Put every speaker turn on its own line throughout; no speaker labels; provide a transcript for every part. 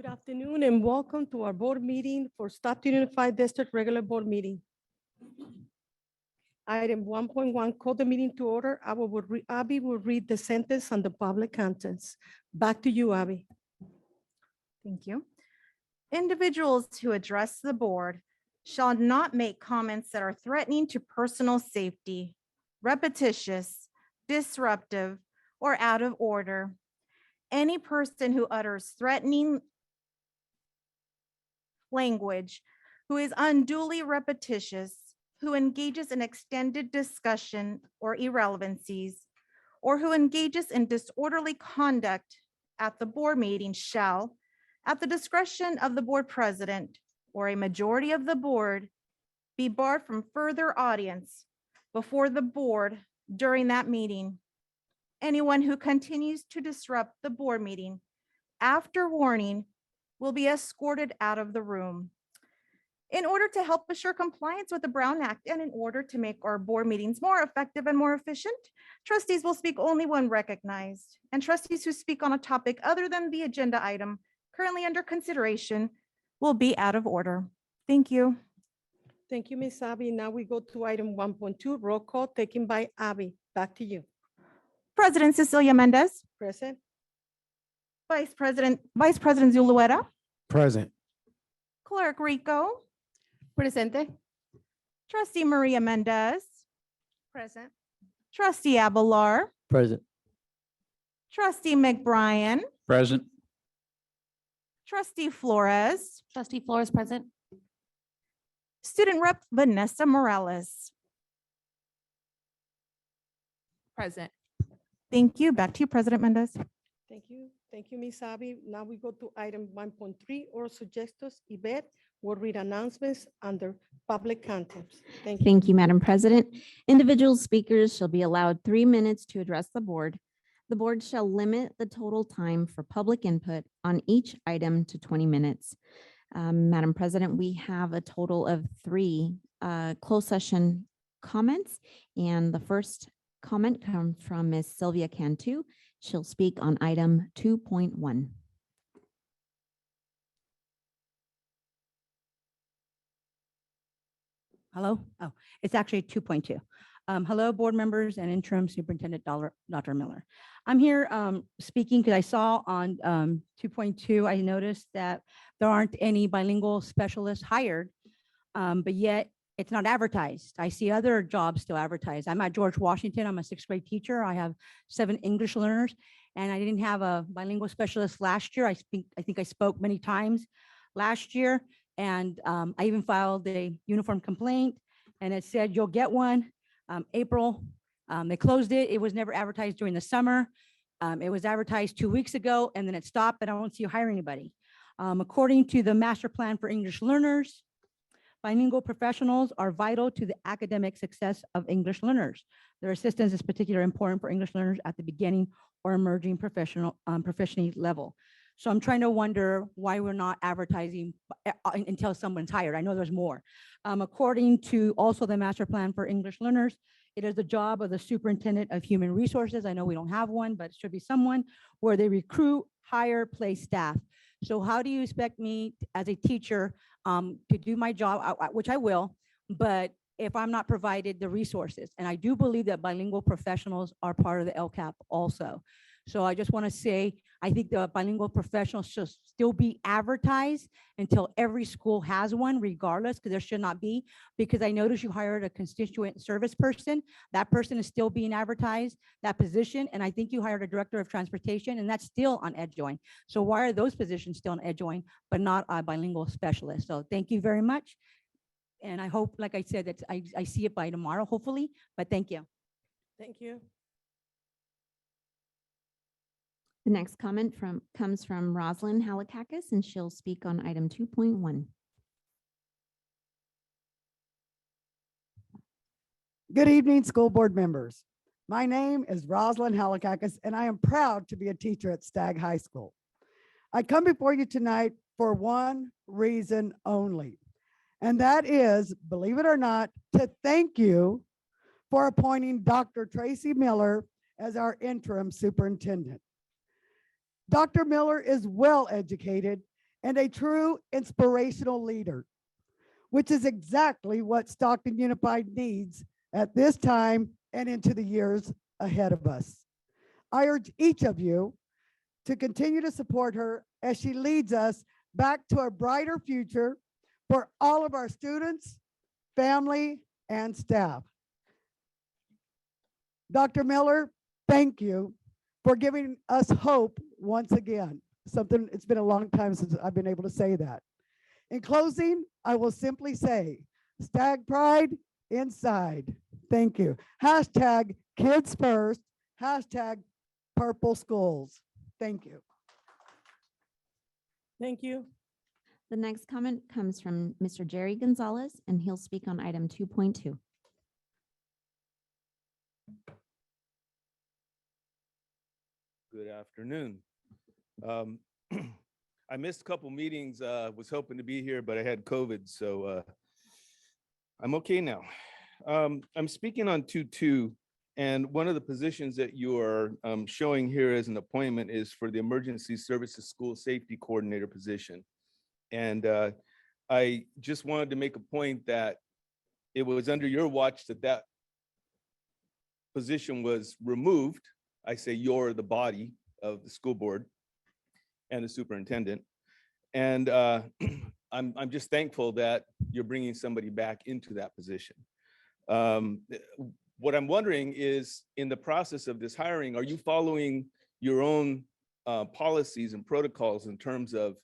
Good afternoon and welcome to our board meeting for Stockton Unified District Regular Board Meeting. Item 1.1, call the meeting to order. Abby will read the sentence on the public contents. Back to you, Abby.
Thank you. Individuals who address the board shall not make comments that are threatening to personal safety, repetitious, disruptive, or out of order. Any person who utters threatening language, who is unduly repetitious, who engages in extended discussion or irrelevancies, or who engages in disorderly conduct at the board meeting shall, at the discretion of the board president or a majority of the board, be barred from further audience before the board during that meeting. Anyone who continues to disrupt the board meeting after warning will be escorted out of the room. In order to help assure compliance with the Brown Act and in order to make our board meetings more effective and more efficient, trustees will speak only when recognized, and trustees who speak on a topic other than the agenda item currently under consideration will be out of order. Thank you.
Thank you, Ms. Abby. Now we go to item 1.2, roll call taken by Abby. Back to you.
President Cecilia Mendez,
Present.
Vice President Zulueta,
Present.
Clerk Rico,
Presente.
Trustee Maria Mendez,
Present.
Trustee Abelar,
Present.
Trustee McBrien,
Present.
Trustee Flores,
Trustee Flores present.
Student Rep Vanessa Morales.
Present.
Thank you. Back to you, President Mendez.
Thank you. Thank you, Ms. Abby. Now we go to item 1.3, oral suggestions. Yvette will read announcements under public contents. Thank you.
Thank you, Madam President. Individual speakers shall be allowed 3 minutes to address the board. The board shall limit the total time for public input on each item to 20 minutes. Madam President, we have a total of 3 closed session comments, and the first comment comes from Ms. Sylvia Cantu. She'll speak on item 2.1.
Hello? Oh, it's actually 2.2. Hello, board members and interim superintendent Dr. Miller. I'm here speaking because I saw on 2.2, I noticed that there aren't any bilingual specialists hired, but yet it's not advertised. I see other jobs still advertised. I'm at George Washington. I'm a 6th grade teacher. I have 7 English learners, and I didn't have a bilingual specialist last year. I think I spoke many times last year, and I even filed a uniform complaint, and it said you'll get one. April, they closed it. It was never advertised during the summer. It was advertised 2 weeks ago, and then it stopped, but I don't see you hiring anybody. According to the master plan for English learners, bilingual professionals are vital to the academic success of English learners. Their assistance is particularly important for English learners at the beginning or emerging proficiency level. So I'm trying to wonder why we're not advertising until someone's hired. I know there's more. According to also the master plan for English learners, it is the job of the superintendent of human resources. I know we don't have one, but it should be someone where they recruit, hire, place staff. So how do you expect me as a teacher to do my job, which I will, but if I'm not provided the resources? And I do believe that bilingual professionals are part of the LCAP also. So I just want to say, I think the bilingual professionals should still be advertised until every school has one, regardless, because there should not be, because I noticed you hired a constituent service person. That person is still being advertised, that position. And I think you hired a director of transportation, and that's still on EdJoin. So why are those positions still on EdJoin, but not a bilingual specialist? So thank you very much. And I hope, like I said, that I see it by tomorrow, hopefully, but thank you.
Thank you.
The next comment comes from Rosalind Halakakis, and she'll speak on item 2.1.
Good evening, school board members. My name is Rosalind Halakakis, and I am proud to be a teacher at Stagg High School. I come before you tonight for one reason only, and that is, believe it or not, to thank you for appointing Dr. Tracy Miller as our interim superintendent. Dr. Miller is well educated and a true inspirational leader, which is exactly what Stockton Unified needs at this time and into the years ahead of us. I urge each of you to continue to support her as she leads us back to a brighter future for all of our students, family, and staff. Dr. Miller, thank you for giving us hope once again. It's been a long time since I've been able to say that. In closing, I will simply say, Stag Pride inside. Thank you. Hashtag kids first, hashtag purple schools. Thank you.
Thank you.
The next comment comes from Mr. Jerry Gonzalez, and he'll speak on item 2.2.
Good afternoon. I missed a couple meetings, was hoping to be here, but I had COVID, so I'm okay now. I'm speaking on 2.2, and one of the positions that you are showing here as an appointment is for the Emergency Services School Safety Coordinator position. And I just wanted to make a point that it was under your watch that position was removed. I say you're the body of the school board and the superintendent. And I'm just thankful that you're bringing somebody back into that position. What I'm wondering is, in the process of this hiring, are you following your own policies and protocols in terms of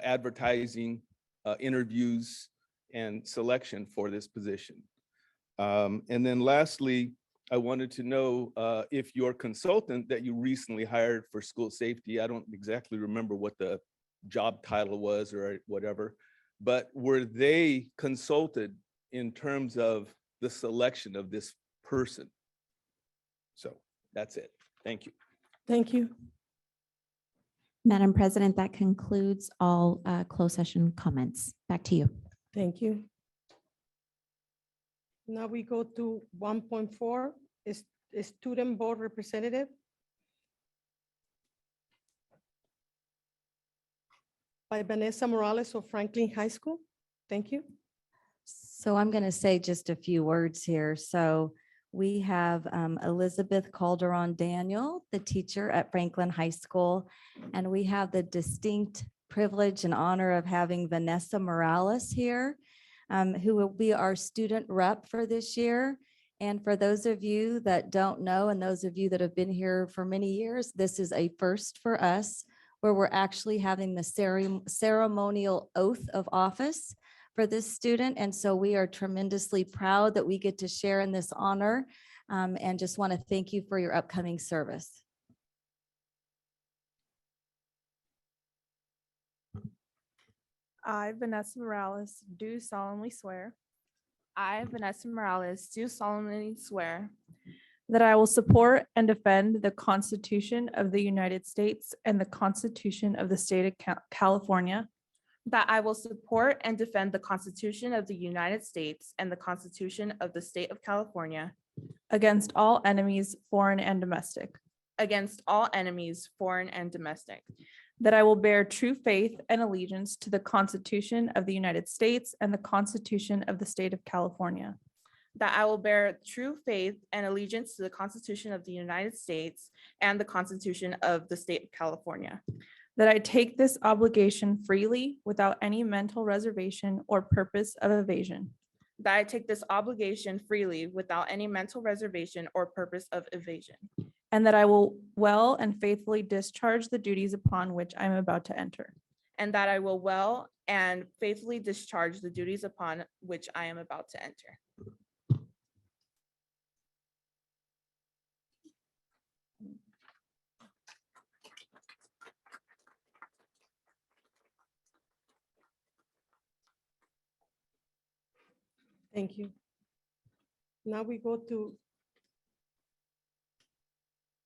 advertising, interviews, and selection for this position? And then lastly, I wanted to know if your consultant that you recently hired for school safety, I don't exactly remember what the job title was or whatever, but were they consulted in terms of the selection of this person? So that's it. Thank you.
Thank you.
Madam President, that concludes all closed session comments. Back to you.
Thank you. Now we go to 1.4, is student board representative. By Vanessa Morales of Franklin High School. Thank you.
So I'm going to say just a few words here. So we have Elizabeth Calderon Daniel, the teacher at Franklin High School, and we have the distinct privilege and honor of having Vanessa Morales here, who will be our student rep for this year. And for those of you that don't know, and those of you that have been here for many years, this is a first for us, where we're actually having the ceremonial oath of office for this student. And so we are tremendously proud that we get to share in this honor, and just want to thank you for your upcoming service.
I, Vanessa Morales, do solemnly swear
I, Vanessa Morales, do solemnly swear
that I will support and defend the Constitution of the United States and the Constitution of the State of California
that I will support and defend the Constitution of the United States and the Constitution of the State of California
against all enemies, foreign and domestic,
against all enemies, foreign and domestic,
that I will bear true faith and allegiance to the Constitution of the United States and the Constitution of the State of California,
that I will bear true faith and allegiance to the Constitution of the United States and the Constitution of the State of California,
that I take this obligation freely without any mental reservation or purpose of evasion,
that I take this obligation freely without any mental reservation or purpose of evasion,
and that I will well and faithfully discharge the duties upon which I am about to enter.
and that I will well and faithfully discharge the duties upon which I am about to enter.
Thank you. Now we go to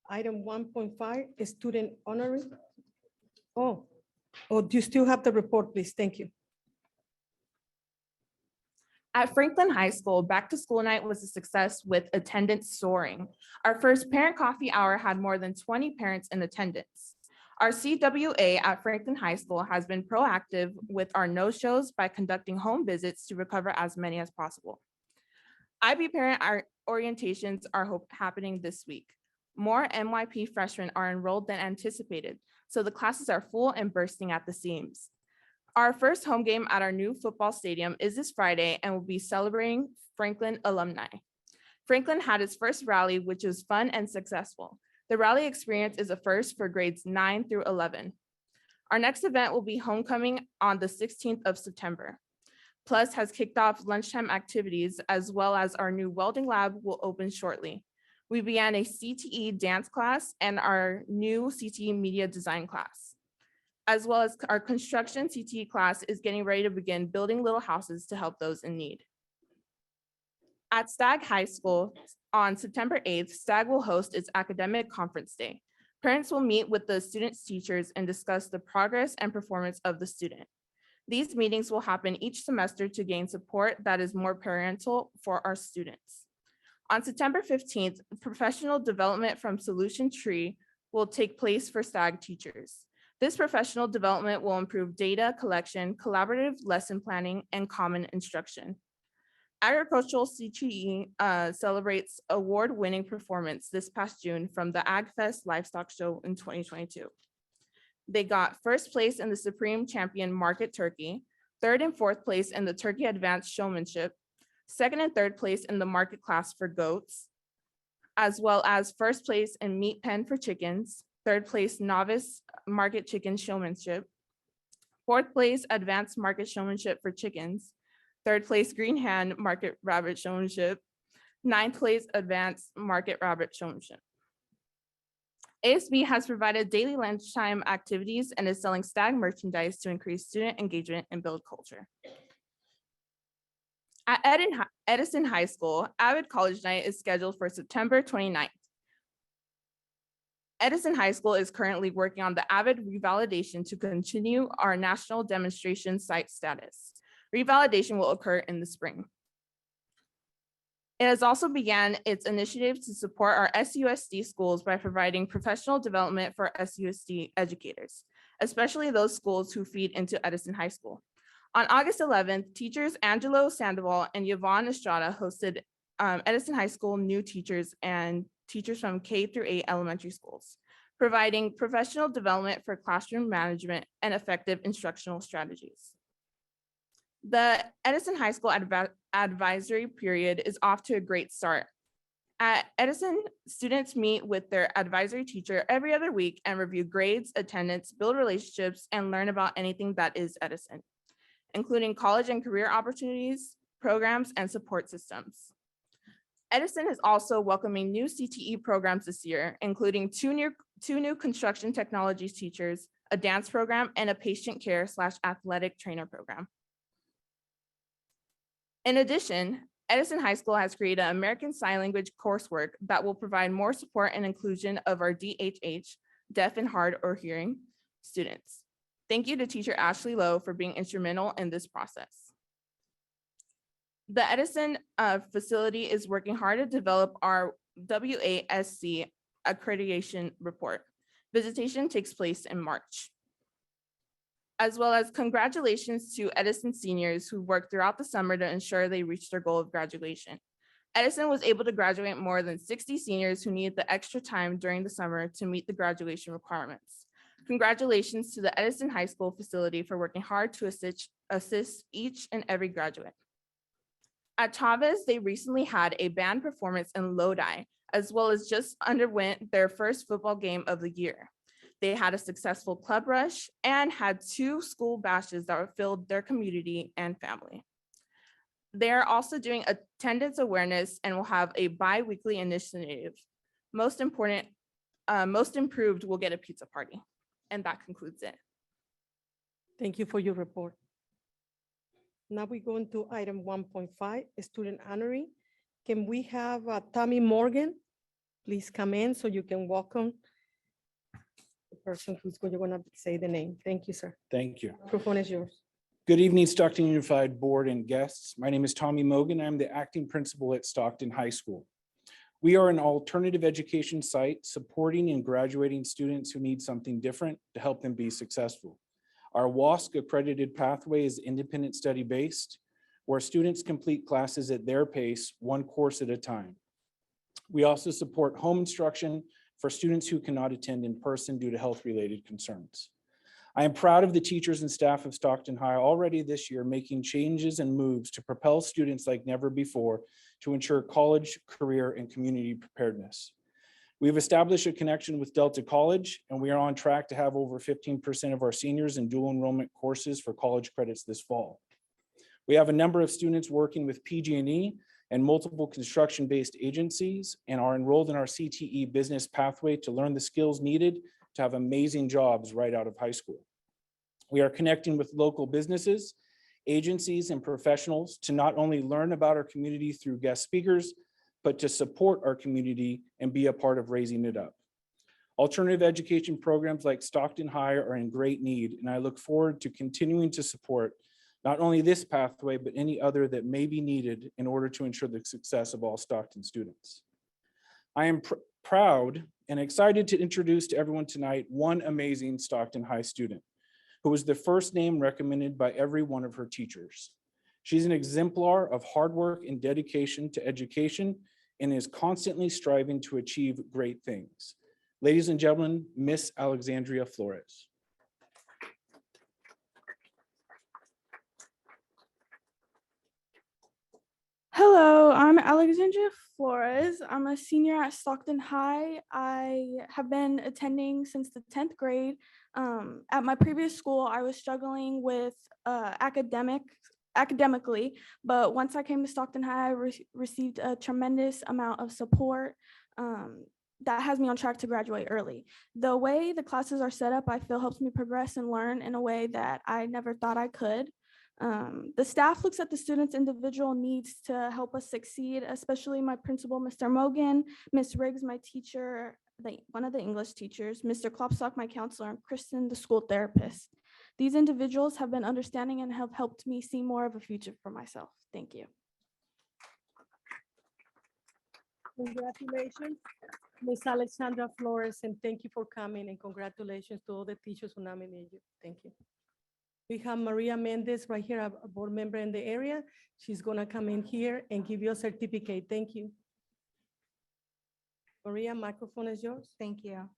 item 1.5, student honoring. Oh, do you still have the report, please? Thank you.
At Franklin High School, back to school night was a success with attendance soaring. Our first parent coffee hour had more than 20 parents in attendance. Our CWA at Franklin High School has been proactive with our no-shows by conducting home visits to recover as many as possible. IB parent orientations are happening this week. More MYP freshmen are enrolled than anticipated, so the classes are full and bursting at the seams. Our first home game at our new football stadium is this Friday and will be celebrating Franklin alumni. Franklin had its first rally, which was fun and successful. The rally experience is a first for grades 9 through 11. Our next event will be homecoming on the 16th of September. Plus has kicked off lunchtime activities, as well as our new welding lab will open shortly. We began a CTE dance class and our new CTE media design class, as well as our construction CTE class is getting ready to begin building little houses to help those in need. At Stagg High School on September 8th, Stagg will host its academic conference day. Parents will meet with the students' teachers and discuss the progress and performance of the student. These meetings will happen each semester to gain support that is more parental for our students. On September 15th, professional development from Solution Tree will take place for Stagg teachers. This professional development will improve data collection, collaborative lesson planning, and common instruction. Agricultural CTE celebrates award-winning performance this past June from the AgFest Livestock Show in 2022. They got first place in the Supreme Champion Market Turkey, third and fourth place in the Turkey Advanced Showmanship, second and third place in the market class for goats, as well as first place in Meat Pen for chickens, third place Novice Market Chicken Showmanship, fourth place Advanced Market Showmanship for chickens, third place Green Hand Market Rabbit Showmanship, ninth place Advanced Market Rabbit Showmanship. ASB has provided daily lunchtime activities and is selling Stagg merchandise to increase student engagement and build culture. At Edison High School, Avid College Night is scheduled for September 29th. Edison High School is currently working on the Avid revalidation to continue our national demonstration site status. Revalidation will occur in the spring. It has also began its initiative to support our SUSD schools by providing professional development for SUSD educators, especially those schools who feed into Edison High School. On August 11th, teachers Angelo Sandoval and Yvonne Estrada hosted Edison High School new teachers and teachers from K through 8 elementary schools, providing professional development for classroom management and effective instructional strategies. The Edison High School advisory period is off to a great start. At Edison, students meet with their advisory teacher every other week and review grades, attendance, build relationships, and learn about anything that is Edison, including college and career opportunities, programs, and support systems. Edison is also welcoming new CTE programs this year, including two new construction technologies teachers, a dance program, and a patient care / athletic trainer program. In addition, Edison High School has created American Sign Language coursework that will provide more support and inclusion of our DHH, deaf and hard or hearing students. Thank you to teacher Ashley Lowe for being instrumental in this process. The Edison facility is working hard to develop our WASC accreditation report. Visitation takes place in March. As well as congratulations to Edison seniors who worked throughout the summer to ensure they reached their goal of graduation. Edison was able to graduate more than 60 seniors who needed the extra time during the summer to meet the graduation requirements. Congratulations to the Edison High School facility for working hard to assist each and every graduate. At Chavez, they recently had a band performance in Lodi, as well as just underwent their first football game of the year. They had a successful club rush and had 2 school bashes that filled their community and family. They are also doing attendance awareness and will have a bi-weekly initiative. Most improved will get a pizza party. And that concludes it.
Thank you for your report. Now we go into item 1.5, student honorary. Can we have Tommy Morgan, please come in so you can welcome the person who's going to say the name. Thank you, sir.
Thank you.
Microphone is yours.
Good evening, Stockton Unified Board and guests. My name is Tommy Mogan. I'm the acting principal at Stockton High School. We are an alternative education site supporting and graduating students who need something different to help them be successful. Our WASC accredited pathway is independent study based, where students complete classes at their pace, one course at a time. We also support home instruction for students who cannot attend in person due to health-related concerns. I am proud of the teachers and staff of Stockton High already this year making changes and moves to propel students like never before to ensure college, career, and community preparedness. We have established a connection with Delta College, and we are on track to have over 15% of our seniors in dual enrollment courses for college credits this fall. We have a number of students working with PG&E and multiple construction-based agencies and are enrolled in our CTE business pathway to learn the skills needed to have amazing jobs right out of high school. We are connecting with local businesses, agencies, and professionals to not only learn about our community through guest speakers, but to support our community and be a part of raising it up. Alternative education programs like Stockton High are in great need, and I look forward to continuing to support not only this pathway, but any other that may be needed in order to ensure the success of all Stockton students. I am proud and excited to introduce to everyone tonight one amazing Stockton High student who was the first name recommended by every one of her teachers. She's an exemplar of hard work and dedication to education and is constantly striving to achieve great things. Ladies and gentlemen, Miss Alexandria Flores.
Hello, I'm Alexandria Flores. I'm a senior at Stockton High. I have been attending since the 10th grade. At my previous school, I was struggling with academically, but once I came to Stockton High, I received a tremendous amount of support that has me on track to graduate early. The way the classes are set up, I feel helps me progress and learn in a way that I never thought I could. The staff looks at the students' individual needs to help us succeed, especially my principal, Mr. Mogan, Ms. Riggs, my teacher, one of the English teachers, Mr. Klopstock, my counselor, and Kristen, the school therapist. These individuals have been understanding and have helped me see more of a future for myself. Thank you.
Congratulations, Ms. Alexandra Flores, and thank you for coming, and congratulations to all the teachers who nominated you. Thank you. We have Maria Mendez right here, a board member in the area. She's gonna come in here and give you a certificate. Thank you. Maria, microphone is yours.
Thank you.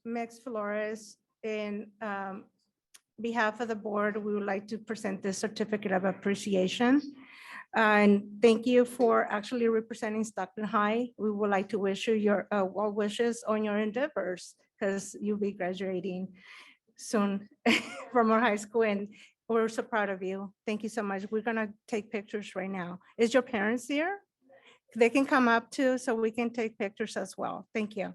Ms. Flores, in behalf of the board, we would like to present this certificate of appreciation. And thank you for actually representing Stockton High. We would like to wish you your well wishes on your endeavors because you'll be graduating soon from our high school, and we're so proud of you. Thank you so much. We're gonna take pictures right now. Is your parents here? They can come up too, so we can take pictures as well. Thank you.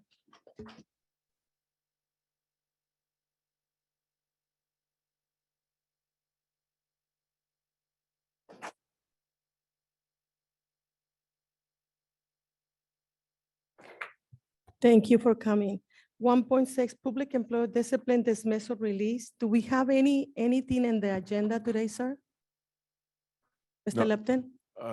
Thank you for coming. 1.6, public employee discipline dismissal release. Do we have anything in the agenda today, sir? Mr.
No.
Lepton?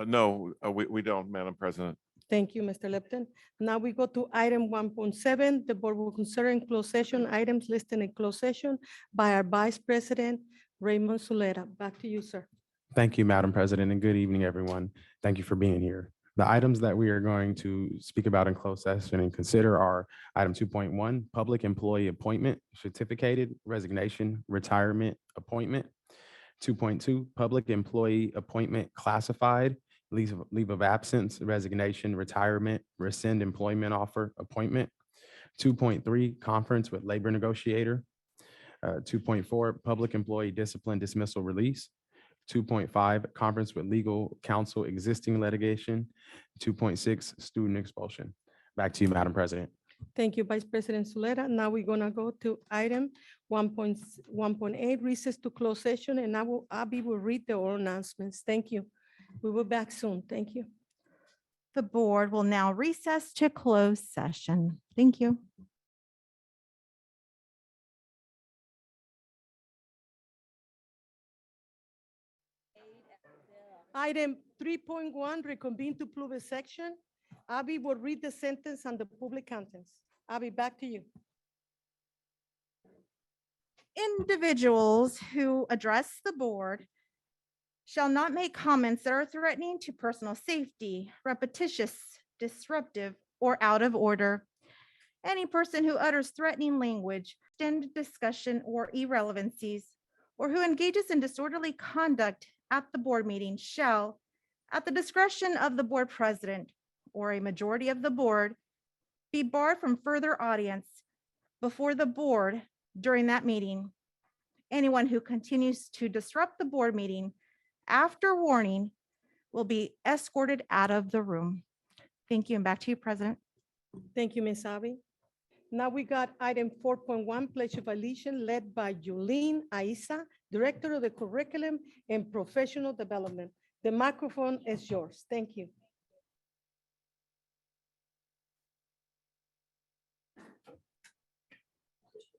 No, we don't, Madam President.
Thank you, Mr. Lepton. Now we go to item 1.7. The board will consider in closed session items listed in closed session by our Vice President, Raymond Sulera. Back to you, sir.
Thank you, Madam President, and good evening, everyone. Thank you for being here. The items that we are going to speak about in closed session and consider are item 2.1, public employee appointment, certificated resignation, retirement, appointment. 2.2, public employee appointment classified, leave of absence, resignation, retirement, rescind employment offer, appointment. 2.3, conference with labor negotiator. 2.4, public employee discipline dismissal release. 2.5, conference with legal counsel existing litigation. 2.6, student expulsion. Back to you, Madam President.
Thank you, Vice President Sulera. Now we're gonna go to item 1.8, recess to closed session, and Abby will read the oral announcements. Thank you. We will be back soon. Thank you.
The board will now recess to closed session. Thank you.
Item 3.1, reconvene to Pluvis section. Abby will read the sentence on the public contents. Abby, back to you.
Individuals who address the board shall not make comments that are threatening to personal safety, repetitious, disruptive, or out of order. Any person who utters threatening language, extended discussion, or irrelevancies, or who engages in disorderly conduct at the board meeting shall, at the discretion of the board president or a majority of the board, be barred from further audience before the board during that meeting. Anyone who continues to disrupt the board meeting after warning will be escorted out of the room. Thank you, and back to you, President.
Thank you, Ms. Abby. Now we got item 4.1, Pledge of Allegiance, led by Yulene Aisa, Director of the Curriculum and Professional Development. The microphone is yours. Thank you.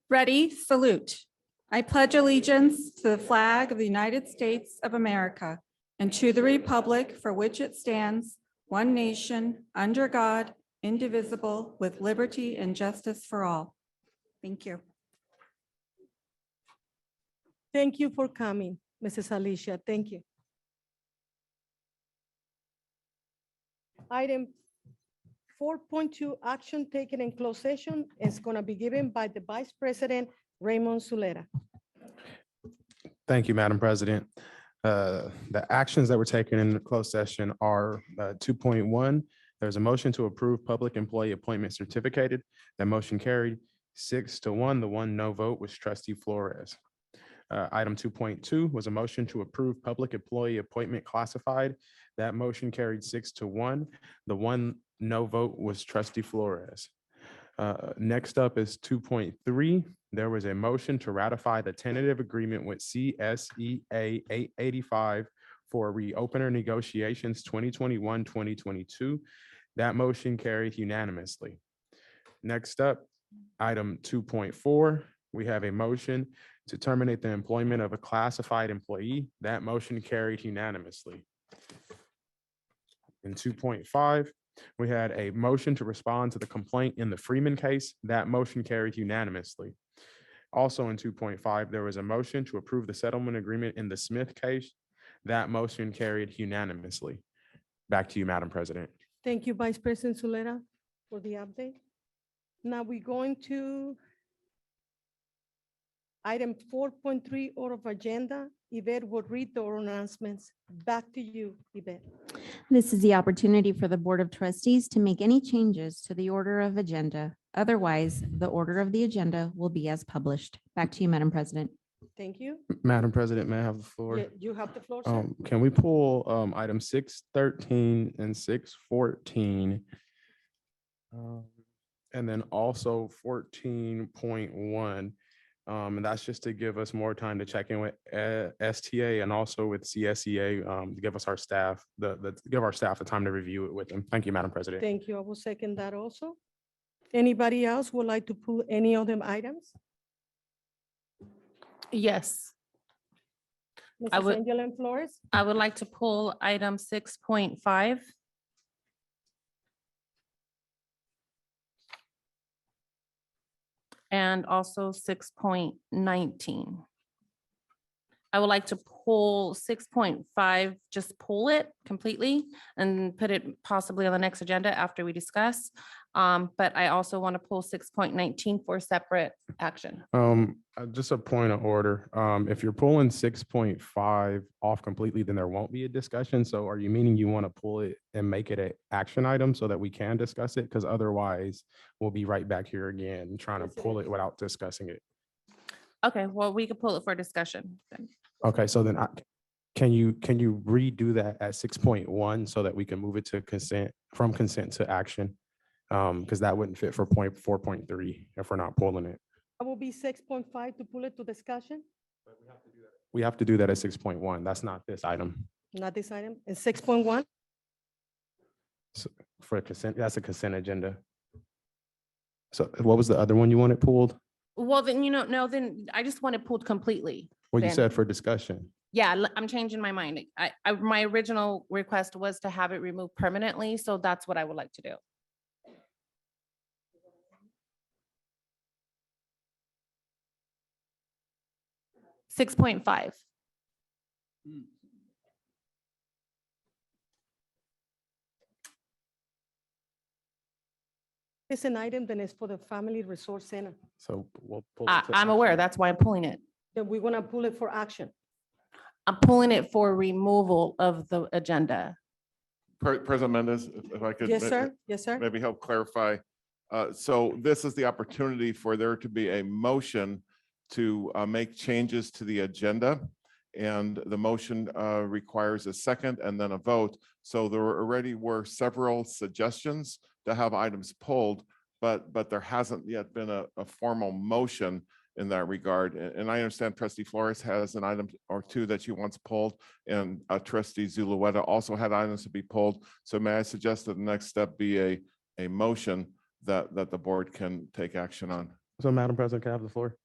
Ready, salute. I pledge allegiance to the flag of the United States of America and to the republic for which it stands, one nation, under God, indivisible, with liberty and justice for all. Thank you.
Thank you for coming, Mrs. Alicia. Thank you. Item 4.2, action taken in closed session is going to be given by the Vice President, Raymond Zuleta.
Thank you, Madam President. The actions that were taken in the closed session are 2.1. There's a motion to approve public employee appointment certificated. That motion carried 6-1. The one no vote was trustee Flores. Item 2.2 was a motion to approve public employee appointment classified. That motion carried 6-1. The one no vote was trustee Flores. Next up is 2.3. There was a motion to ratify the tentative agreement with CSEA 885 for reopener negotiations 2021-2022. That motion carried unanimously. Next up, item 2.4, we have a motion to terminate the employment of a classified employee. That motion carried unanimously. In 2.5, we had a motion to respond to the complaint in the Freeman case. That motion carried unanimously. Also in 2.5, there was a motion to approve the settlement agreement in the Smith case. That motion carried unanimously. Back to you, Madam President.
Thank you, Vice President Zuleta, for the update. Now we're going to item 4.3, order of agenda. Yvette will read the oral announcements. Back to you, Yvette.
This is the opportunity for the Board of Trustees to make any changes to the order of agenda. Otherwise, the order of the agenda will be as published. Back to you, Madam President.
Thank you.
Madam President, may I have the floor?
Yeah, you have the floor, sir.
Can we pull item 6.13 and 6.14? And then also 14.1. And that's just to give us more time to check in with STA and also with CSEA to give us our staff, give our staff the time to review it with them. Thank you, Madam President.
Thank you. I will second that also. Anybody else would like to pull any of them items?
Yes, I
Mrs.
would-
Angela Flores?
I would like to pull item 6.5. And also 6.19. I would like to pull 6.5, just pull it completely and put it possibly on the next agenda after we discuss. But I also want to pull 6.19 for separate action.
Just a point of order. If you're pulling 6.5 off completely, then there won't be a discussion. So are you meaning you want to pull it and make it an action item so that we can discuss it? Because otherwise we'll be right back here again, trying to pull it without discussing it.
Okay, well, we could pull it for discussion then.
Okay, so then can you redo that at 6.1 so that we can move it to consent, from consent to action? Because that wouldn't fit for point 4.3 if we're not pulling it.
That will be 6.5 to pull it to discussion,
We have to do that at 6.1. That's not this item.
not this item. And 6.1,
For consent, that's a consent agenda. So what was the other one you wanted pulled?
Well, then, no, then I just want it pulled completely.
Well, you
Then.
said for discussion.
Yeah, I'm changing my mind. My original request was to have it removed permanently, so that's what I would like to do. Six point five.
It's an item that is for the Family Resource Center.
So we'll pull it to
I'm aware,
action.
that's why I'm pulling it.
Then we're gonna pull it for action.
I'm pulling it for removal of the agenda.
President Mendez, if I could.
Yes, sir. Yes, sir.
Maybe help clarify. So this is the opportunity for there to be a motion to make changes to the agenda. And the motion requires a second and then a vote. So there already were several suggestions to have items pulled, but there hasn't yet been a formal motion in that regard. And I understand trustee Flores has an item or two that she wants pulled, and trustee Zulueta also had items to be pulled. So may I suggest that the next step be a motion that the board can take action on?
So Madam President, can I have the floor?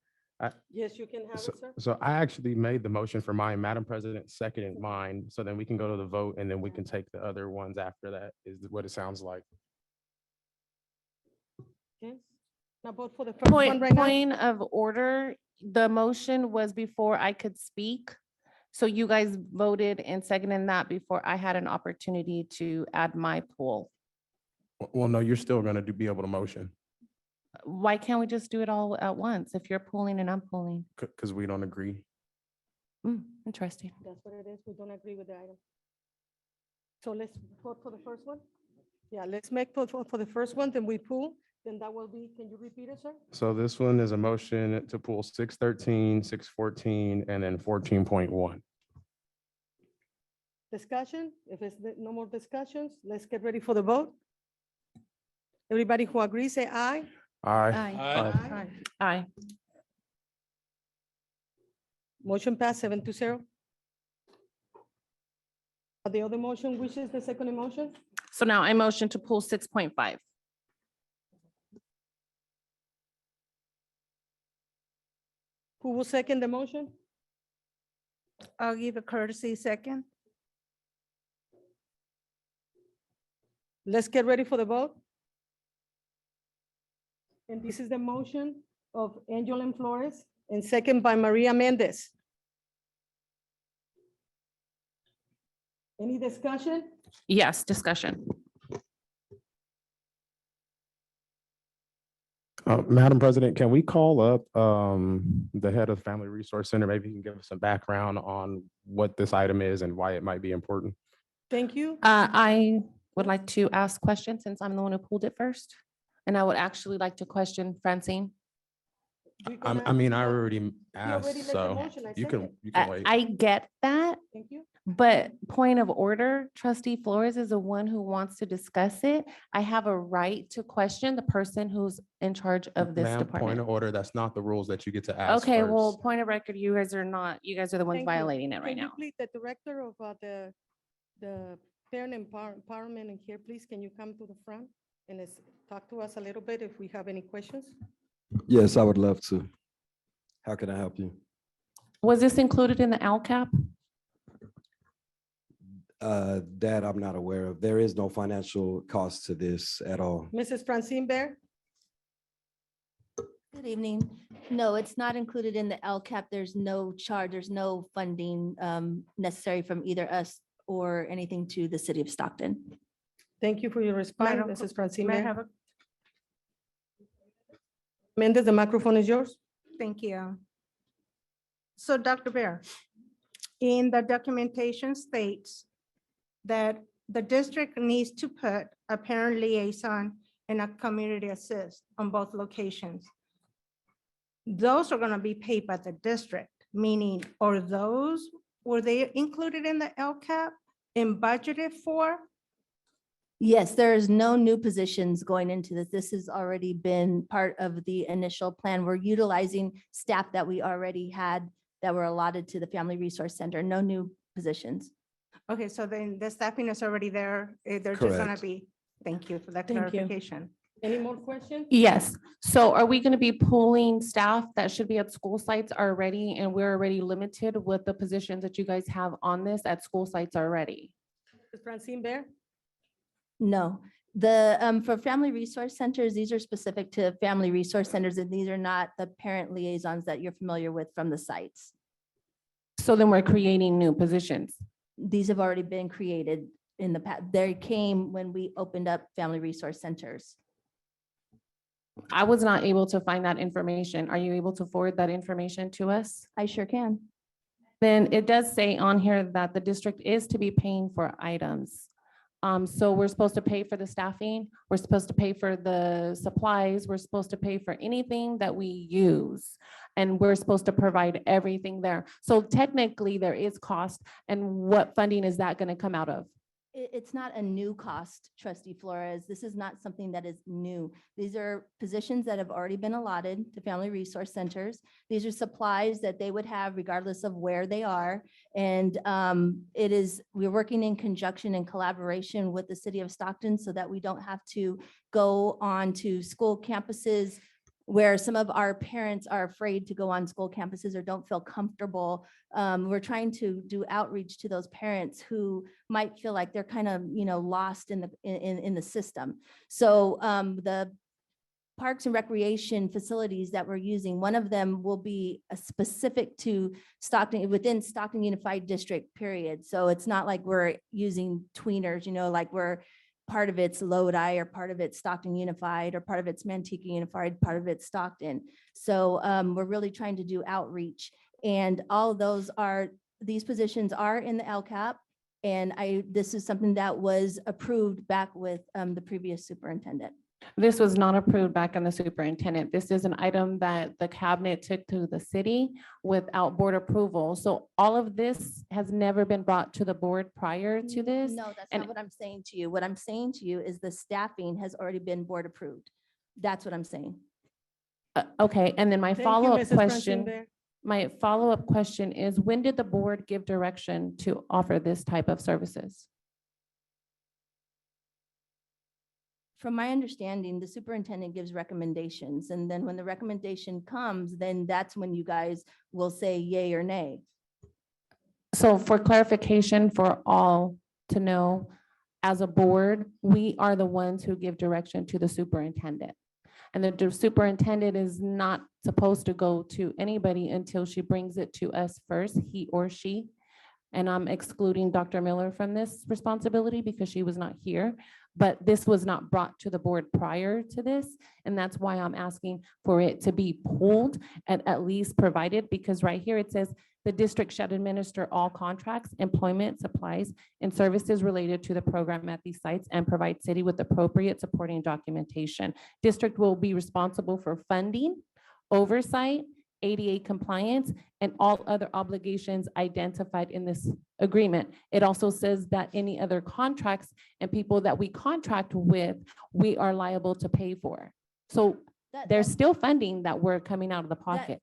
Yes, you can have
So,
it, sir.
so I actually made the motion for mine. Madam President seconded mine. So then we can go to the vote and then we can take the other ones after that is what it sounds like.
Okay. Now vote for the first one right now.
Point of order, the motion was before I could speak. So you guys voted and seconded that before I had an opportunity to add my poll.
Well, no, you're still gonna be able to motion
Why can't we just do it all at once? If you're pulling and I'm pulling.
because we don't agree.
Interesting.
That's what it is. We don't agree with the item. So let's vote for the first one. Yeah, let's make vote for the first one, then we pull, then that will be, can you repeat it, sir?
So this one is a motion to pull 613, 614, and then 14.1.
Discussion? If it's no more discussions, let's get ready for the vote. Everybody who agrees, say aye.
Aye.
Aye.
Motion passed 7-0. The other motion, which is the second emotion?
So now I motion to pull 6.5.
Who will second the motion?
I'll give a courtesy second.
Let's get ready for the vote. And this is the motion of Angeline Flores and second by Maria Mendez. Any discussion?
Yes, discussion.
Madam President, can we call up the head of Family Resource Center? Maybe he can give us some background on what this item is and why it might be important.
Thank you.
I would like to ask questions since I'm the one who pulled it first. And I would actually like to question Francine.
I mean, I already
already
asked,
made the
so
motion. I
you
second.
can wait.
I get that,
Thank you.
but point of order, trustee Flores is the one who wants to discuss it. I have a right to question the person who's in charge of this
Ma'am, point
department.
of order, that's not the rules that you get to ask
Okay, well,
first.
point of record, you guys are not, you guys are the ones
Thank you.
violating it right
Can you
now.
please, the director of the parent empowerment in here, please, can you come to the front and talk to us a little bit if we have any questions?
Yes, I would love to. How can I help you?
Was this included in the LCAP?
That I'm not aware of. There is no financial cost to this at all.
Mrs. Francine Bear?
Good evening. No, it's not included in the LCAP. There's no charge, there's no funding necessary from either us or anything to the city of Stockton.
Thank you for your response,
Madam
Mrs. Francine
May I
Bear.
have a,
Mendez, the microphone is yours.
thank you. So Dr. Bear, in the documentation states that the district needs to put a parent liaison and a community assist on both locations. Those are gonna be paid by the district, meaning, are those, were they included in the LCAP and budgeted for?
Yes, there is no new positions going into this. This has already been part of the initial plan. We're utilizing staff that we already had that were allotted to the Family Resource Center, no new positions.
Okay, so then the staffing is already there. They're just gonna
Correct.
be, thank you for that
Thank you.
clarification.
Any more questions?
Yes, so are we gonna be pulling staff that should be at school sites already, and we're already limited with the positions that you guys have on this at school sites already?
Francine Bear?
No, for family resource centers, these are specific to family resource centers, and these are not the parent liaisons that you're familiar with from the sites.
So then we're creating new positions.
These have already been created in the past. They came when we opened up family resource centers.
I was not able to find that information. Are you able to forward that information to us?
I sure can.
Then it does say on here that the district is to be paying for items. So we're supposed to pay for the staffing, we're supposed to pay for the supplies, we're supposed to pay for anything that we use. And we're supposed to provide everything there. So technically there is cost, and what funding is that gonna come out of?
It's not a new cost, trustee Flores. This is not something that is new. These are positions that have already been allotted to family resource centers. These are supplies that they would have regardless of where they are. And we're working in conjunction and collaboration with the city of Stockton so that we don't have to go on to school campuses where some of our parents are afraid to go on school campuses or don't feel comfortable. We're trying to do outreach to those parents who might feel like they're kind of, lost in the system. So the parks and recreation facilities that we're using, one of them will be specific to Stockton, within Stockton Unified District, period. So it's not like we're using tweeners, like we're part of it's Lodi, or part of it's Stockton Unified, or part of it's Manteca Unified, part of it's Stockton. So we're really trying to do outreach, and all of these positions are in the LCAP. And this is something that was approved back with the previous superintendent.
This was not approved back on the superintendent. This is an item that the cabinet took to the city without board approval. So all of this has never been brought to the board prior to this.
No, that's
And-
not what I'm saying to you. What I'm saying to you is the staffing has already been board approved. That's what I'm saying.
Okay, and then my
Thank you,
follow-up
Mrs. Francine
question,
Bear.
my follow-up question is, when did the board give direction to offer this type of services?
From my understanding, the superintendent gives recommendations, and then when the recommendation comes, then that's when you guys will say yay or nay.
So for clarification for all to know, as a board, we are the ones who give direction to the superintendent. And the superintendent is not supposed to go to anybody until she brings it to us first, he or she. And I'm excluding Dr. Miller from this responsibility because she was not here. But this was not brought to the board prior to this. And that's why I'm asking for it to be pulled and at least provided, because right here it says, the district shall administer all contracts, employment, supplies, and services related to the program at these sites and provide city with appropriate supporting documentation. District will be responsible for funding, oversight, ADA compliance, and all other obligations identified in this agreement. It also says that any other contracts and people that we contract with, we are liable to pay for. So there's still funding that we're coming out of the pocket.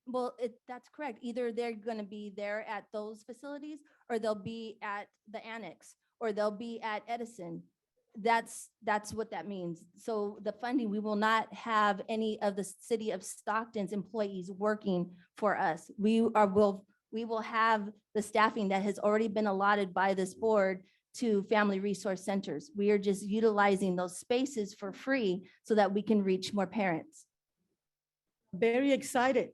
Well, that's correct. Either they're going to be there at those facilities, or they'll be at the annex, or they'll be at Edison. That's what that means. So the funding, we will not have any of the city of Stockton's employees working for us. We will have the staffing that has already been allotted by this board to family resource centers. We are just utilizing those spaces for free so that we can reach more parents.
Very excited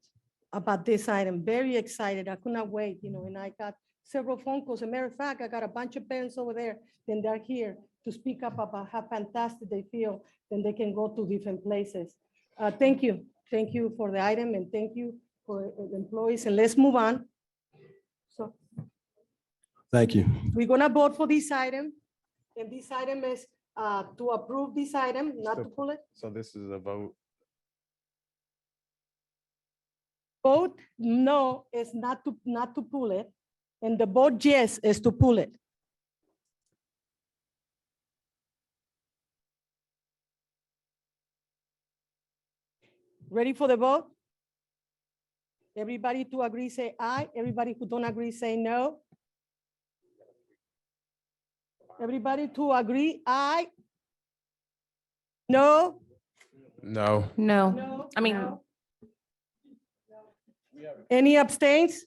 about this item, very excited. I could not wait, and I got several phone calls. As a matter of fact, I got a bunch of parents over there, then they're here to speak up about how fantastic they feel, then they can go to different places. Thank you. Thank you for the item, and thank you for the employees, and let's move on. So
Thank you.
we're gonna vote for this item, and this item is to approve this item, not to pull it.
So this is a vote.
Vote no is not to pull it, and the vote yes is to pull it. Ready for the vote? Everybody to agree, say aye. Everybody who don't agree, say no. Everybody to agree, aye. No.
No.
No, I mean,
Any abstains?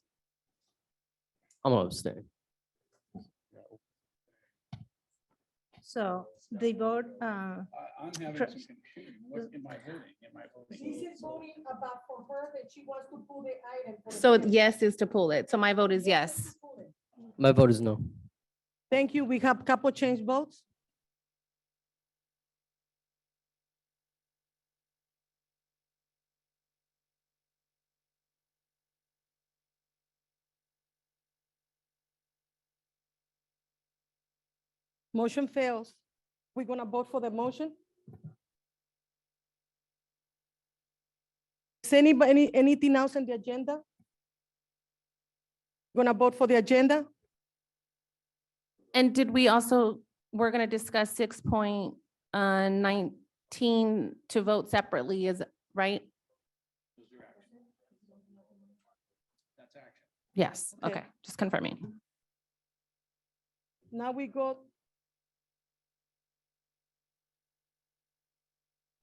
I'm gonna abstain.
So the vote,
I'm having
Pro-
some confusion. What am I voting? Am I voting?
She's voting about for her that she wants to pull the item. for the
so
table.
yes is to pull it. So my vote is yes.
My vote is no.
Thank you. We have a couple change votes. Motion fails. We're gonna vote for the motion. Is anybody, anything else on the agenda? Gonna vote for the agenda?
And did we also, we're going to discuss 6.19 to vote separately, is, right?
That's action.
Yes,
Okay.
okay, just confirming.
Now we go.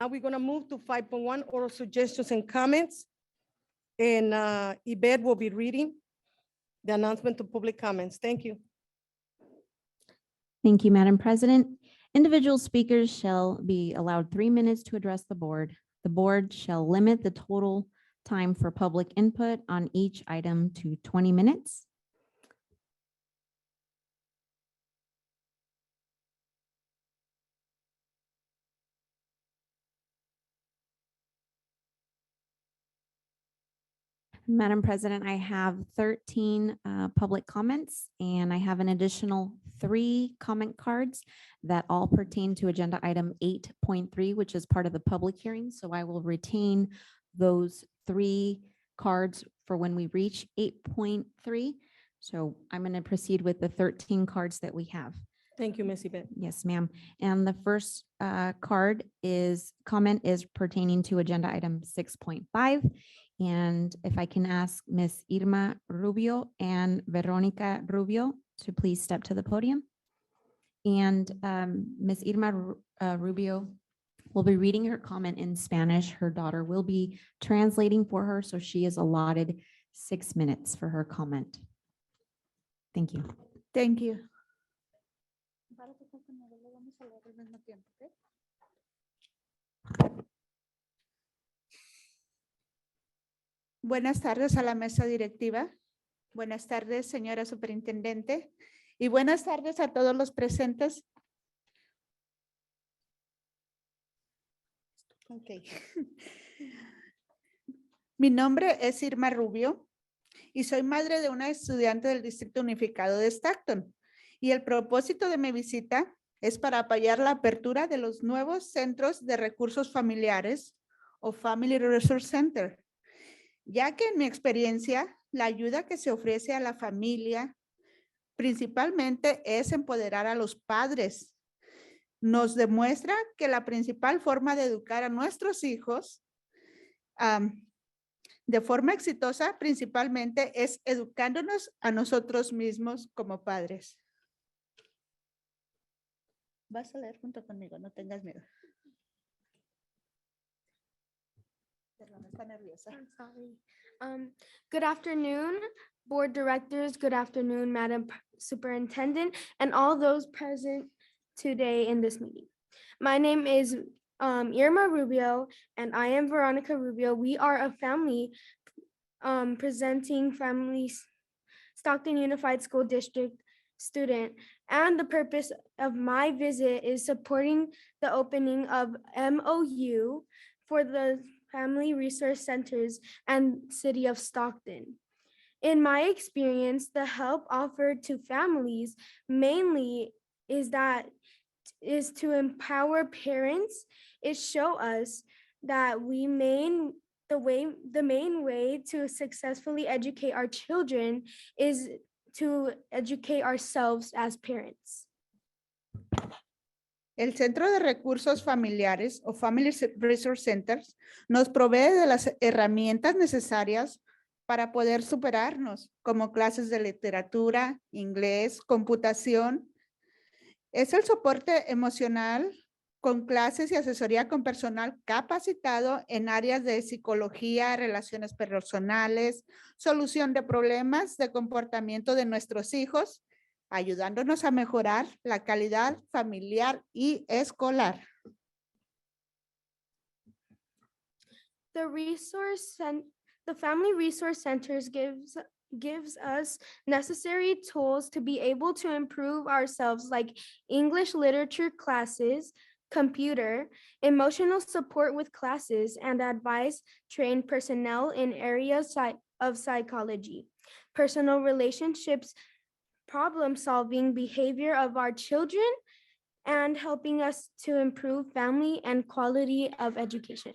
Now we're gonna move to 5.1 oral suggestions and comments. And Yvette will be reading the announcement to public comments. Thank you.
Thank you, Madam President. Individual speakers shall be allowed 3 minutes to address the board. The board shall limit the total time for public input on each item to 20 minutes. Madam President, I have 13 public comments, and I have an additional 3 comment cards that all pertain to agenda item 8.3, which is part of the public hearing. So I will retain those 3 cards for when we reach 8.3. So I'm going to proceed with the 13 cards that we have.
Thank you, Ms. Yvette.
Yes, ma'am. And the first comment is pertaining to agenda item 6.5. And if I can ask Ms. Irma Rubio and Veronica Rubio to please step to the podium. And Ms. Irma Rubio will be reading her comment in Spanish. Her daughter will be translating for her, so she is allotted 6 minutes for her comment. Thank you.
Thank you. Buenas tardes a la mesa directiva. Buenas tardes, señora superintendente. Y buenas tardes a todos los presentes. Okay. Mi nombre es Irma Rubio y soy madre de una estudiante del Distrito Unificado de Stockton. Y el propósito de mi visita es para apoyar la apertura de los nuevos centros de recursos familiares o Family Resource Center, ya que en mi experiencia, la ayuda que se ofrece a la familia principalmente es empoderar a los padres. Nos demuestra que la principal forma de educar a nuestros hijos de forma exitosa principalmente es educándonos a nosotros mismos como padres. Vas a leer junto conmigo, no tengas miedo. Perdón, está nerviosa.
I'm sorry. Good afternoon, board directors. Good afternoon, Madam Superintendent, and all those present today in this meeting. My name is Irma Rubio, and I am Veronica Rubio. We are a family presenting families Stockton Unified School District student, and the purpose of my visit is supporting the opening of MOU for the Family Resource Centers and City of Stockton. In my experience, the help offered to families mainly is to empower parents. It show us that the main way to successfully educate our children is to educate ourselves as parents.
El Centro de Recursos Familiares o Family Resource Centers nos provee de las herramientas necesarias para poder superarnos, como clases de literatura, inglés, computación. Es el soporte emocional con clases y asesoría con personal capacitado en áreas de psicología, relaciones personales, solución de problemas de comportamiento de nuestros hijos, ayudándonos a mejorar la calidad familiar y escolar.
The Family Resource Centers gives us necessary tools to be able to improve ourselves, like English literature classes, computer, emotional support with classes, and advise trained personnel in areas of psychology, personal relationships, problem solving behavior of our children, and helping us to improve family and quality of education.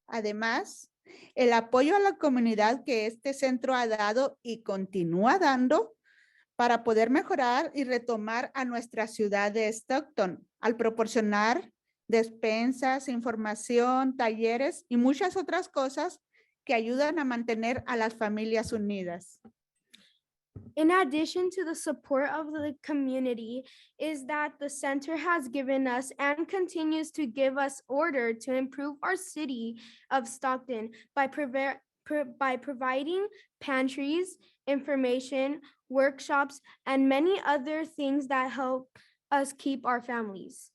Además, el apoyo a la comunidad que este centro ha dado y continúa dando para poder mejorar y retomar a nuestra ciudad de Stockton al proporcionar despensas, información, talleres y muchas otras cosas que ayudan a mantener a las familias unidas.
In addition to the support of the community, is that the center has given us and continues to give us order to improve our city of Stockton by providing pantries, information, workshops, and many other things that help us keep our families.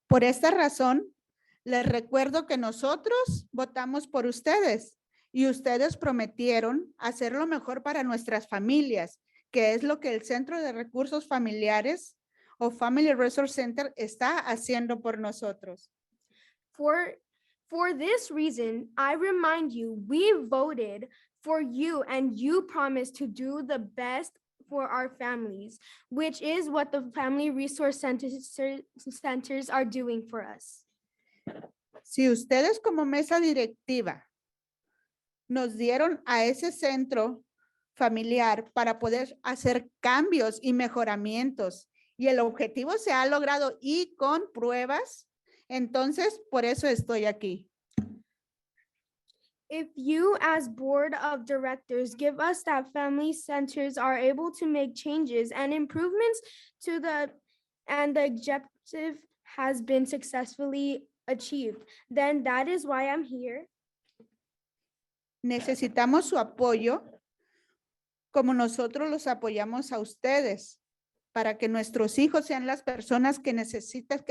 Por esta razón, les recuerdo que nosotros votamos por ustedes. Y ustedes prometieron hacer lo mejor para nuestras familias, que es lo que el Centro de Recursos Familiares o Family Resource Center está haciendo por nosotros.
For this reason, I remind you, we voted for you and you promised to do the best for our families, which is what the Family Resource Centers are doing for us.
Si ustedes como mesa directiva nos dieron a ese centro familiar para poder hacer cambios y mejoramientos y el objetivo se ha logrado y con pruebas, entonces por eso estoy aquí.
If you as board of directors give us that family centers are able to make changes and improvements to the objective has been successfully achieved, then that is why I'm here.
Necesitamos su apoyo como nosotros los apoyamos a ustedes para que nuestros hijos sean las personas que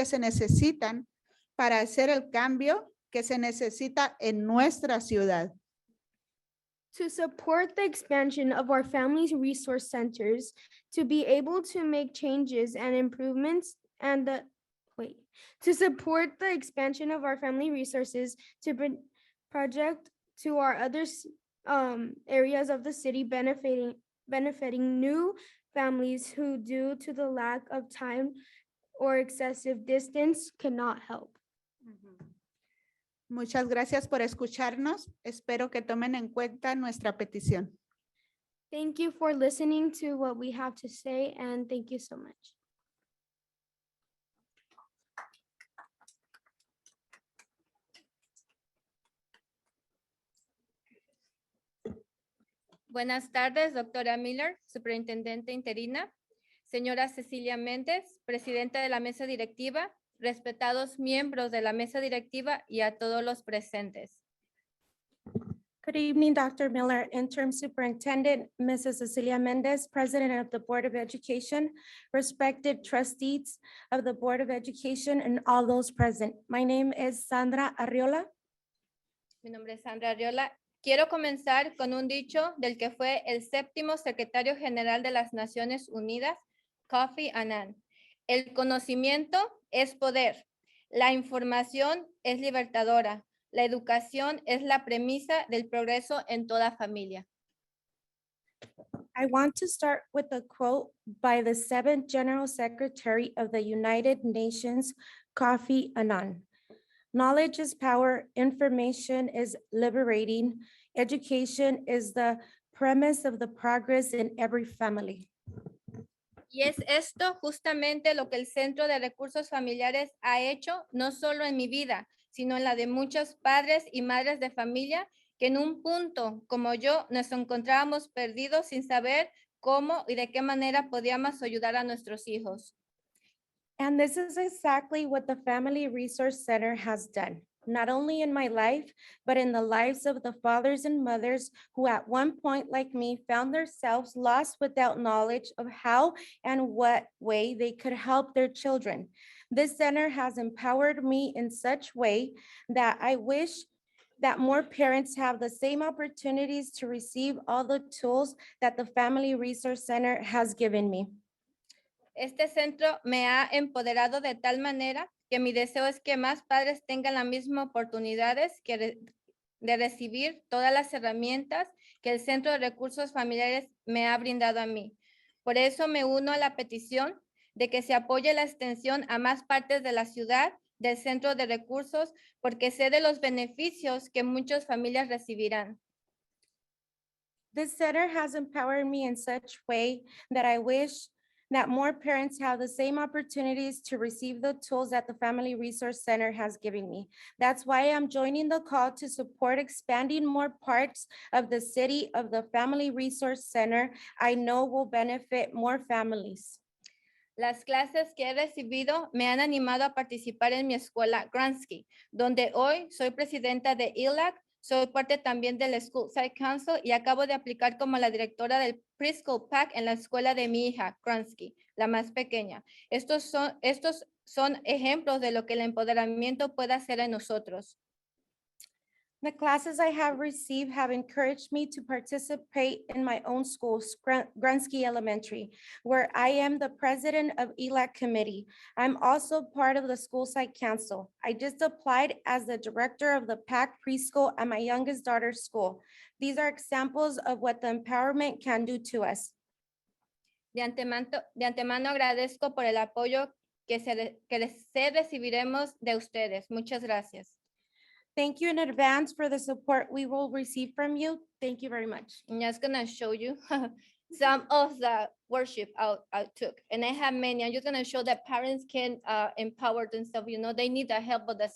se necesitan para hacer el cambio que se necesita en nuestra ciudad.
To support the expansion of our family resource centers, to be able to make changes and improvements to support the expansion of our family resources to project to our other areas of the city, benefiting new families who, due to the lack of time or excessive distance, cannot help.
Muchas gracias por escucharnos. Espero que tomen en cuenta nuestra petición.
Thank you for listening to what we have to say, and thank you so much.
Buenas tardes, doctora Miller, superintendente interina, señora Cecilia Méndez, presidenta de la mesa directiva, respetados miembros de la mesa directiva y a todos los presentes.
Good evening, Dr. Miller, Interim Superintendent, Mrs. Cecilia Mendez, President of the Board of Education, respected trustees of the Board of Education, and all those present. My name is Sandra Arriola.
Mi nombre es Sandra Arriola. Quiero comenzar con un dicho del que fue el 7º secretario general de las Naciones Unidas, Kofi Annan. El conocimiento es poder. La información es libertadora. La educación es la premisa del progreso en toda familia.
I want to start with a quote by the 7th General Secretary of the United Nations, Kofi Annan. Knowledge is power, information is liberating, education is the premise of the progress in every family.
Y es esto justamente lo que el Centro de Recursos Familiares ha hecho, no solo en mi vida, sino en la de muchos padres y madres de familia que en un punto como yo nos encontrábamos perdidos sin saber cómo y de qué manera podíamos ayudar a nuestros hijos.
And this is exactly what the Family Resource Center has done, not only in my life, but in the lives of the fathers and mothers who at one point, like me, found themselves lost without knowledge of how and what way they could help their children. This center has empowered me in such way that I wish that more parents have the same opportunities to receive all the tools that the Family Resource Center has given me.
Este centro me ha empoderado de tal manera que mi deseo es que más padres tengan las mismas oportunidades de recibir todas las herramientas que el Centro de Recursos Familiares me ha brindado a mí. Por eso me uno a la petición de que se apoye la extensión a más partes de la ciudad del Centro de Recursos, porque sé de los beneficios que muchas familias recibirán.
This center has empowered me in such way that I wish that more parents have the same opportunities to receive the tools that the Family Resource Center has given me. That's why I'm joining the call to support expanding more parts of the city of the Family Resource Center. I know will benefit more families.
Las clases que he recibido me han animado a participar en mi escuela Gransky, donde hoy soy presidenta de ELAC, soy parte también del School Site Council y acabo de aplicar como la directora del Preschool Pack en la escuela de mi hija, Gransky, la más pequeña. Estos son ejemplos de lo que el empoderamiento puede hacer en nosotros.
The classes I have received have encouraged me to participate in my own school, Grunsky Elementary, where I am the president of ELAC committee. I'm also part of the school site council. I just applied as the director of the PAC preschool at my youngest daughter's school. These are examples of what the empowerment can do to us.
De antemano agradezco por el apoyo que recibiremos de ustedes. Muchas gracias.
Thank you in advance for the support we will receive from you. Thank you very much.
I'm just gonna show you some of the worship I took, and I have many. I'm just gonna show that parents can empower themselves. You know, they need the help of the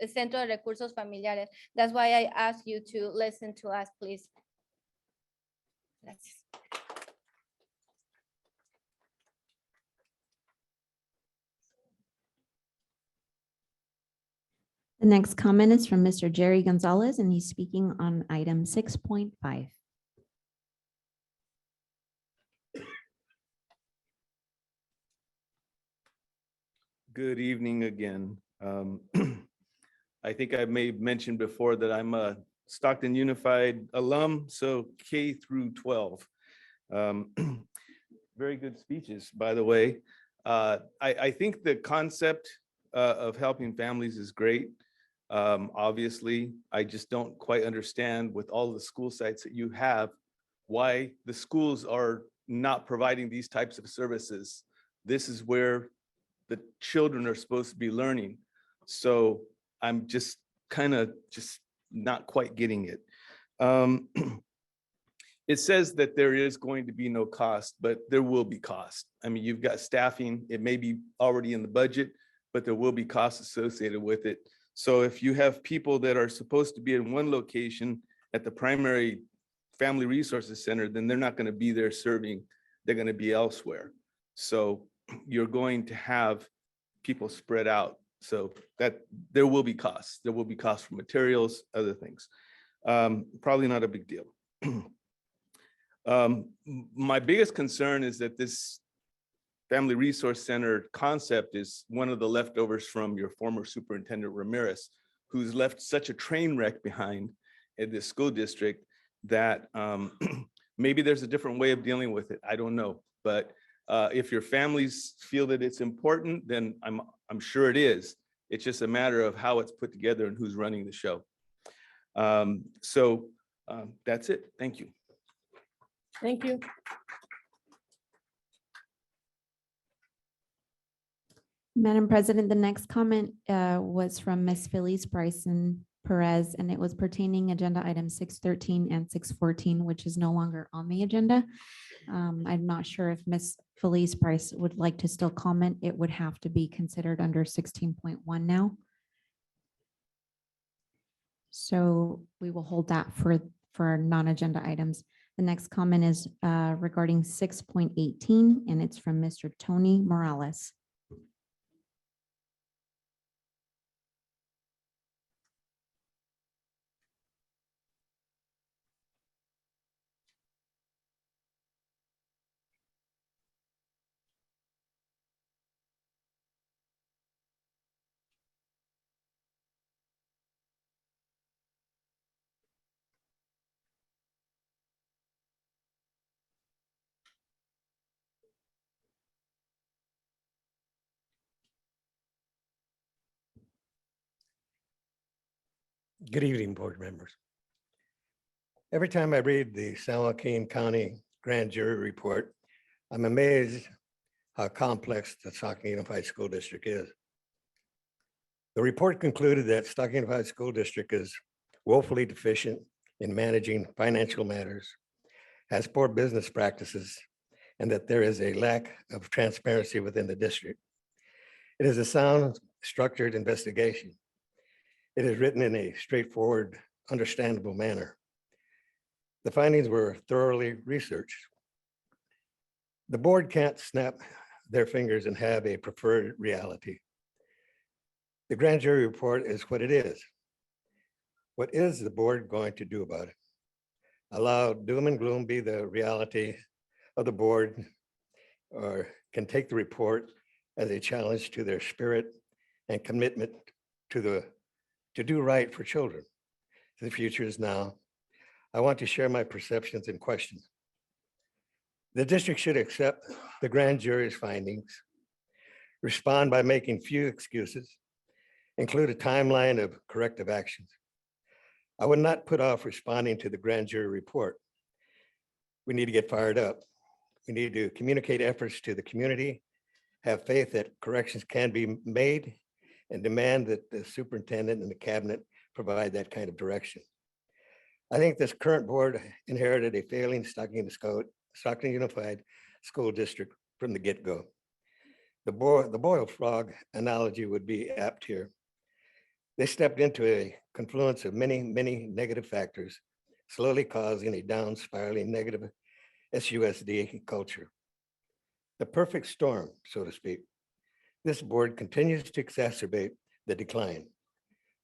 Centro de Recursos Familiares. That's why I ask you to listen to us, please. Gracias.
The next comment is from Mr. Jerry Gonzalez, and he's speaking on item 6.5.
Good evening again. I think I may have mentioned before that I'm a Stockton Unified alum, so K through 12. Very good speeches, by the way. I think the concept of helping families is great. Obviously, I just don't quite understand with all the school sites that you have, why the schools are not providing these types of services. This is where the children are supposed to be learning. So I'm just kind of just not quite getting it. It says that there is going to be no cost, but there will be cost. I mean, you've got staffing, it may be already in the budget, but there will be costs associated with it. So if you have people that are supposed to be in one location at the primary Family Resources Center, then they're not going to be there serving, they're going to be elsewhere. So you're going to have people spread out. So that there will be costs. There will be costs for materials, other things. Probably not a big deal. My biggest concern is that this Family Resource Center concept is one of the leftovers from your former superintendent Ramirez, who's left such a train wreck behind in this school district that maybe there's a different way of dealing with it. I don't know. But if your families feel that it's important, then I'm sure it is. It's just a matter of how it's put together and who's running the show. That's it. Thank you.
Thank you.
Madam President, the next comment was from Ms. Felice Bryson Perez, and it was pertaining agenda items 613 and 614, which is no longer on the agenda. I'm not sure if Ms. Felice Price would like to still comment. It would have to be considered under 16.1 now. So we will hold that for non-agenda items. The next comment is regarding 6.18, and it's from Mr. Tony Morales.
Good evening, board members. Every time I read the San Joaquin County Grand Jury Report, I'm amazed how complex the Stockton Unified School District is. The report concluded that Stockton Unified School District is woefully deficient in managing financial matters, has poor business practices, and that there is a lack of transparency within the district. It is a sound, structured investigation. It is written in a straightforward, understandable manner. The findings were thoroughly researched. The board can't snap their fingers and have a preferred reality. The grand jury report is what it is. What is the board going to do about it? Allow doom and gloom be the reality of the board, or can take the report as a challenge to their spirit and commitment to do right for children. The future is now. I want to share my perceptions and questions. The district should accept the grand jury's findings, respond by making few excuses, include a timeline of corrective actions. I would not put off responding to the grand jury report. We need to get fired up. We need to communicate efforts to the community, have faith that corrections can be made, and demand that the superintendent and the cabinet provide that kind of direction. I think this current board inherited a failing Stockton Unified School District from the get-go. The boiled frog analogy would be apt here. They stepped into a confluence of many, many negative factors, slowly causing a down spiraling negative SUSD culture. The perfect storm, so to speak. This board continues to exacerbate the decline.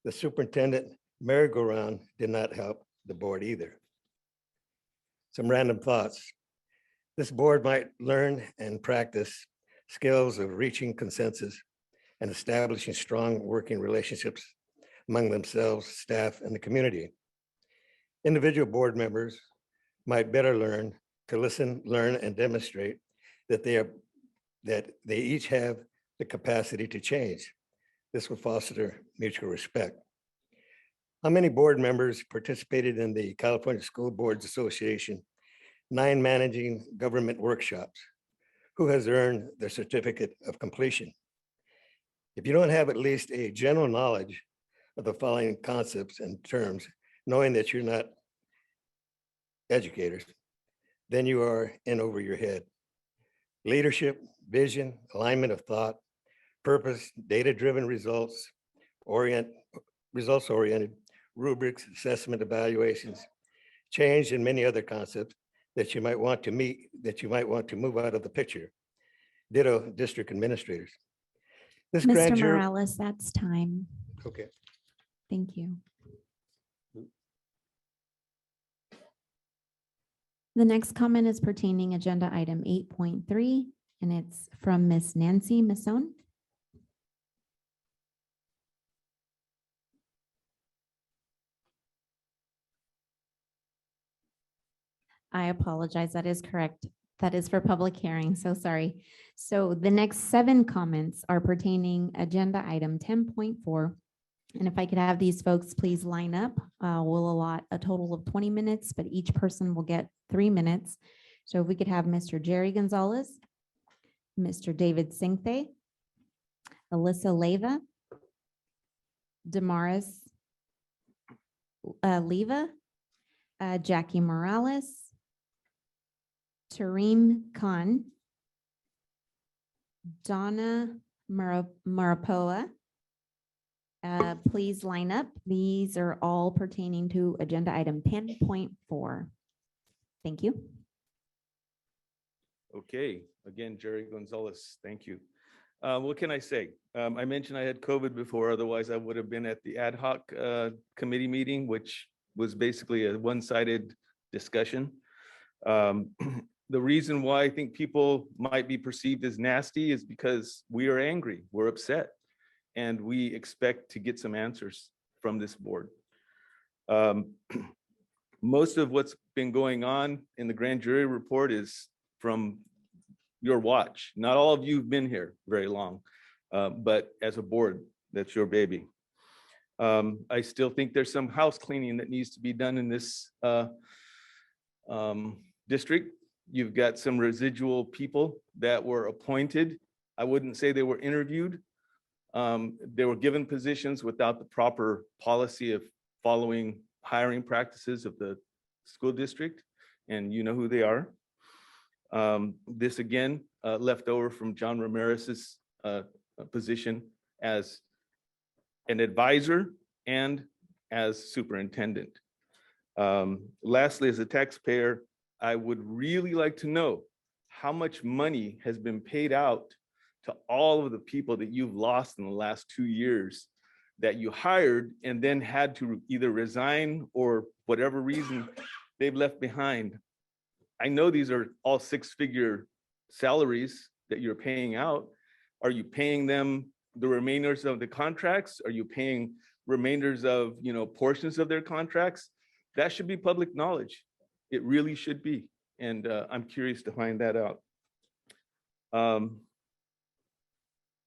The superintendent merry-go-round did not help the board either. Some random thoughts. This board might learn and practice skills of reaching consensus and establishing strong working relationships among themselves, staff, and the community. Individual board members might better learn to listen, learn, and demonstrate that they each have the capacity to change. This will foster mutual respect. How many board members participated in the California School Boards Association 9 managing government workshops? Who has earned their certificate of completion? If you don't have at least a general knowledge of the following concepts and terms, knowing that you're not educators, then you are in over your head. Leadership, vision, alignment of thought, purpose, data-driven results-oriented, rubrics, assessment evaluations, change, and many other concepts that you might want to move out of the picture. Ditto district administrators. This grand
Mr.
jury.
Morales, that's time.
Okay.
Thank you. The next comment is pertaining agenda item 8.3, and it's from Miss Nancy Masson. I apologize, that is correct. That is for public hearing, so sorry. So the next 7 comments are pertaining agenda item 10.4. And if I could have these folks please line up, we'll allot a total of 20 minutes, but each person will get 3 minutes. So if we could have Mr. Jerry Gonzalez, Mr. David Singte, Alyssa Leyva, Damaris Leva, Jackie Morales, Tareem Khan, Donna Marapoa. Please line up. These are all pertaining to agenda item 10.4. Thank you.
Okay, again, Jerry Gonzalez, thank you. What can I say? I mentioned I had COVID before, otherwise I would have been at the ad hoc committee meeting, which was basically a one-sided discussion. The reason why I think people might be perceived as nasty is because we are angry, we're upset, and we expect to get some answers from this board. Most of what's been going on in the grand jury report is from your watch. Not all of you have been here very long, but as a board, that's your baby. I still think there's some house cleaning that needs to be done in this district. You've got some residual people that were appointed. I wouldn't say they were interviewed. They were given positions without the proper policy of following hiring practices of the school district, and you know who they are. This again, left over from John Ramirez's position as an advisor and as superintendent. Lastly, as a taxpayer, I would really like to know how much money has been paid out to all of the people that you've lost in the last 2 years that you hired and then had to either resign or whatever reason they've left behind. I know these are all 6-figure salaries that you're paying out. Are you paying them the remainders of the contracts? Are you paying remainders of, portions of their contracts? That should be public knowledge. It really should be. And I'm curious to find that out.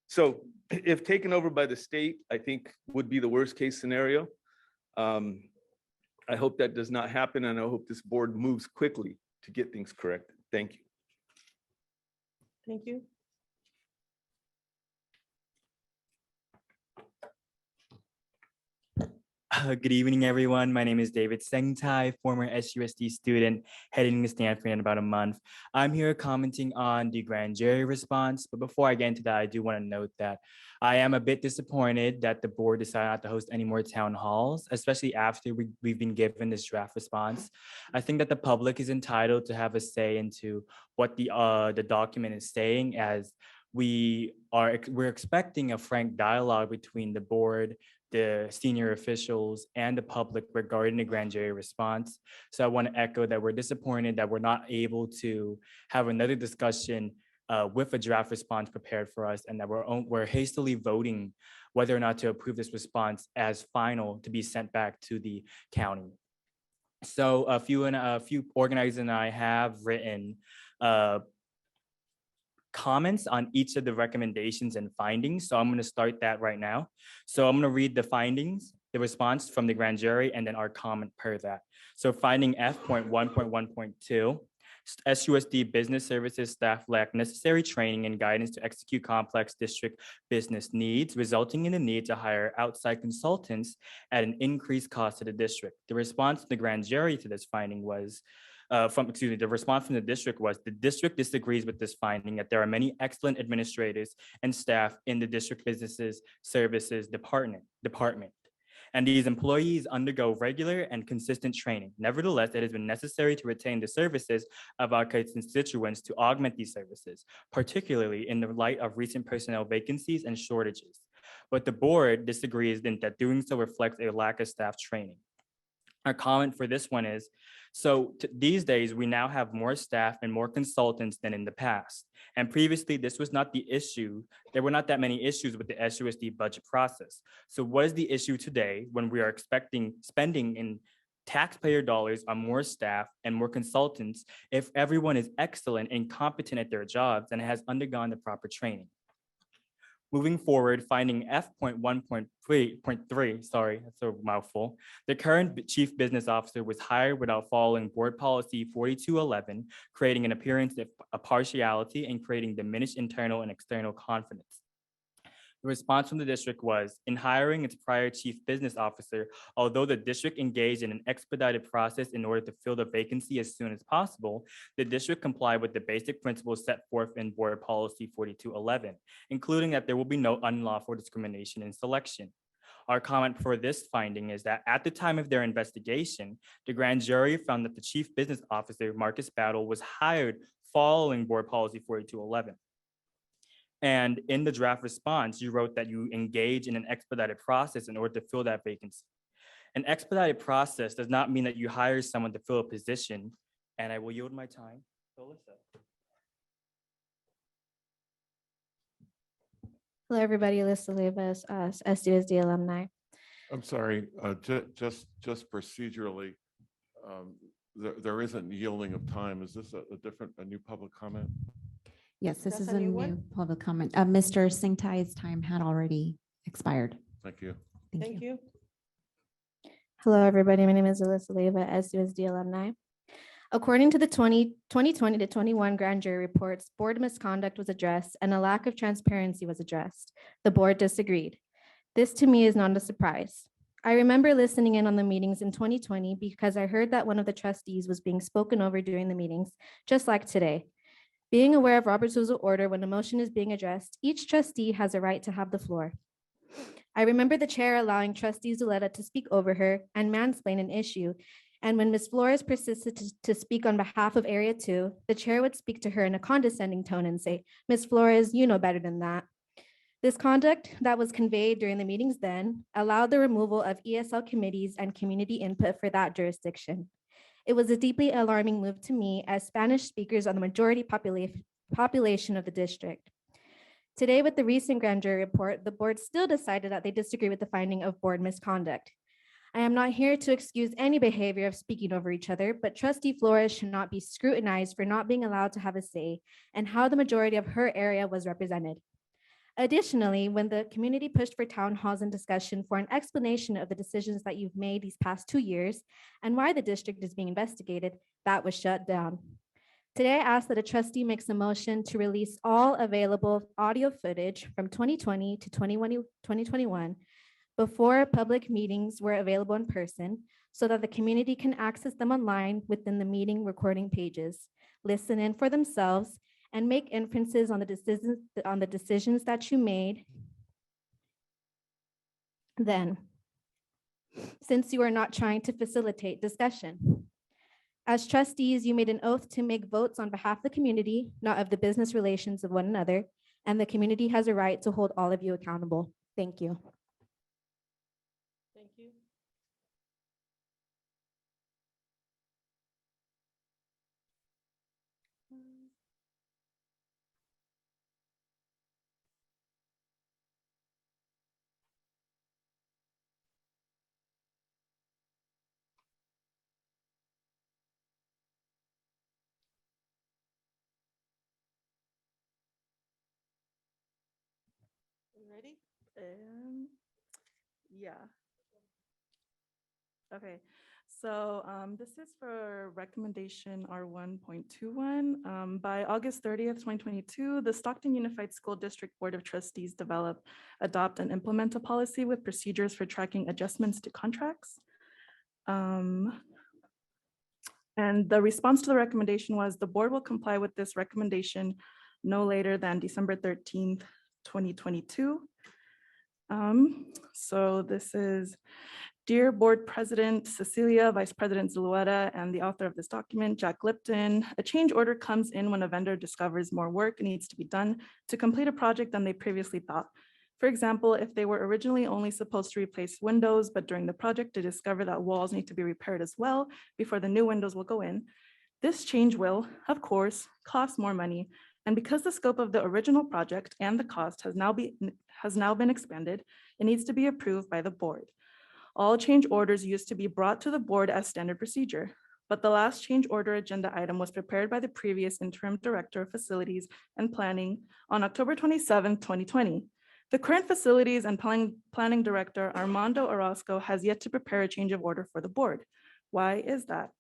So if taken over by the state, I think would be the worst case scenario. I hope that does not happen, and I hope this board moves quickly to get things corrected. Thank you.
Thank you.
Good evening, everyone. My name is David Sengtai, former SUSD student heading to Stanford in about a month. I'm here commenting on the grand jury response, but before I get into that, I do want to note that I am a bit disappointed that the board decided not to host any more town halls, especially after we've been given this draft response. I think that the public is entitled to have a say into what the document is saying, as we're expecting a frank dialogue between the board, the senior officials, and the public regarding the grand jury response. So I want to echo that we're disappointed that we're not able to have another discussion with a draft response prepared for us, and that we're hastily voting whether or not to approve this response as final to be sent back to the county. So a few organizers and I have written comments on each of the recommendations and findings. So I'm going to start that right now. So I'm going to read the findings, the response from the grand jury, and then our comment per that. So finding F.1.1.2, SUSD business services staff lack necessary training and guidance to execute complex district business needs, resulting in the need to hire outside consultants at an increased cost to the district. The response of the grand jury to this finding was, the response from the district was, the district disagrees with this finding that there are many excellent administrators and staff in the district businesses services department. And these employees undergo regular and consistent training. Nevertheless, it has been necessary to retain the services of our constituents to augment these services, particularly in the light of recent personnel vacancies and shortages. But the board disagrees in that doing so reflects a lack of staff training. Our comment for this one is, so these days, we now have more staff and more consultants than in the past. And previously, this was not the issue. There were not that many issues with the SUSD budget process. So what is the issue today when we are expecting spending in taxpayer dollars on more staff and more consultants if everyone is excellent and competent at their jobs and has undergone the proper training? Moving forward, finding F.1.3, sorry, that's a mouthful. The current chief business officer was hired without following board policy 4211, creating an appearance of partiality and creating diminished internal and external confidence. The response from the district was, in hiring its prior chief business officer, although the district engaged in an expedited process in order to fill the vacancy as soon as possible, the district complied with the basic principles set forth in board policy 4211, including that there will be no unlawful discrimination in selection. Our comment for this finding is that at the time of their investigation, the grand jury found that the chief business officer, Marcus Battle, was hired following board policy 4211. And in the draft response, you wrote that you engage in an expedited process in order to fill that vacancy. An expedited process does not mean that you hire someone to fill a position. And I will yield my time to Alyssa.
Hello, everybody. Alyssa Levis, SUSD alumni.
I'm sorry, just procedurally, there isn't yielding of time. Is this a new public comment?
Yes, this
That's
is
a
a
new
new
one?
public comment. Mr. Singtai's time had already expired.
Thank you.
Thank you.
Hello, everybody. My name is Alyssa Leyva, SUSD alumni. According to the 2020 to 21 grand jury reports, board misconduct was addressed and a lack of transparency was addressed. The board disagreed. This to me is not a surprise. I remember listening in on the meetings in 2020 because I heard that one of the trustees was being spoken over during the meetings, just like today. Being aware of Robert's Rules of Order when a motion is being addressed, each trustee has a right to have the floor. I remember the chair allowing trustee Zuleta to speak over her and mansplain an issue. And when Ms. Flores persisted to speak on behalf of Area 2, the chair would speak to her in a condescending tone and say, "Ms. Flores, you know better than that." This conduct that was conveyed during the meetings then allowed the removal of ESL committees and community input for that jurisdiction. It was a deeply alarming move to me as Spanish speakers are the majority population of the district. Today, with the recent grand jury report, the board still decided that they disagree with the finding of board misconduct. I am not here to excuse any behavior of speaking over each other, but trustee Flores should not be scrutinized for not being allowed to have a say in how the majority of her area was represented. Additionally, when the community pushed for town halls and discussion for an explanation of the decisions that you've made these past 2 years and why the district is being investigated, that was shut down. Today, I ask that a trustee makes a motion to release all available audio footage from 2020 to 2021 before public meetings were available in person so that the community can access them online within the meeting recording pages, listen in for themselves, and make inferences on the decisions that you made then, since you are not trying to facilitate discussion. As trustees, you made an oath to make votes on behalf of the community, not of the business relations of one another, and the community has a right to hold all of you accountable. Thank you.
Thank you.
Ready? Yeah. Okay, so this is for recommendation R1.21. By August 30th, 2022, the Stockton Unified School District Board of Trustees develop, adopt, and implement a policy with procedures for tracking adjustments to contracts. And the response to the recommendation was the board will comply with this recommendation no later than December 13th, 2022. So this is Dear Board President Cecilia, Vice President Zulueta, and the author of this document, Jack Lipton. A change order comes in when a vendor discovers more work needs to be done to complete a project than they previously thought. For example, if they were originally only supposed to replace windows, but during the project they discover that walls need to be repaired as well before the new windows will go in, this change will, of course, cost more money. And because the scope of the original project and the cost has now been expanded, it needs to be approved by the board. All change orders used to be brought to the board as standard procedure, but the last change order agenda item was prepared by the previous interim director of facilities and planning on October 27, 2020. The current facilities and planning director, Armando Orozco, has yet to prepare a change of order for the board. Why is that?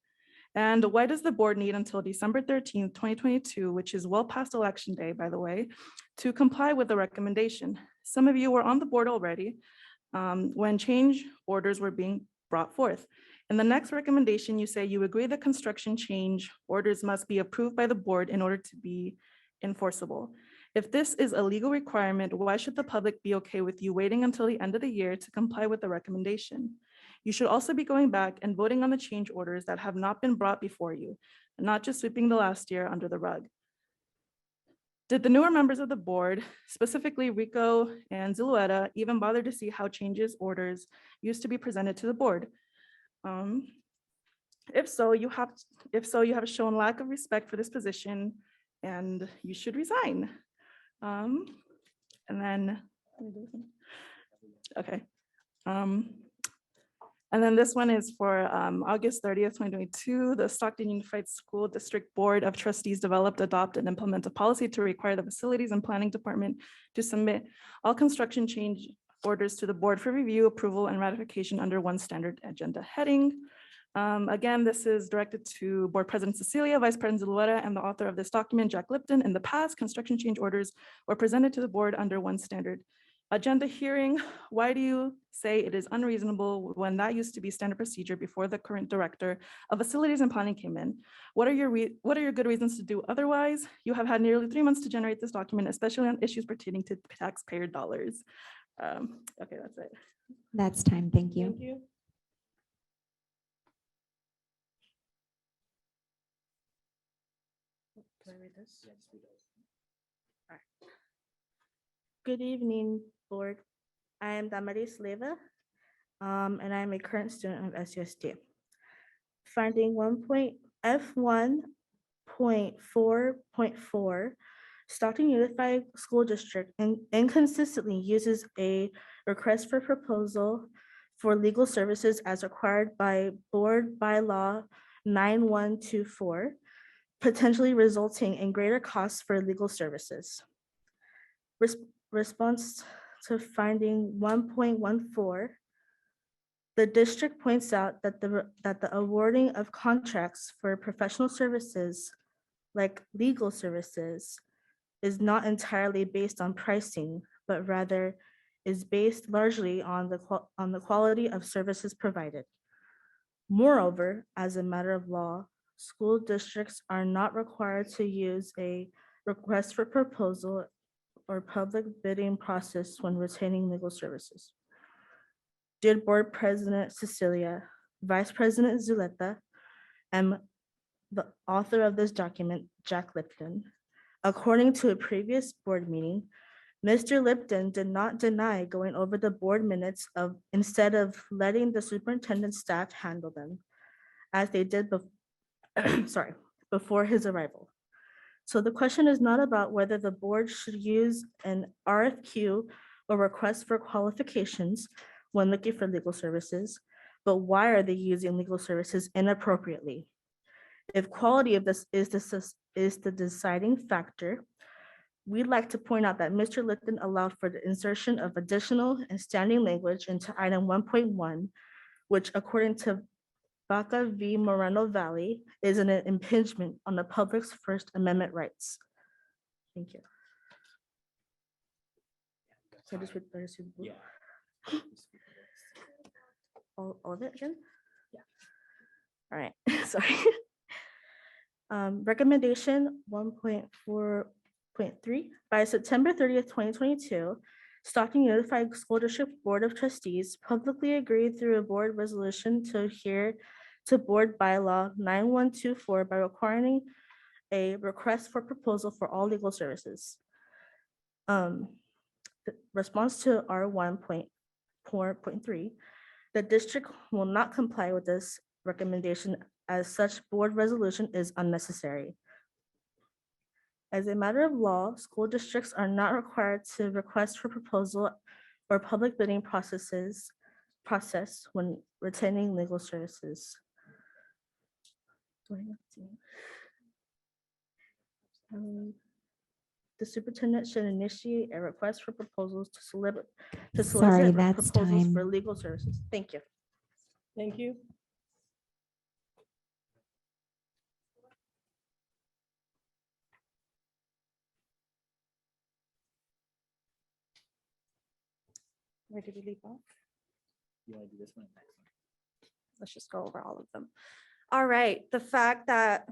And why does the board need until December 13th, 2022, which is well past election day, by the way, to comply with the recommendation? Some of you were on the board already when change orders were being brought forth. In the next recommendation, you say you agree that construction change orders must be approved by the board in order to be enforceable. If this is a legal requirement, why should the public be okay with you waiting until the end of the year to comply with the recommendation? You should also be going back and voting on the change orders that have not been brought before you, and not just sweeping the last year under the rug. Did the newer members of the board, specifically Rico and Zulueta, even bother to see how changes orders used to be presented to the board? If so, you have shown lack of respect for this position and you should resign. And then, okay. And then this one is for August 30th, 2022. The Stockton Unified School District Board of Trustees developed, adopt, and implement a policy to require the facilities and planning department to submit all construction change orders to the board for review, approval, and ratification under one standard agenda heading. Again, this is directed to Board President Cecilia, Vice President Zulueta, and the author of this document, Jack Lipton. In the past, construction change orders were presented to the board under one standard agenda hearing. Why do you say it is unreasonable when that used to be standard procedure before the current director of facilities and planning came in? What are your good reasons to do otherwise? You have had nearly 3 months to generate this document, especially on issues pertaining to taxpayer dollars. Okay, that's it.
That's time. Thank you.
Thank you.
Can I read this?
Good evening, board. I am Damaris Leva, and I am a current student of SUSD. Finding F1.4.4, Stockton Unified School District inconsistently uses a request for proposal for legal services as required by Board Bylaw 9124, potentially resulting in greater costs for legal services. Response to finding 1.14, the district points out that the awarding of contracts for professional services, like legal services, is not entirely based on pricing, but rather is based largely on the quality of services provided. Moreover, as a matter of law, school districts are not required to use a request for proposal or public bidding process when retaining legal services. Dear Board President Cecilia, Vice President Zuleta, and the author of this document, Jack Lipton, according to a previous board meeting, Mr. Lipton did not deny going over the board minutes instead of letting the superintendent staff handle them, as they did before his arrival. So the question is not about whether the board should use an RFQ or request for qualifications when looking for legal services, but why are they using legal services inappropriately? If quality of this is the deciding factor, we'd like to point out that Mr. Lipton allowed for the insertion of additional and standing language into item 1.1, which according to Baca v. Moreno Valley is an impingement on the public's First Amendment rights. Thank you. So just read all of it again? Yeah. All right, sorry. Recommendation 1.4.3, by September 30th, 2022, Stockton Unified School District Board of Trustees publicly agreed through a board resolution to adhere to Board Bylaw 9124 by requiring a request for proposal for all legal services. The response to R1.4.3, the district will not comply with this recommendation as such board resolution is unnecessary. As a matter of law, school districts are not required to request for proposal or public bidding process when retaining legal services. The superintendent should initiate a request for proposals to
Sorry,
solicit
that's
proposals
time.
for legal services. Thank you.
Thank you.
Where did we leave off?
You want to do this one?
Let's just go over all of them. All right, the fact that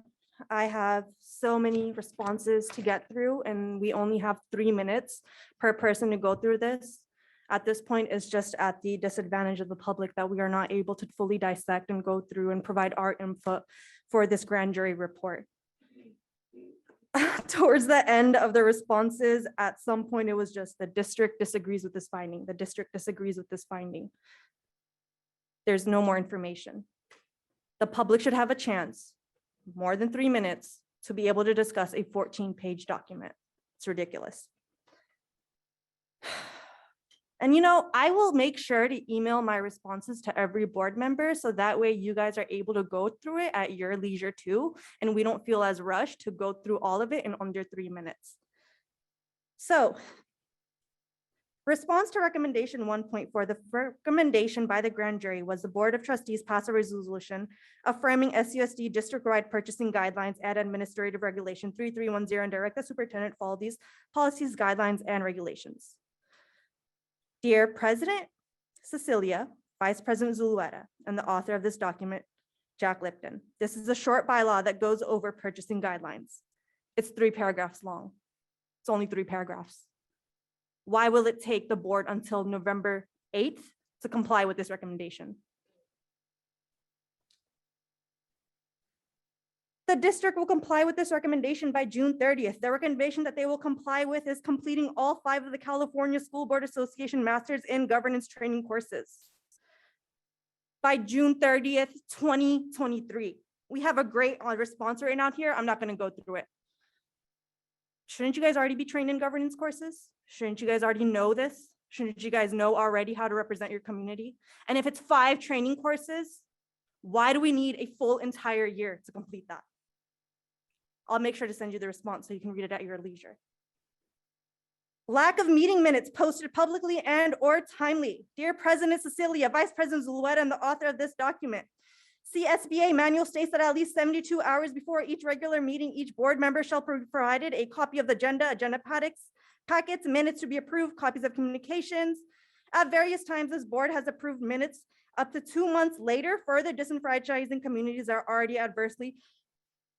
I have so many responses to get through and we only have 3 minutes per person to go through this, at this point is just at the disadvantage of the public that we are not able to fully dissect and go through and provide our input for this grand jury report. Towards the end of the responses, at some point, it was just the district disagrees with this finding. The district disagrees with this finding. There's no more information. The public should have a chance, more than 3 minutes, to be able to discuss a 14-page document. It's ridiculous. And I will make sure to email my responses to every board member so that way you guys are able to go through it at your leisure too, and we don't feel as rushed to go through all of it in under 3 minutes. So Response to recommendation 1.4, the recommendation by the grand jury was the Board of Trustees pass a resolution affirming SUSD district-wide purchasing guidelines and administrative regulation 3310 and direct the superintendent follow these policies, guidelines, and regulations. Dear President Cecilia, Vice President Zulueta, and the author of this document, Jack Lipton, this is a short bylaw that goes over purchasing guidelines. It's 3 paragraphs long. It's only 3 paragraphs. Why will it take the board until November 8th to comply with this recommendation? The district will comply with this recommendation by June 30th. The recommendation that they will comply with is completing all 5 of the California School Board Association Masters in Governance training courses by June 30th, 2023. We have a great response right now here. I'm not going to go through it. Shouldn't you guys already be trained in governance courses? Shouldn't you guys already know this? Shouldn't you guys know already how to represent your community? And if it's 5 training courses, why do we need a full entire year to complete that? I'll make sure to send you the response so you can read it at your leisure. Lack of meeting minutes posted publicly and or timely. Dear President Cecilia, Vice President Zulueta, and the author of this document. CSBA manual states that at least 72 hours before each regular meeting, each board member shall be provided a copy of the agenda packets, minutes to be approved, copies of communications. At various times, this board has approved minutes up to 2 months later, further disenfranchising communities that are already adversely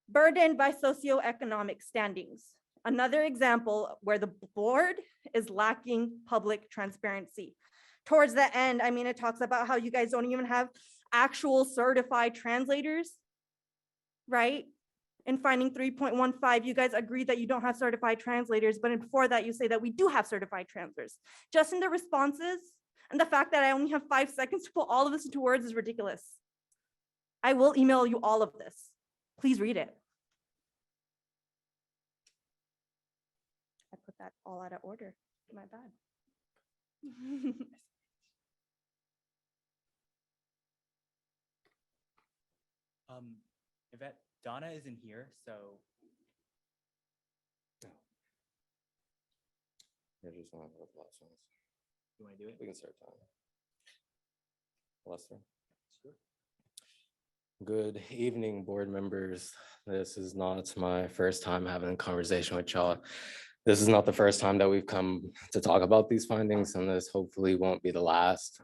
burdened by socioeconomic standings. Another example where the board is lacking public transparency. Towards the end, I mean, it talks about how you guys don't even have actual certified translators, right? In finding 3.15, you guys agree that you don't have certified translators, but before that, you say that we do have certified translators. Just in the responses, and the fact that I only have 5 seconds to put all of this into words is ridiculous. I will email you all of this. Please read it. I put that all out of order. My bad.
Yvette, Donna isn't here, so.
We're just gonna have a last ones.
You want to do it?
We can start time. Lester. Sure. Good evening, board members. This is not my first time having a conversation with y'all. This is not the first time that we've come to talk about these findings, and this hopefully won't be the last.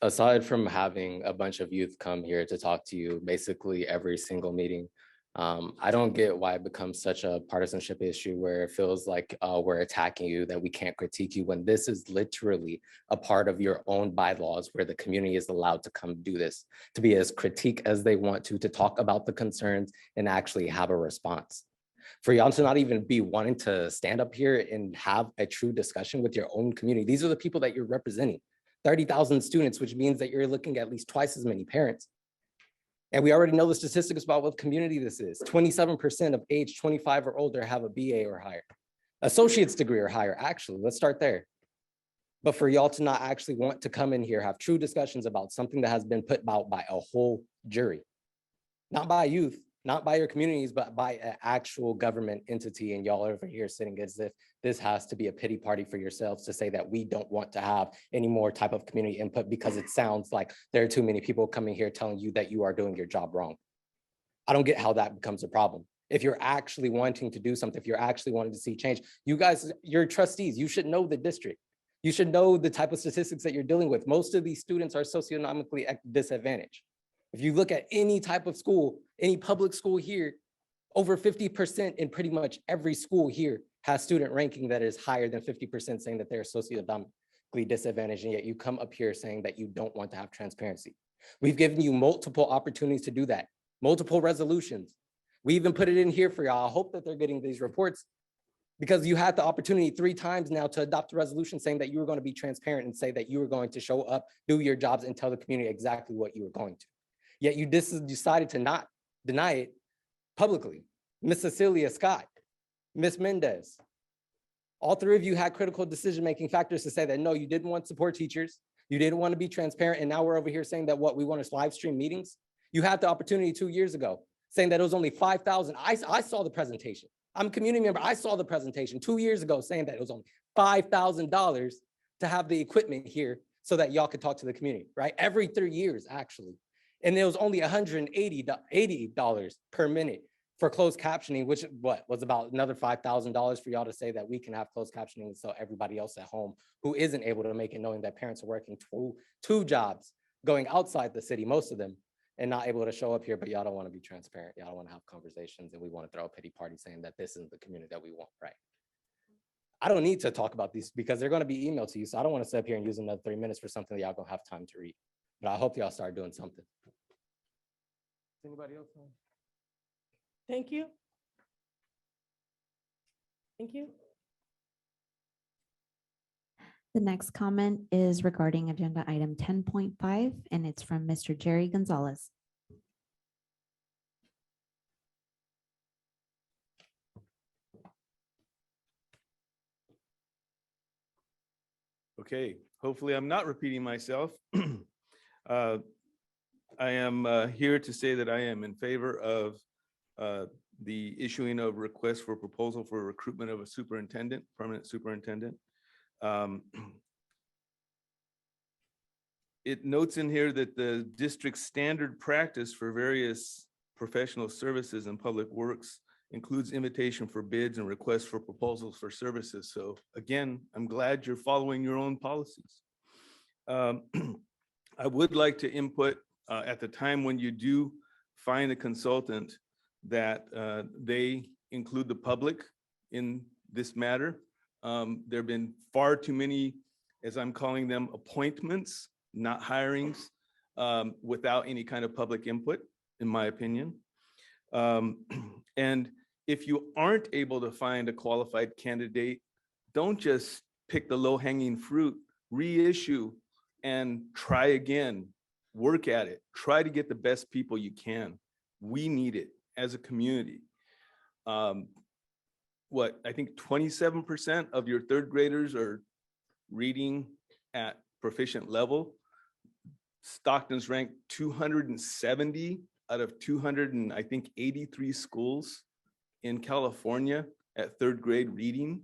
Aside from having a bunch of youth come here to talk to you basically every single meeting, I don't get why it becomes such a partisanship issue where it feels like we're attacking you, that we can't critique you, when this is literally a part of your own bylaws where the community is allowed to come do this, to be as critique as they want to talk about the concerns and actually have a response. For y'all to not even be wanting to stand up here and have a true discussion with your own community. These are the people that you're representing. 30,000 students, which means that you're looking at least twice as many parents. And we already know the statistics about what community this is. 27% of age 25 or older have a BA or higher. Associate's degree or higher, actually, let's start there. But for y'all to not actually want to come in here, have true discussions about something that has been put out by a whole jury, not by youth, not by your communities, but by an actual government entity. And y'all over here sitting as if this has to be a pity party for yourselves to say that we don't want to have any more type of community input because it sounds like there are too many people coming here telling you that you are doing your job wrong. I don't get how that becomes a problem. If you're actually wanting to do something, if you're actually wanting to see change, you guys, you're trustees, you should know the district. You should know the type of statistics that you're dealing with. Most of these students are socioeconomically disadvantaged. If you look at any type of school, any public school here, over 50% in pretty much every school here has student ranking that is higher than 50% saying that they're socioeconomically disadvantaged, and yet you come up here saying that you don't want to have transparency. We've given you multiple opportunities to do that, multiple resolutions. We even put it in here for y'all. I hope that they're getting these reports because you had the opportunity 3 times now to adopt a resolution saying that you were going to be transparent and say that you were going to show up, do your jobs, and tell the community exactly what you were going to. Yet you decided to not deny it publicly. Miss Cecilia Scott, Miss Mendez, all 3 of you had critical decision-making factors to say that, no, you didn't want to support teachers. You didn't want to be transparent. And now we're over here saying that what we want is live stream meetings. You had the opportunity 2 years ago saying that it was only 5,000. I saw the presentation.
I'm a community member. I saw the presentation 2 years ago saying that it was only $5,000 to have the equipment here so that y'all could talk to the community, right? Every 3 years, actually. And it was only $80 per minute for closed captioning, which was about another $5,000 for y'all to say that we can have closed captioning so everybody else at home who isn't able to make it, knowing that parents are working two jobs, going outside the city, most of them, and not able to show up here, but y'all don't want to be transparent. Y'all don't want to have conversations, and we want to throw a pity party saying that this isn't the community that we want, right? I don't need to talk about these because they're going to be emailed to you. So I don't want to sit up here and use another 3 minutes for something that y'all gonna have time to read. But I hope y'all start doing something. Anybody else?
Thank you. Thank you.
The next comment is regarding agenda item 10.5, and it's from Mr. Jerry Gonzalez.
Okay, hopefully I'm not repeating myself. I am here to say that I am in favor of the issuing of requests for proposal for recruitment of a superintendent, permanent superintendent. It notes in here that the district's standard practice for various professional services and public works includes invitation for bids and requests for proposals for services. So again, I'm glad you're following your own policies. I would like to input at the time when you do find a consultant that they include the public in this matter. There have been far too many, as I'm calling them, appointments, not hirings, without any kind of public input, in my opinion. And if you aren't able to find a qualified candidate, don't just pick the low-hanging fruit, reissue and try again, work at it, try to get the best people you can. We need it as a community. I think 27% of your third graders are reading at proficient level. Stockton's ranked 270 out of 200 and I think 83 schools in California at third grade reading.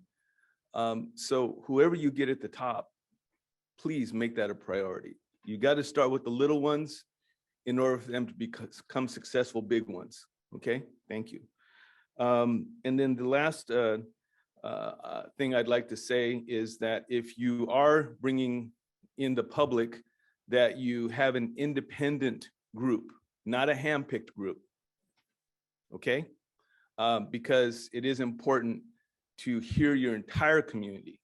So whoever you get at the top, please make that a priority. You got to start with the little ones in order for them to become successful big ones. Okay, thank you. And then the last thing I'd like to say is that if you are bringing in the public, that you have an independent group, not a handpicked group. Okay, because it is important to hear your entire community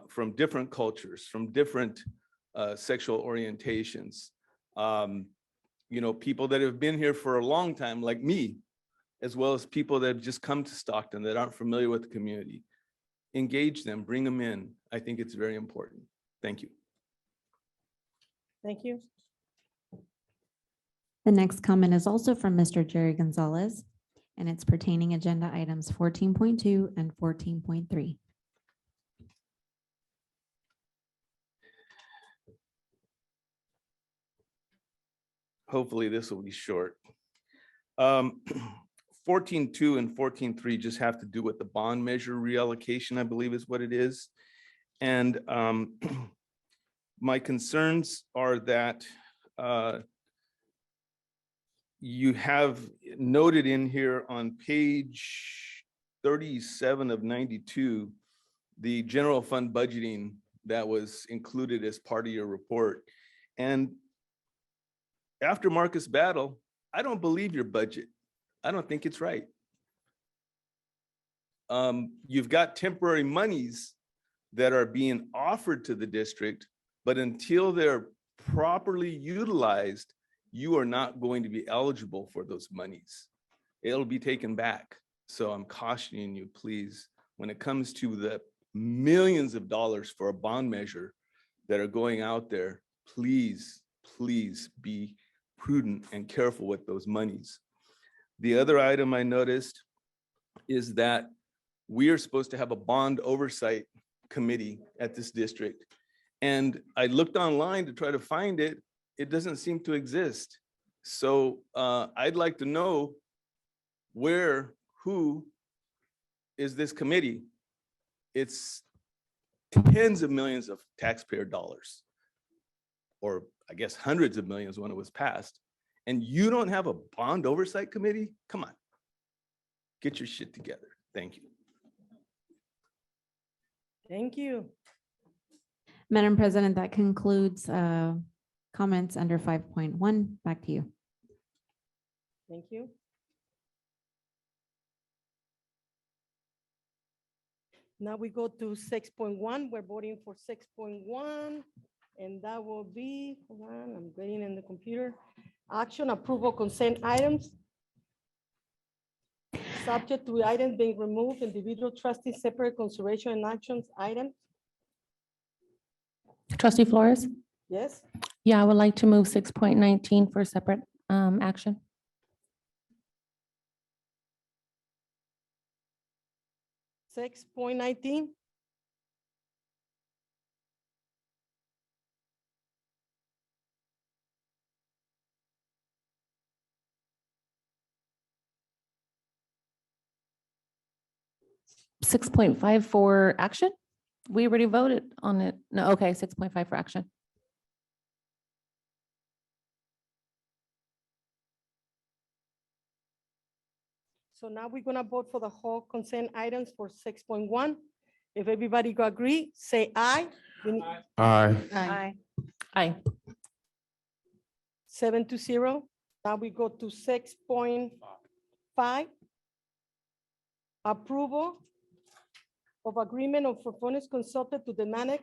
from different cultures, from different sexual orientations. You know, people that have been here for a long time, like me, as well as people that have just come to Stockton that aren't familiar with the community. Engage them, bring them in. I think it's very important. Thank you.
Thank you.
The next comment is also from Mr. Jerry Gonzalez, and it's pertaining agenda items 14.2 and 14.3.
Hopefully this will be short. 14.2 and 14.3 just have to do with the bond measure reallocation, I believe is what it is. And my concerns are that you have noted in here on page 37 of 92, the general fund budgeting that was included as part of your report. And after Marcus Battle, I don't believe your budget. I don't think it's right. You've got temporary monies that are being offered to the district, but until they're properly utilized, you are not going to be eligible for those monies. It'll be taken back. So I'm cautioning you, please, when it comes to the millions of dollars for a bond measure that are going out there, please, please be prudent and careful with those monies. The other item I noticed is that we are supposed to have a bond oversight committee at this district. And I looked online to try to find it. It doesn't seem to exist. So I'd like to know where, who is this committee. It's tens of millions of taxpayer dollars, or I guess hundreds of millions when it was passed. And you don't have a bond oversight committee? Come on. Get your shit together. Thank you.
Thank you.
Madam President, that concludes comments under 5.1. Back to you.
Thank you. Now we go to 6.1. We're voting for 6.1. And that will be, hold on, I'm getting in the computer. Action approval consent items. Subject to items being removed, individual trustee separate consideration and actions items.
Trustee Flores?
Yes,
Yeah, I would like to move 6.19 for separate action.
6.19.
Six point five for action? We already voted on it. No, okay, 6.5 for action.
So now we're gonna vote for the whole consent items for 6.1. If everybody go agree, say aye.
Aye.
Aye. Aye.
7-0. Now we go to 6.5. Approval of agreement of performance consultant to the NANEC.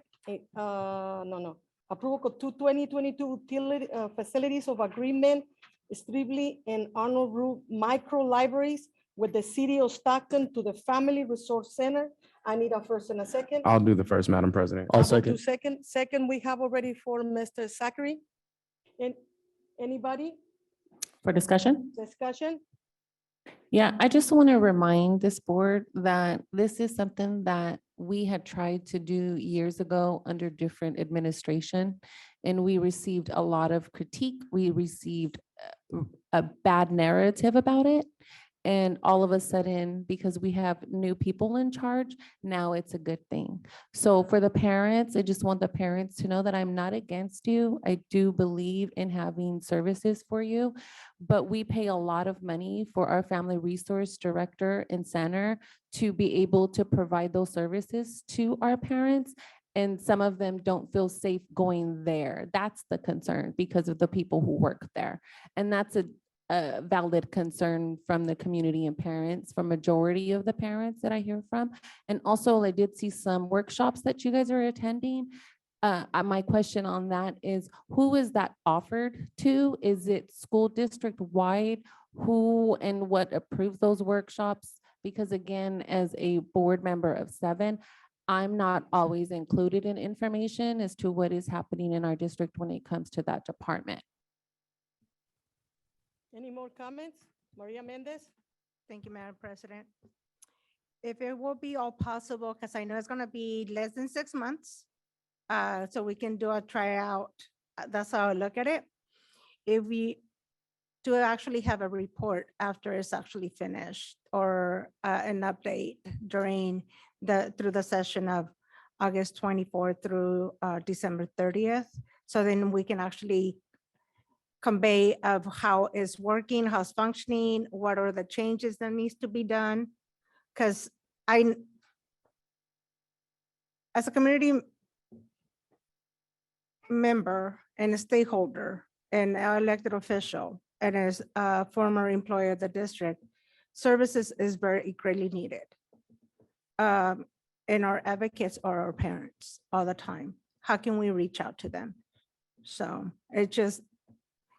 Approval to 2022 utility facilities of agreement, Strictly and Arnold Root micro libraries with the city of Stockton to the Family Resource Center. I need a first and a second.
I'll do the first, Madam President.
I will do second. Second, we have already for Mr. Zachary. And anybody,
For discussion?
discussion?
Yeah, I just want to remind this board that this is something that we had tried to do years ago under different administration. And we received a lot of critique. We received a bad narrative about it. And all of a sudden, because we have new people in charge, now it's a good thing. So for the parents, I just want the parents to know that I'm not against you. I do believe in having services for you, but we pay a lot of money for our family resource director and center to be able to provide those services to our parents. And some of them don't feel safe going there. That's the concern because of the people who work there. And that's a valid concern from the community and parents, from majority of the parents that I hear from. And also I did see some workshops that you guys are attending. My question on that is, who is that offered to? Is it school district wide? Who and what approves those workshops? Because again, as a board member of 7, I'm not always included in information as to what is happening in our district when it comes to that department.
Any more comments? Maria Mendez?
Thank you, Madam President. If it will be all possible, because I know it's going to be less than 6 months, so we can do a tryout. That's how I look at it. If we do actually have a report after it's actually finished, or an update during through the session of August 24th through December 30th. So then we can actually convey of how it's working, how it's functioning, what are the changes that needs to be done. Because as a community member and a stakeholder and an elected official, and as a former employee of the district, services is very greatly needed. And our advocates are our parents all the time. How can we reach out to them? So it just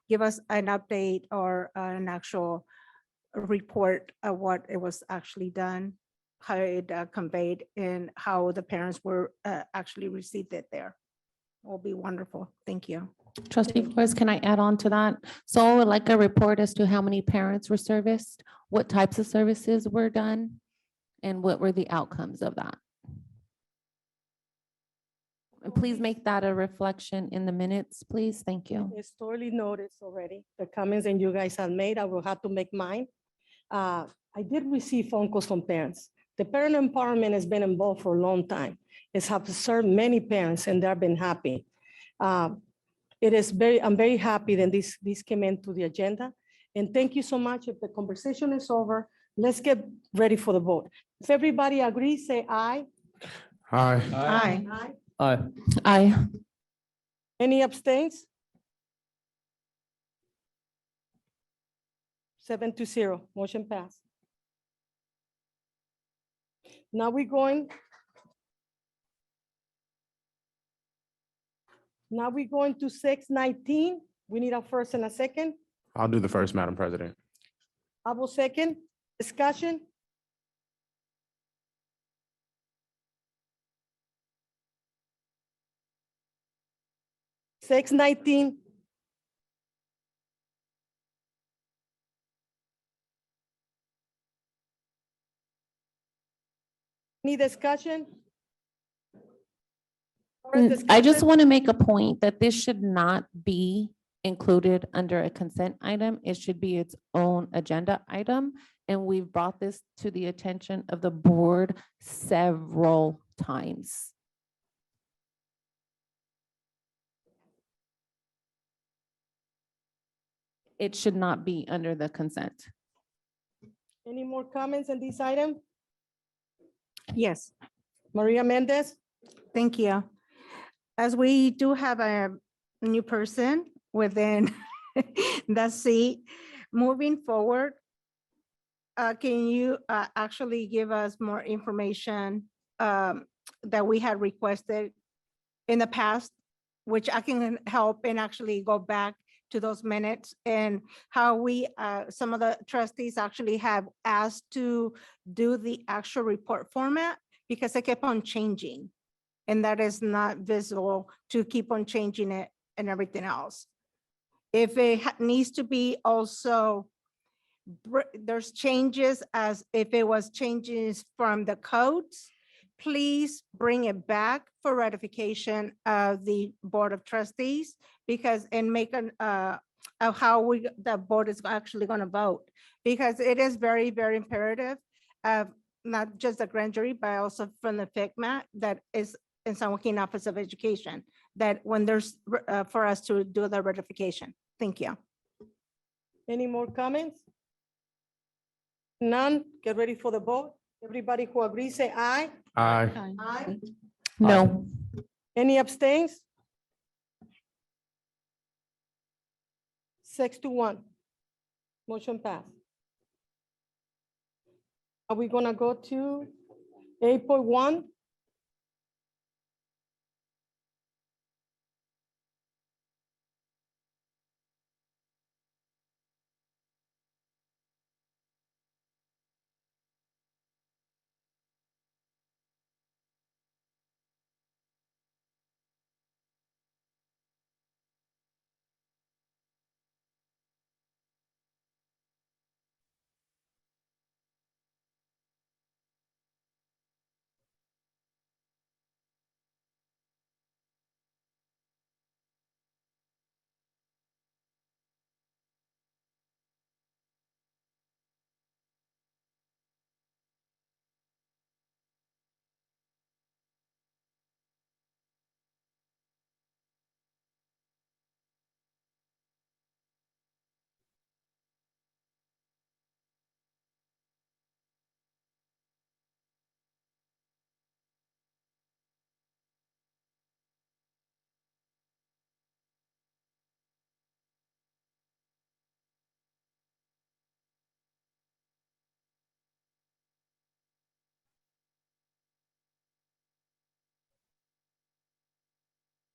give us an update or an actual report of what it was actually done, how it conveyed, and how the parents were actually received it there. Will be wonderful. Thank you.
Trustee Flores, can I add on to that? So I would like a report as to how many parents were serviced, what types of services were done, and what were the outcomes of that. And please make that a reflection in the minutes, please. Thank you.
It's totally noticed already, the comments that you guys have made. I will have to make mine. I did receive phone calls from parents. The parent empowerment has been involved for a long time. It's have served many parents and they've been happy. I'm very happy that this came into the agenda. And thank you so much. If the conversation is over, let's get ready for the vote. If everybody agrees, say aye.
Aye.
Aye.
Aye.
Aye.
Any abstains? 7-0, motion passed. Now we're going to 6:19. We need a first and a second.
I'll do the first, Madam President.
I will second. Discussion. Six nineteen. Any discussion?
I just want to make a point that this should not be included under a consent item. It should be its own agenda item. And we've brought this to the attention of the board several times. It should not be under the consent.
Any more comments on this item?
Yes,
Maria Mendez?
Thank you. As we do have a new person within the seat, moving forward, can you actually give us more information that we had requested in the past, which I can help and actually go back to those minutes and how we, some of the trustees actually have asked to do the actual report format because they kept on changing. And that is not visible to keep on changing it and everything else. If it needs to be also, there's changes as if it was changes from the codes, please bring it back for ratification of the Board of Trustees because and make an of how the board is actually going to vote. Because it is very, very imperative of not just the grand jury, but also from the FICMA that is in San Joaquin Office of Education, that when there's for us to do the ratification. Thank you.
Any more comments? None, get ready for the vote. Everybody who agrees, say aye.
Aye.
Aye.
No.
Any abstains? 6-1. Motion passed. Are we gonna go to 8.1?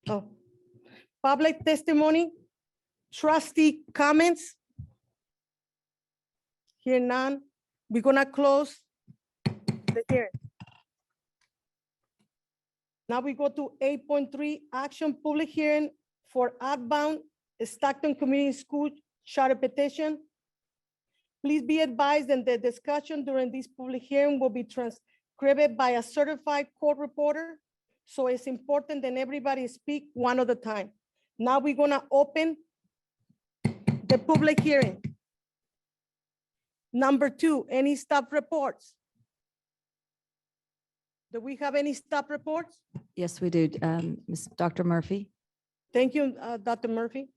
Oh, public testimony, trustee comments. Hear none. We're gonna close the hearing. Now we go to 8.3, action public hearing for outbound Stockton Community School charter petition. Please be advised that the discussion during this public hearing will be transcribed by a certified court reporter. So it's important that everybody speak one at a time. Now we're gonna open the public hearing. Number 2, any staff reports? Do we have any staff reports?
Yes, we do. Dr. Murphy.
Thank you, Dr. Murphy.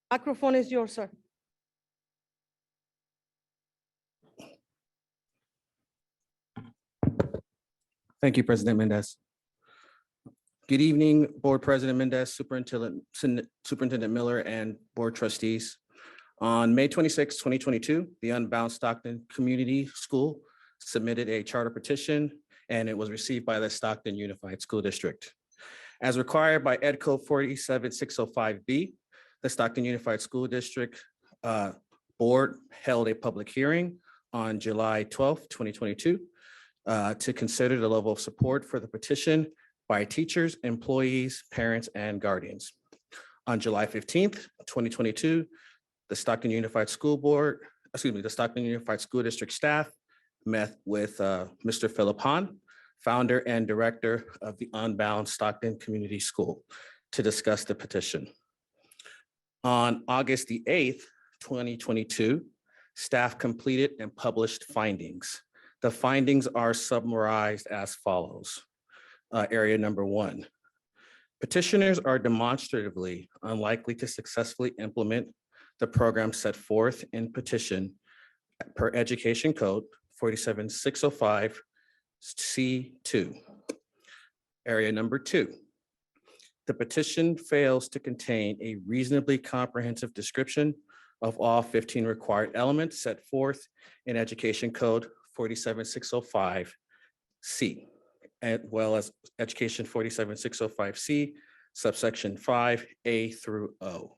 Microphone is yours, sir.
Thank you, President Mendez. Good evening, Board President Mendez, Superintendent Miller, and Board Trustees. On May 26, 2022, the Unbound Stockton Community School submitted a charter petition, and it was received by the Stockton Unified School District. As required by Ed Code 47605B, the Stockton Unified School District Board held a public hearing on July 12, 2022, to consider the level of support for the petition by teachers, employees, parents, and guardians. On July 15th, 2022, the Stockton Unified School District staff met with Mr. Philip Hahn, founder and director of the Unbound Stockton Community School, to discuss the petition. On August the 8th, 2022, staff completed and published findings. The findings are summarized as follows. Area number 1. Petitioners are demonstratively unlikely to successfully implement the program set forth in petition per Education Code 47605 C2. Area number 2. The petition fails to contain a reasonably comprehensive description of all 15 required elements set forth in Education Code 47605 C, as well as Education 47605 C, subsection 5A through O.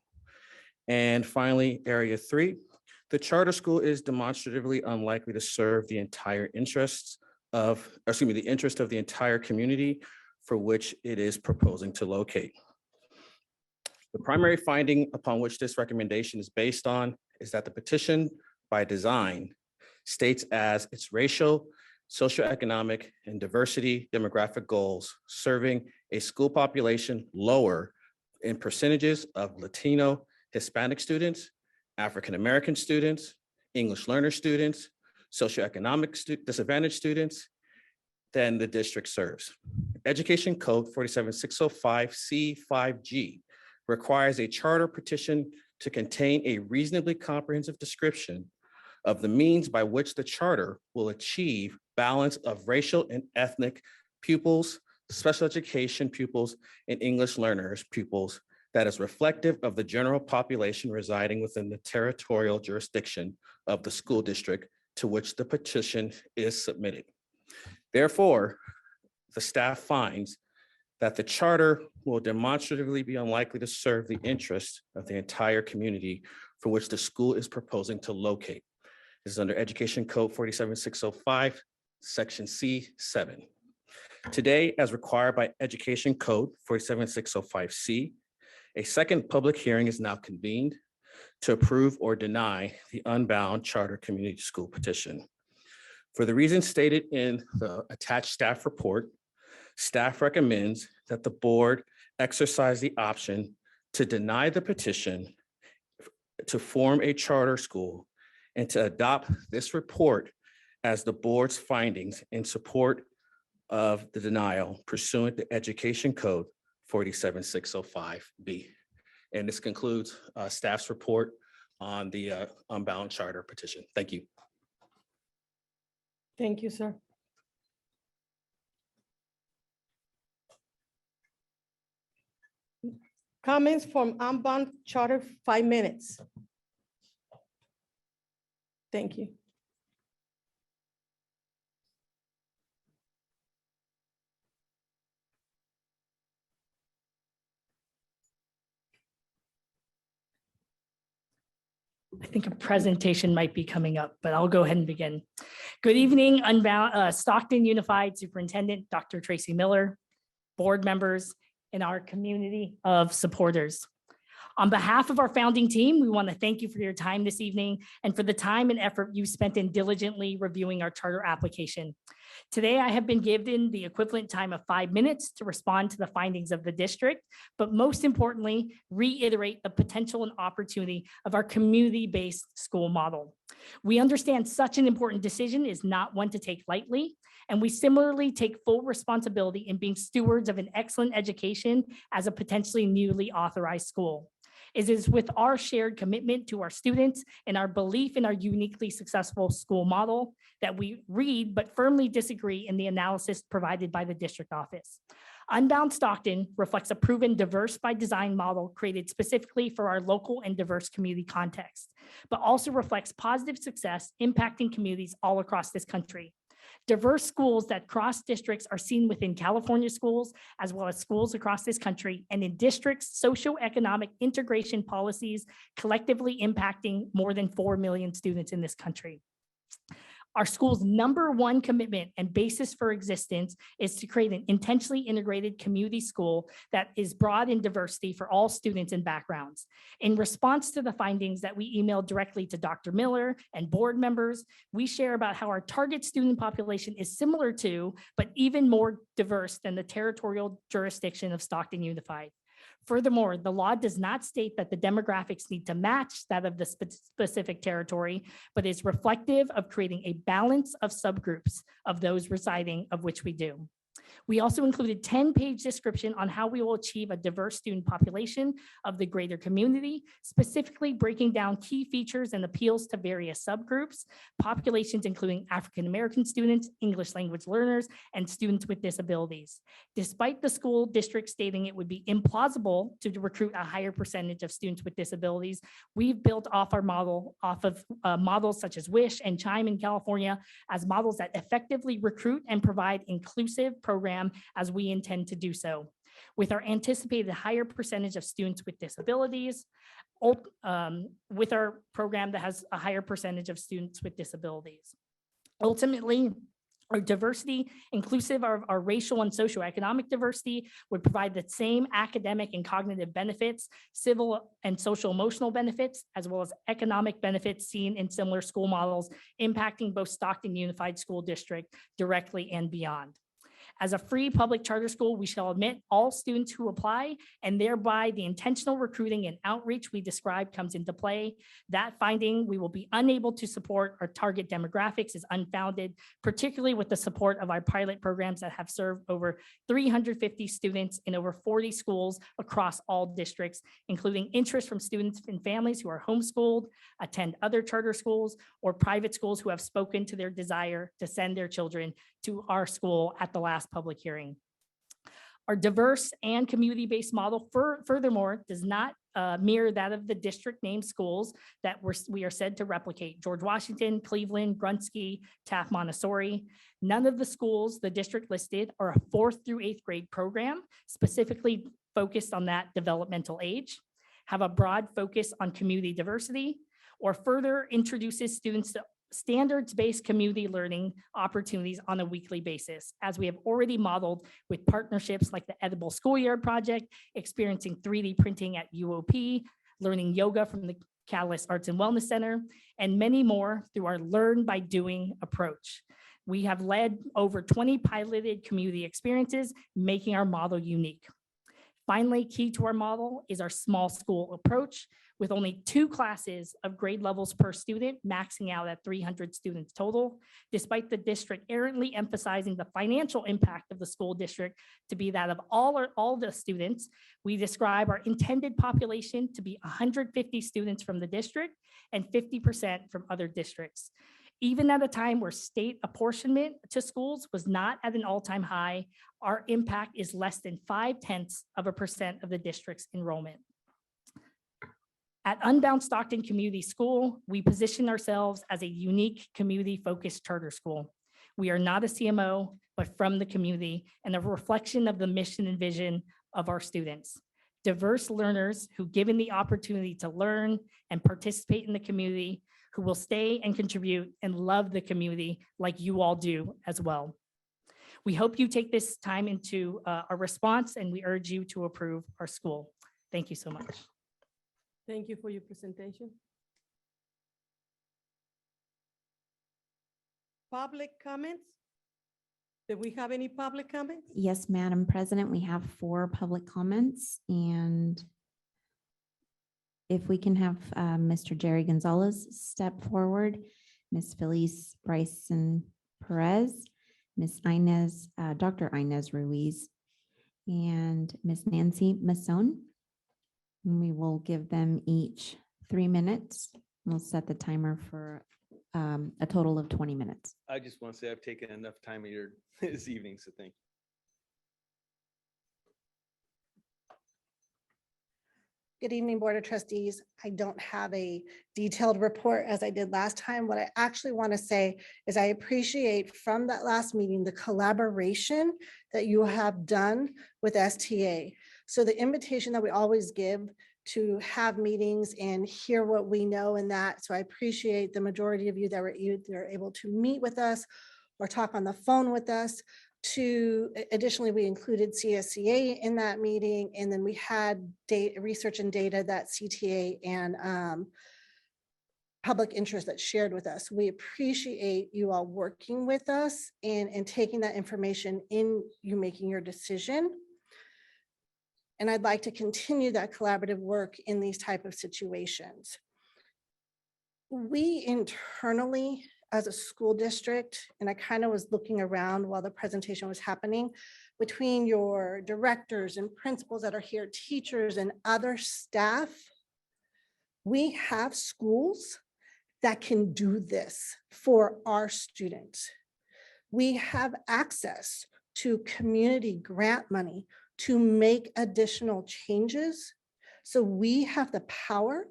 And finally, area 3, the charter school is demonstratively unlikely to serve the entire interest of the entire community for which it is proposing to locate. The primary finding upon which this recommendation is based on is that the petition by design states as its racial, socioeconomic, and diversity demographic goals serving a school population lower in percentages of Latino, Hispanic students, African-American students, English learner students, socioeconomic disadvantaged students than the district serves. Education Code 47605 C5G requires a charter petition to contain a reasonably comprehensive description of the means by which the charter will achieve balance of racial and ethnic pupils, special education pupils, and English learners pupils that is reflective of the general population residing within the territorial jurisdiction of the school district to which the petition is submitted. Therefore, the staff finds that the charter will demonstratively be unlikely to serve the interests of the entire community for which the school is proposing to locate. This is under Education Code 47605, Section C7. Today, as required by Education Code 47605C, a second public hearing is now convened to approve or deny the Unbound Charter Community School petition. For the reasons stated in the attached staff report, staff recommends that the board exercise the option to deny the petition to form a charter school and to adopt this report as the board's findings in support of the denial pursuant to Education Code 47605B. And this concludes staff's report on the Unbound Charter petition. Thank you.
Thank you, sir. Comments from Unbound Charter, 5 minutes. Thank you.
I think a presentation might be coming up, but I'll go ahead and begin. Good evening, Stockton Unified Superintendent, Dr. Tracy Miller, board members, and our community of supporters. On behalf of our founding team, we want to thank you for your time this evening and for the time and effort you spent in diligently reviewing our charter application. Today, I have been given the equivalent time of 5 minutes to respond to the findings of the district, but most importantly, reiterate the potential and opportunity of our community-based school model. We understand such an important decision is not one to take lightly, And we similarly take full responsibility in being stewards of an excellent education as a potentially newly authorized school. It is with our shared commitment to our students and our belief in our uniquely successful school model that we read but firmly disagree in the analysis provided by the district office. Unbound Stockton reflects a proven diverse by design model created specifically for our local and diverse community context, but also reflects positive success impacting communities all across this country. Diverse schools that cross districts are seen within California schools, as well as schools across this country, and in districts, socioeconomic integration policies collectively impacting more than 4 million students in this country. Our school's #1 commitment and basis for existence is to create an intentionally integrated community school that is broad in diversity for all students and backgrounds. In response to the findings that we emailed directly to Dr. Miller and board members, we share about how our target student population is similar to, but even more diverse than the territorial jurisdiction of Stockton Unified. Furthermore, the law does not state that the demographics need to match that of the specific territory, but is reflective of creating a balance of subgroups of those residing of which we do. We also included 10-page description on how we will achieve a diverse student population of the greater community, specifically breaking down key features and appeals to various subgroups, populations including African-American students, English language learners, and students with disabilities. Despite the school district stating it would be implausible to recruit a higher percentage of students with disabilities, we've built off our model off of models such as WISH and CHIME in California as models that effectively recruit and provide inclusive program as we intend to do so. With our anticipated higher percentage of students with disabilities, with our program that has a higher percentage of students with disabilities. Ultimately, our diversity, inclusive of our racial and socioeconomic diversity, would provide the same academic and cognitive benefits, civil and social emotional benefits, as well as economic benefits seen in similar school models impacting both Stockton Unified School District directly and beyond. As a free public charter school, we shall admit all students who apply, and thereby the intentional recruiting and outreach we described comes into play. That finding we will be unable to support our target demographics is unfounded, particularly with the support of our pilot programs that have served over 350 students in over 40 schools across all districts, including interest from students and families who are homeschooled, attend other charter schools, or private schools who have spoken to their desire to send their children to our school at the last public hearing. Our diverse and community-based model furthermore does not mirror that of the district named schools that we are said to replicate: George Washington, Cleveland, Grunsky, Taft Montessori. None of the schools the district listed are a 4th through 8th grade program specifically focused on that developmental age, have a broad focus on community diversity, or further introduces students to standards-based community learning opportunities on a weekly basis, as we have already modeled with partnerships like the Edible Schoolyard Project, experiencing 3D printing at UOP, learning yoga from the Catalyst Arts and Wellness Center, and many more through our Learn by Doing approach. We have led over 20 piloted community experiences, making our model unique. Finally, key to our model is our small school approach, with only 2 classes of grade levels per student, maxing out at 300 students total, despite the district errantly emphasizing the financial impact of the school district to be that of all the students. We describe our intended population to be 150 students from the district and 50% from other districts. Even at a time where state apportionment to schools was not at an all-time high, our impact is less than 0.5% of the district's enrollment. At Unbound Stockton Community School, we position ourselves as a unique community-focused charter school. We are not a CMO, but from the community and a reflection of the mission and vision of our students. Diverse learners who, given the opportunity to learn and participate in the community, who will stay and contribute and love the community like you all do as well. We hope you take this time into a response, and we urge you to approve our school. Thank you so much.
Thank you for your presentation. Public comments? Do we have any public comments?
Yes, Madam President, we have 4 public comments, and if we can have Mr. Jerry Gonzalez step forward, Ms. Felice Bryson Perez, Ms. Inez, Dr. Inez Ruiz, and Ms. Nancy Masson. And we will give them each 3 minutes. We'll set the timer for a total of 20 minutes.
I just want to say I've taken enough time of your this evening, so thank you.
Good evening, Board of Trustees. I don't have a detailed report as I did last time. What I actually want to say is I appreciate from that last meeting, the collaboration that you have done with STA. So the invitation that we always give to have meetings and hear what we know in that. So I appreciate the majority of you that were either able to meet with us or talk on the phone with us. Additionally, we included CSCA in that meeting, and then we had research and data that CTA and public interest that shared with us. We appreciate you all working with us and taking that information in you making your decision. And I'd like to continue that collaborative work in these type of situations. We internally, as a school district, and I kind of was looking around while the presentation was happening, between your directors and principals that are here, teachers and other staff, we have schools that can do this for our students. We have access to community grant money to make additional changes. So we have the power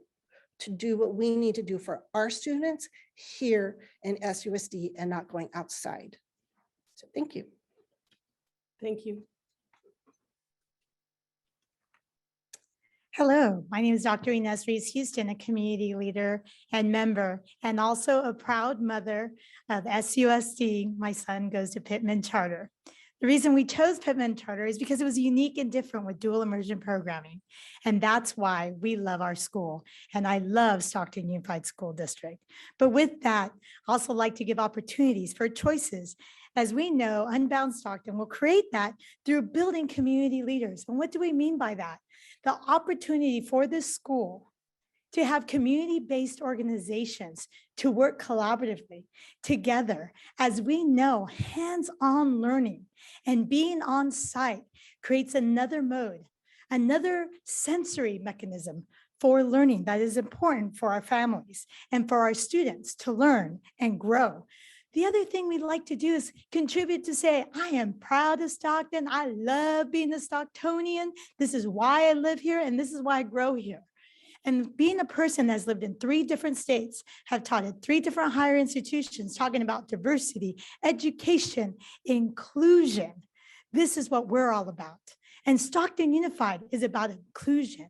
to do what we need to do for our students here in SUSD and not going outside. So thank you.
Thank you.
Hello, my name is Dr. Inez Reese Houston, a community leader and member, and also a proud mother of SUSD. My son goes to Pittman Charter. The reason we chose Pittman Charter is because it was unique and different with dual immersion programming. And that's why we love our school. And I love Stockton Unified School District. But with that, I also like to give opportunities for choices. As we know, Unbound Stockton will create that through building community leaders. And what do we mean by that? The opportunity for this school to have community-based organizations to work collaboratively together. As we know, hands-on learning and being on site creates another mode, another sensory mechanism for learning that is important for our families and for our students to learn and grow. The other thing we'd like to do is contribute to say, I am proud of Stockton. I love being a Stocktonian. This is why I live here and this is why I grow here. And being a person that's lived in 3 different states, have taught at 3 different higher institutions, talking about diversity, education, inclusion. This is what we're all about. And Stockton Unified is about inclusion.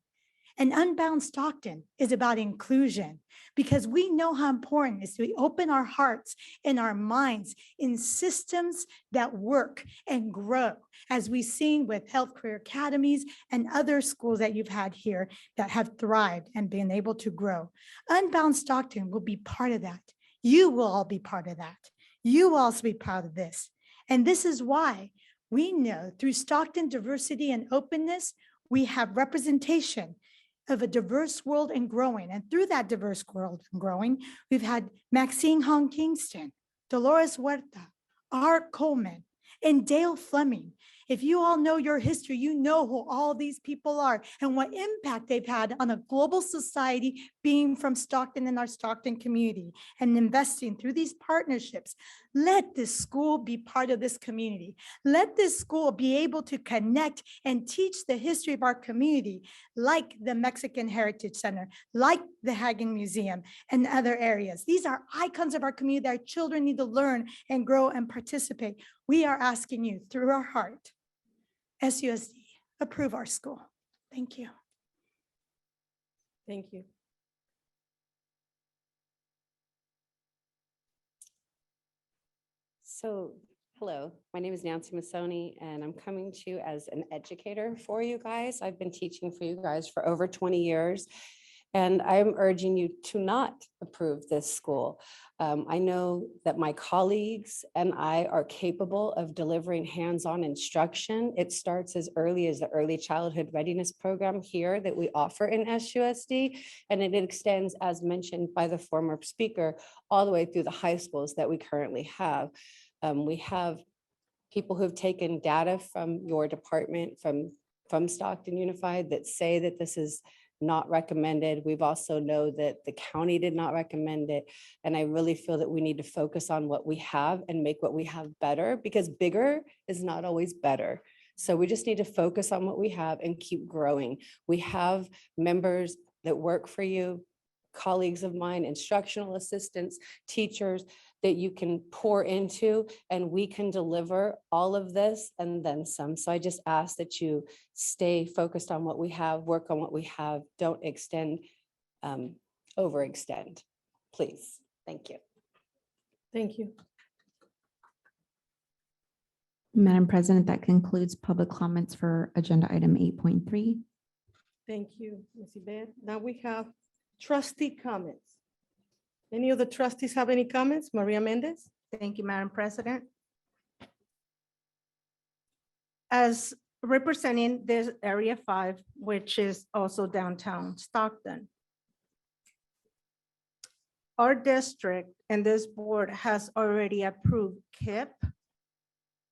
And Unbound Stockton is about inclusion, because we know how important it is to open our hearts and our minds in systems that work and grow, as we've seen with Health Career Academies and other schools that you've had here that have thrived and been able to grow. Unbound Stockton will be part of that. You will all be part of that. You will also be proud of this. And this is why we know through Stockton Diversity and Openness, we have representation of a diverse world and growing. And through that diverse world and growing, we've had Maxine Hong Kingston, Dolores Huerta, Art Coleman, and Dale Fleming. If you all know your history, you know who all these people are and what impact they've had on a global society, being from Stockton and our Stockton community and investing through these partnerships. Let this school be part of this community. Let this school be able to connect and teach the history of our community, like the Mexican Heritage Center, like the Hagen Museum and other areas. These are icons of our community that our children need to learn and grow and participate. We are asking you through our heart, SUSD, approve our school. Thank you.
Thank you.
So, hello, my name is Nancy Masoni, and I'm coming to you as an educator for you guys. I've been teaching for you guys for over 20 years, and I'm urging you to not approve this school. I know that my colleagues and I are capable of delivering hands-on instruction. It starts as early as the Early Childhood Readiness Program here that we offer in SUSD, and it extends, as mentioned by the former speaker, all the way through the high schools that we currently have. We have people who've taken data from your department, from Stockton Unified that say that this is not recommended. We've also know that the county did not recommend it. And I really feel that we need to focus on what we have and make what we have better, because bigger is not always better. So we just need to focus on what we have and keep growing. We have members that work for you, colleagues of mine, instructional assistants, teachers that you can pour into, and we can deliver all of this and then some. So I just ask that you stay focused on what we have, work on what we have, don't overextend, please. Thank you.
Thank you.
Madam President, that concludes public comments for agenda item 8.3.
Thank you, Ms. Yvette. Now we have trustee comments. Any of the trustees have any comments? Maria Mendez?
Thank you, Madam President. As representing this Area 5, which is also downtown Stockton, our district and this board has already approved KIPP,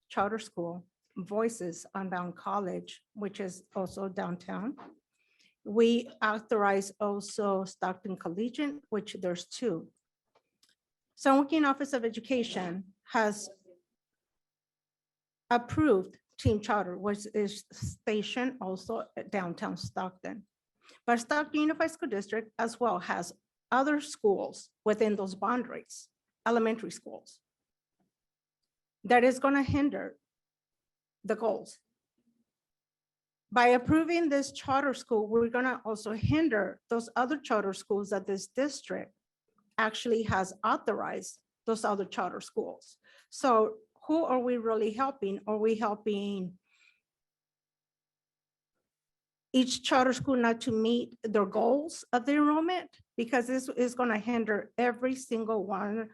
charter school, Voices Unbound College, which is also downtown. We authorize also Stockton Collegiate, which there's 2. San Joaquin Office of Education has approved Team Charter, which is stationed also at downtown Stockton. But Stockton Unified School District as well has other schools within those boundaries, elementary schools, that is going to hinder the goals. By approving this charter school, we're going to also hinder those other charter schools that this district actually has authorized, those other charter schools. So who are we really helping? Are we helping each charter school not to meet their goals of the enrollment? Because this is going to hinder every single one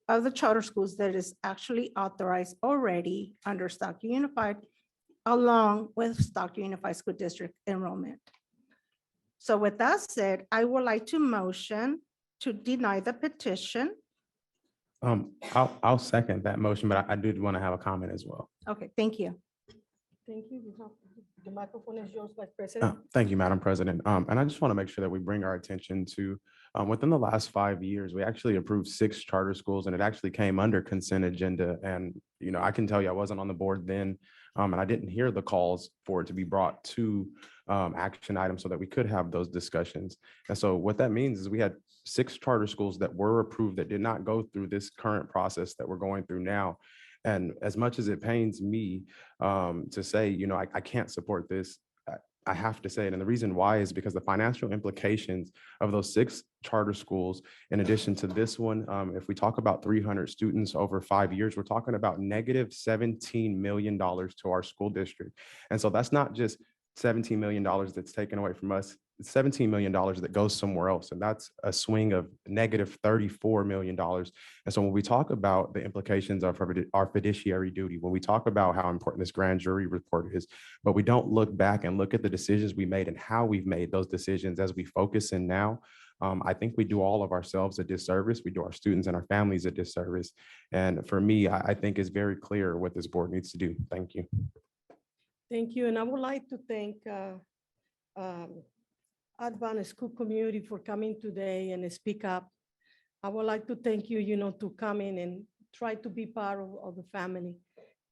of the charter schools that is actually authorized already under Stockton Unified, along with Stockton Unified School District enrollment. So with that said, I would like to motion to deny the petition.
I'll second that motion, but I did want to have a comment as well.
Okay, thank you.
Thank you. The microphone is yours, Vice President.
Thank you, Madam President. And I just want to make sure that we bring our attention to, within the last 5 years, we actually approved 6 charter schools, and it actually came under consent agenda. And, you know, I can tell you I wasn't on the board then, and I didn't hear the calls for it to be brought to action items so that we could have those discussions. And so what that means is we had 6 charter schools that were approved that did not go through this current process that we're going through now. And as much as it pains me to say, you know, I can't support this, I have to say it. And the reason why is because the financial implications of those 6 charter schools, in addition to this one, if we talk about 300 students over 5 years, we're talking about negative $17 million to our school district. And so that's not just $17 million that's taken away from us. It's $17 million that goes somewhere else. And that's a swing of negative $34 million. And so when we talk about the implications of our fiduciary duty, when we talk about how important this grand jury report is, but we don't look back and look at the decisions we made and how we've made those decisions as we focus in now, I think we do all of ourselves a disservice. We do our students and our families a disservice. And for me, I think it's very clear what this board needs to do. Thank you.
Thank you. And I would like to thank Advance School Community for coming today and speak up. I would like to thank you, you know, to come in and try to be part of the family.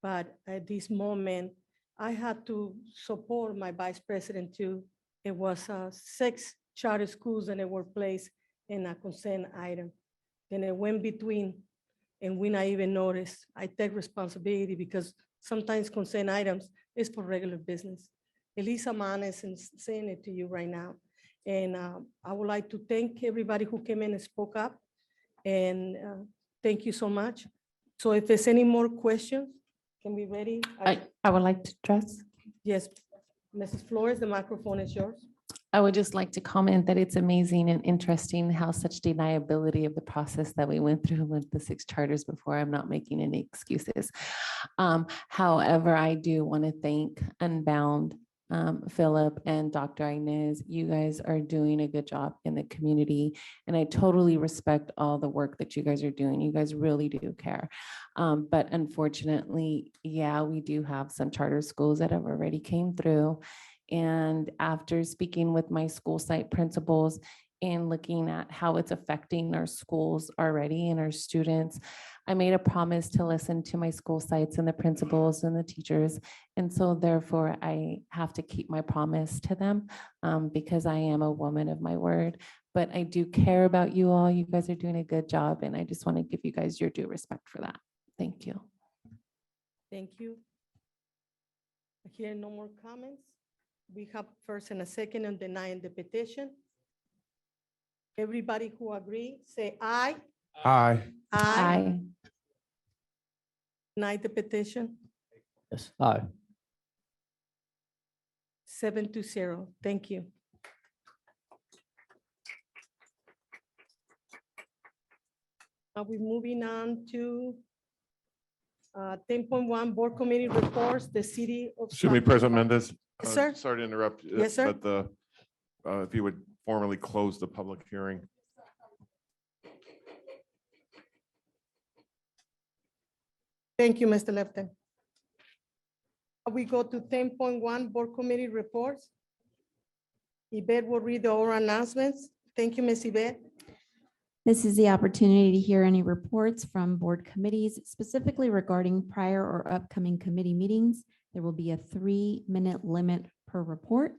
But at this moment, I had to support my vice president too. It was 6 charter schools and they were placed in a consent item. Then it went between and we not even noticed. I take responsibility because sometimes consent items is for regular business. Elisa Manes is saying it to you right now. And I would like to thank everybody who came in and spoke up. And thank you so much. So if there's any more questions, can we ready?
I would like to address.
Yes, Mrs. Flores, the microphone is yours.
I would just like to comment that it's amazing and interesting how such deniability of the process that we went through with the 6 charters before. I'm not making any excuses. However, I do want to thank Unbound
Philip and Dr. Inez, you guys are doing a good job in the community. And I totally respect all the work that you guys are doing. You guys really do care. But unfortunately, yeah, we do have some charter schools that have already came through. And after speaking with my school site principals and looking at how it's affecting our schools already and our students, I made a promise to listen to my school sites and the principals and the teachers. And so therefore I have to keep my promise to them because I am a woman of my word. But I do care about you all. You guys are doing a good job. And I just want to give you guys your due respect for that. Thank you.
Thank you. Here, no more comments. We have first and a second on denying the petition. Everybody who agree, say aye.
Aye.
Aye.
Deny the petition,
Yes, aye.
7-0. Thank you. Are we moving on to 10.1 Board Committee Reports, the City of.
Excuse me, President Mendez.
Yes, sir.
Sorry to interrupt.
Yes, sir.
But if you would formally close the public hearing.
Thank you, Mr. Lepton. We go to 10.1 Board Committee Reports. Yvette will read the oral announcements. Thank you, Ms. Yvette.
This is the opportunity to hear any reports from board committees, specifically regarding prior or upcoming committee meetings. There will be a 3-minute limit per report.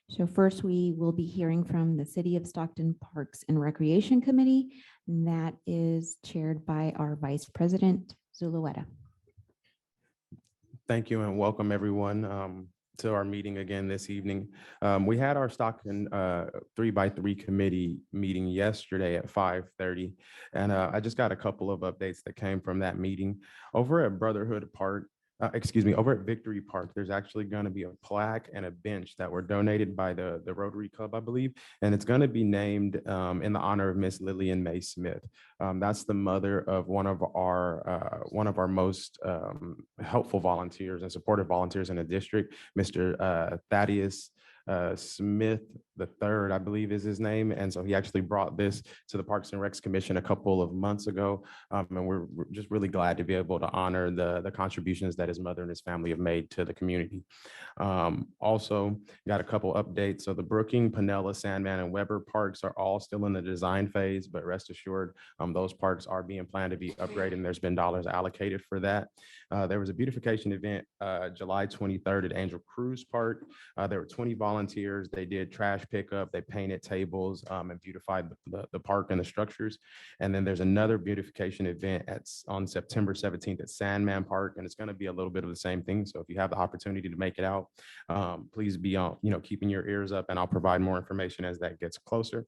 So first, we will be hearing from the City of Stockton Parks and Recreation Committee, and that is chaired by our Vice President, Zulueta.
Thank you and welcome everyone to our meeting again this evening. We had our Stockton 3x3 committee meeting yesterday at 5:30. And I just got a couple of updates that came from that meeting. Over at Brotherhood Park, over at Victory Park, there's actually going to be a plaque and a bench that were donated by the Rotary Club, I believe, and it's going to be named in the honor of Miss Lillian Mae Smith. That's the mother of one of our most helpful volunteers and supportive volunteers in the district, Mr. Thaddeus Smith III, I believe is his name. And so he actually brought this to the Parks and Recs Commission a couple of months ago. And we're just really glad to be able to honor the contributions that his mother and his family have made to the community. Also got a couple updates. So the Brookings, Pinella, Sandman, and Weber parks are all still in the design phase, but rest assured, those parks are being planned to be upgraded and there's been dollars allocated for that. There was a beautification event July 23rd at Angel Cruise Park. There were 20 volunteers. They did trash pickup, they painted tables and beautified the park and the structures. And then there's another beautification event on September 17th at Sandman Park, and it's going to be a little bit of the same thing. So if you have the opportunity to make it out, please be on, keeping your ears up, and I'll provide more information as that gets closer.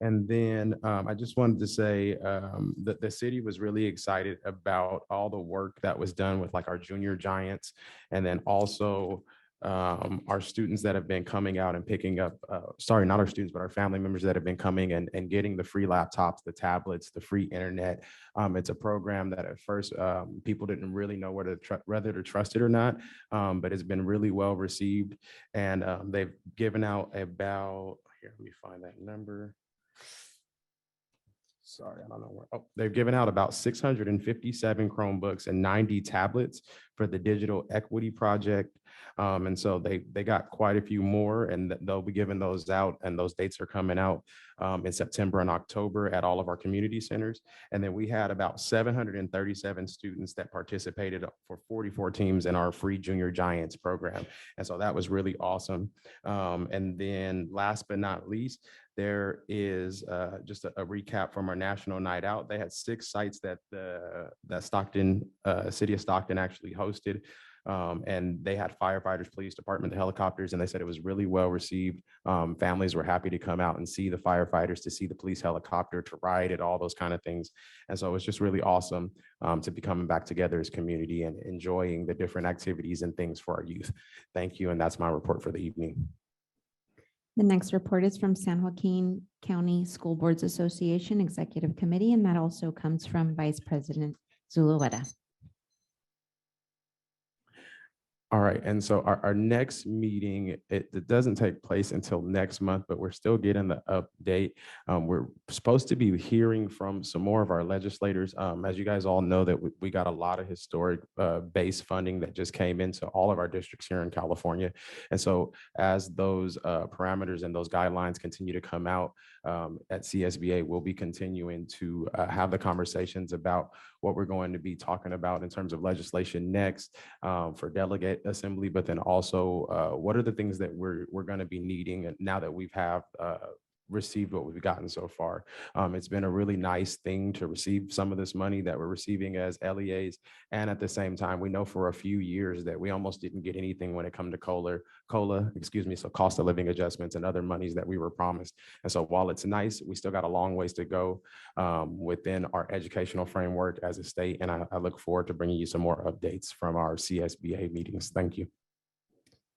And then I just wanted to say that the city was really excited about all the work that was done with like our junior giants, and then also our students that have been coming out and picking up, sorry, not our students, but our family members that have been coming and getting the free laptops, the tablets, the free internet. It's a program that at first people didn't really know whether to trust it or not, but it's been really well received. And they've given out about, here, let me find that number. Sorry, I don't know where. Oh, they've given out about 657 Chromebooks and 90 tablets for the Digital Equity Project. And so they got quite a few more, and they'll be giving those out, and those dates are coming out in September and October at all of our community centers. And then we had about 737 students that participated for 44 teams in our free Junior Giants program. And so that was really awesome. And then last but not least, there is just a recap from our National Night Out. They had 6 sites that Stockton, City of Stockton actually hosted. And they had firefighters, police department, the helicopters, and they said it was really well received. Families were happy to come out and see the firefighters, to see the police helicopter, to ride it, all those kind of things. And so it was just really awesome to be coming back together as community and enjoying the different activities and things for our youth. Thank you. And that's my report for the evening.
The next report is from San Joaquin County School Boards Association Executive Committee, and that also comes from Vice President Zulueta.
All right, and so our next meeting, it doesn't take place until next month, but we're still getting the update. We're supposed to be hearing from some more of our legislators. As you guys all know, that we got a lot of historic base funding that just came into all of our districts here in California. And so as those parameters and those guidelines continue to come out at CSBA, we'll be continuing to have the conversations about what we're going to be talking about in terms of legislation next for delegate assembly, but then also what are the things that we're going to be needing now that we've received what we've gotten so far. It's been a really nice thing to receive some of this money that we're receiving as LEAs. And at the same time, we know for a few years that we almost didn't get anything when it come to COLA, so cost of living adjustments and other monies that we were promised. And so while it's nice, we still got a long ways to go within our educational framework as a state. And I look forward to bringing you some more updates from our CSBA meetings. Thank you.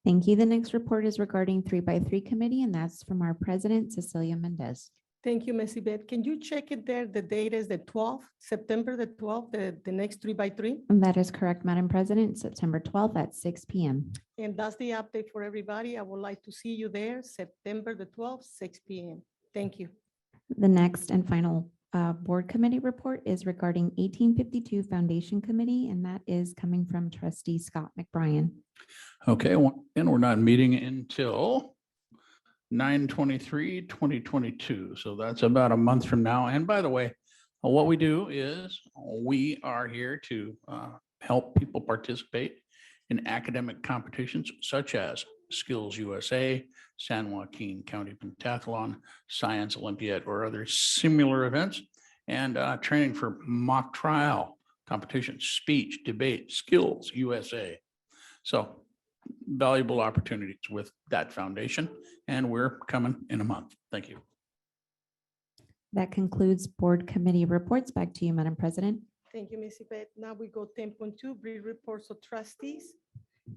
Thank you. The next report is regarding 3x3 committee, and that's from our president, Cecilia Mendez.
Thank you, Ms. Yvette. Can you check it there? The date is the 12th, September the 12th, the next 3x3?
And that is correct, Madam President, September 12th at 6 p.m.
And that's the update for everybody. I would like to see you there, September the 12th, 6 p.m. Thank you.
The next and final board committee report is regarding 1852 Foundation Committee, and that is coming from trustee Scott McBrien.
Okay, and we're not meeting until 9/23/2022. So that's about a month from now. And by the way, what we do is we are here to help people participate in academic competitions such as Skills USA, San Joaquin County Pentathlon, Science Olympiad, or other similar events, and training for mock trial competitions, speech, debate, Skills USA. So valuable opportunities with that foundation, and we're coming in a month. Thank you.
That concludes board committee reports. Back to you, Madam President.
Thank you, Ms. Yvette. Now we go 10.2, brief reports of trustees.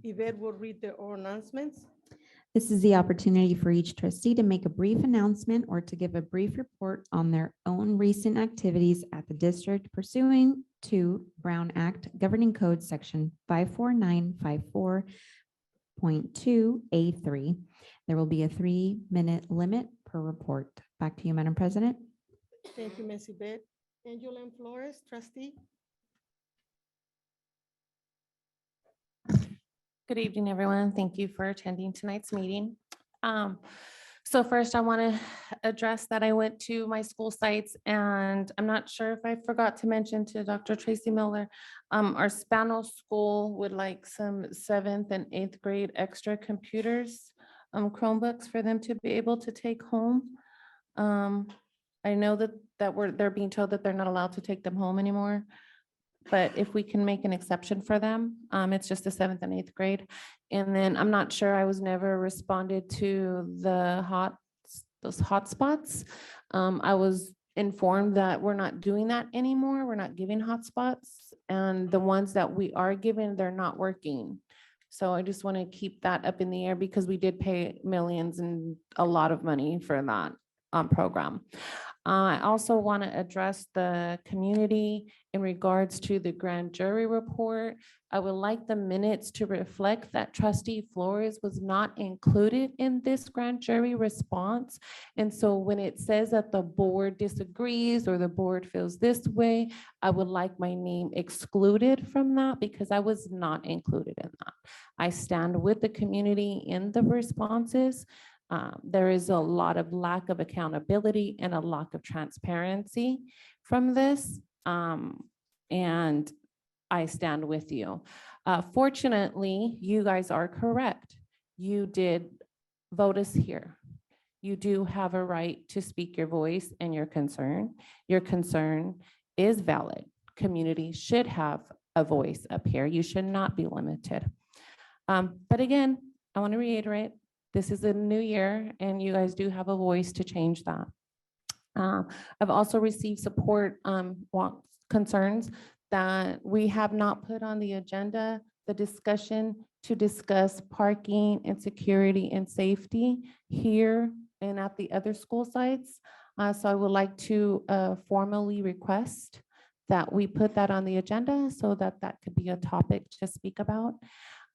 Yvette will read the oral announcements.
This is the opportunity for each trustee to make a brief announcement or to give a brief report on their own recent activities at the district pursuing to Brown Act Governing Code Section 54954.2A3. There will be a 3-minute limit per report. Back to you, Madam President.
Thank you, Ms. Yvette. Angeline Flores, trustee.
Good evening, everyone. Thank you for attending tonight's meeting. So first I want to address that I went to my school sites, and I'm not sure if I forgot to mention to Dr. Tracy Miller, our Spano school would like some 7th and 8th grade extra computers, Chromebooks for them to be able to take home. I know that they're being told that they're not allowed to take them home anymore. But if we can make an exception for them, it's just the 7th and 8th grade. And then I'm not sure, I was never responded to those hotspots. I was informed that we're not doing that anymore. We're not giving hotspots, and the ones that we are giving, they're not working. So I just want to keep that up in the air because we did pay millions and a lot of money for that program. I also want to address the community in regards to the grand jury report. I would like the minutes to reflect that Trustee Flores was not included in this grand jury response. And so when it says that the board disagrees or the board feels this way, I would like my name excluded from that because I was not included in that. I stand with the community in the responses. There is a lot of lack of accountability and a lack of transparency from this. And I stand with you. Fortunately, you guys are correct. You did vote us here. You do have a right to speak your voice and your concern. Your concern is valid. Community should have a voice up here. You should not be limited. But again, I want to reiterate, this is a new year and you guys do have a voice to change that. I've also received support concerns that we have not put on the agenda, the discussion to discuss parking and security and safety here and at the other school sites. So I would like to formally request that we put that on the agenda so that that could be a topic to speak about.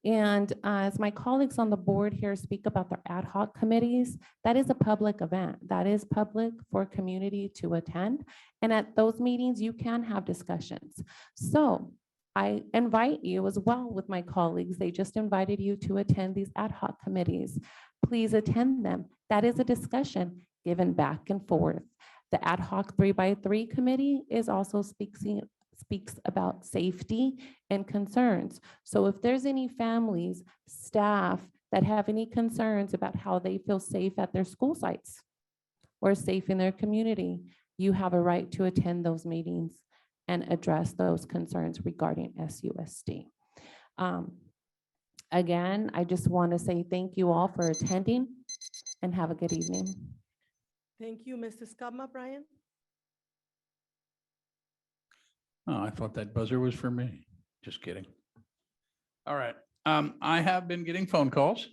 And as my colleagues on the board here speak about their ad hoc committees, that is a public event. That is public for community to attend. And at those meetings, you can have discussions. So I invite you as well with my colleagues. They just invited you to attend these ad hoc committees. Please attend them. That is a discussion given back and forth. The ad hoc 3x3 committee is also speaks about safety and concerns. So if there's any families, staff that have any concerns about how they feel safe at their school sites or safe in their community, you have a right to attend those meetings and address those concerns regarding SUSD. Again, I just want to say thank you all for attending and have a good evening.
Thank you, Mr. Scott, Brian.
Oh, I thought that buzzer was for me. Just kidding. All right. I have been getting phone calls.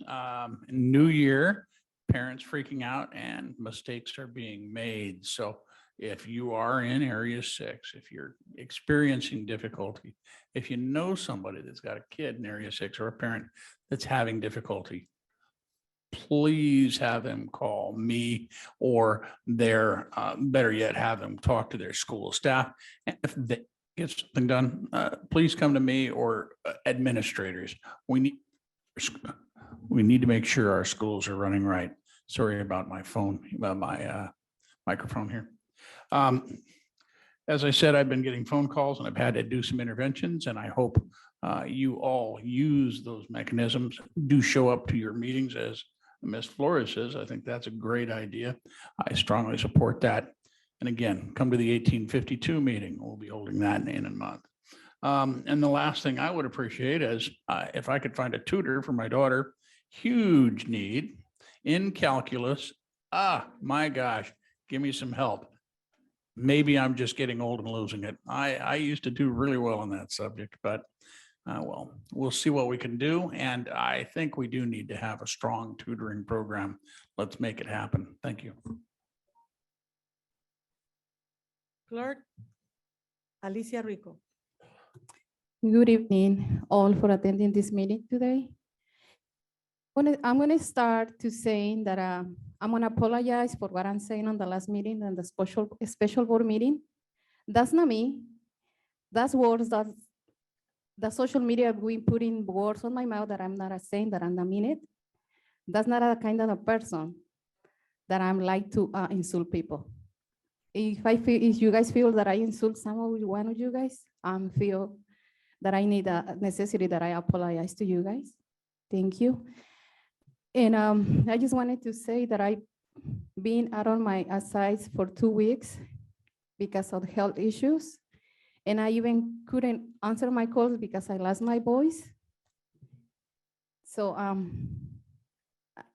New year, parents freaking out and mistakes are being made. So if you are in Area 6, if you're experiencing difficulty, if you know somebody that's got a kid in Area 6 or a parent that's having difficulty, please have them call me or their, better yet, have them talk to their school staff. And if they get something done, please come to me or administrators. We need to make sure our schools are running right. Sorry about my phone, about my microphone here. As I said, I've been getting phone calls and I've had to do some interventions, and I hope you all use those mechanisms. Do show up to your meetings, as Ms. Flores says. I think that's a great idea. I strongly support that. And again, come to the 1852 meeting. We'll be holding that in a month. And the last thing I would appreciate is if I could find a tutor for my daughter, huge need in calculus. My gosh, give me some help. Maybe I'm just getting old and losing it. I used to do really well on that subject, but well, we'll see what we can do. And I think we do need to have a strong tutoring program. Let's make it happen. Thank you.
Clerk, Alicia Rico.
Good evening, all, for attending this meeting today. I'm going to start to saying that I'm going to apologize for what I'm saying on the last meeting and the special board meeting. That's not me. That's words that the social media have been putting words on my mouth that I'm not saying, that I'm not mean it. That's not a kind of a person that I'm like to insult people. If you guys feel that I insult one of you guys, feel that I need a necessity that I apologize to you guys. Thank you. And I just wanted to say that I've been out on my assignments for 2 weeks because of health issues. And I even couldn't answer my calls because I lost my voice. So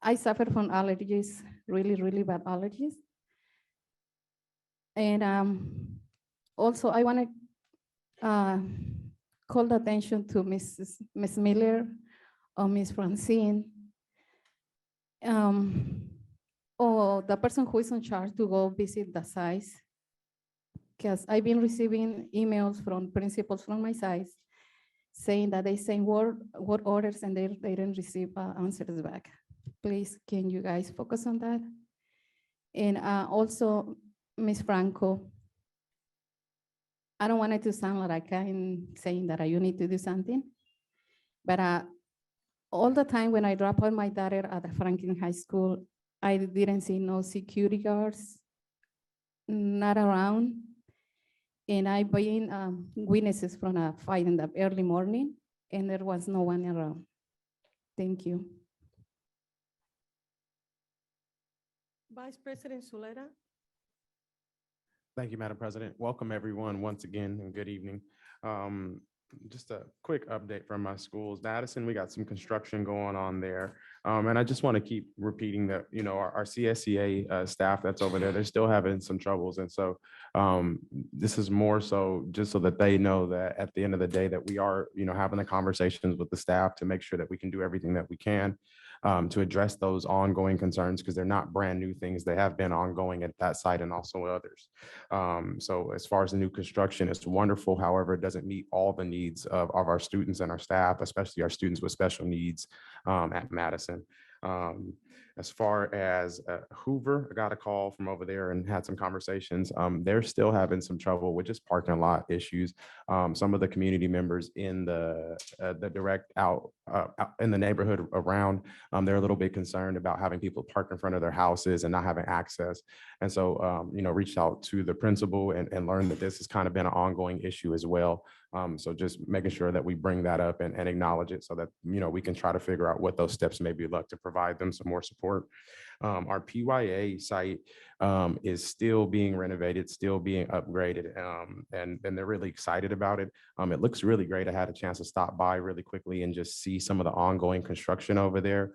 I suffer from allergies, really, really bad allergies. And also I want to call the attention to Miss Miller or Miss Francine, or the person who is in charge to go visit the sites. Because I've been receiving emails from principals from my sites saying that they send work orders and they didn't receive answers back. Please, can you guys focus on that? And also, Ms. Franco, I don't want it to sound like I'm saying that you need to do something, but all the time when I drop off my daughter at the Franklin High School, I didn't see no security guards, not around. And I've been witnesses from a fight in the early morning, and there was no one around. Thank you.
Vice President Zuleta.
Thank you, Madam President. Welcome, everyone, once again, and good evening. Just a quick update from my schools. Madison, we got some construction going on there. And I just want to keep repeating that, you know, our CSEA staff that's over there, they're still having some troubles. And so this is more so just so that they know that at the end of the day that we are, you know, having the conversations with the staff to make sure that we can do everything that we can. to address those ongoing concerns because they're not brand new things. They have been ongoing at that site and also others. So as far as the new construction, it's wonderful. However, it doesn't meet all the needs of our students and our staff, especially our students with special needs at Madison. As far as Hoover, I got a call from over there and had some conversations. They're still having some trouble with just parking lot issues. Some of the community members in the direct out in the neighborhood around, they're a little bit concerned about having people park in front of their houses and not having access. And so, reached out to the principal and learned that this has kind of been an ongoing issue as well. So just making sure that we bring that up and acknowledge it so that, we can try to figure out what those steps may be like to provide them some more support. Our PYA site is still being renovated, still being upgraded, and they're really excited about it. It looks really great. I had a chance to stop by really quickly and just see some of the ongoing construction over there.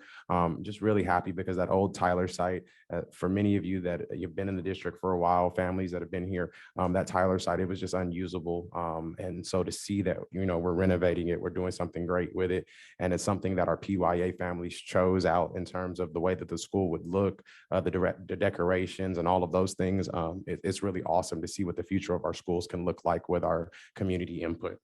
Just really happy because that old Tyler site, for many of you that you've been in the district for a while, families that have been here, that Tyler site, it was just unusable. And so to see that, we're renovating it, we're doing something great with it. And it's something that our PYA families chose out in terms of the way that the school would look, the decorations and all of those things. It's really awesome to see what the future of our schools can look like with our community input.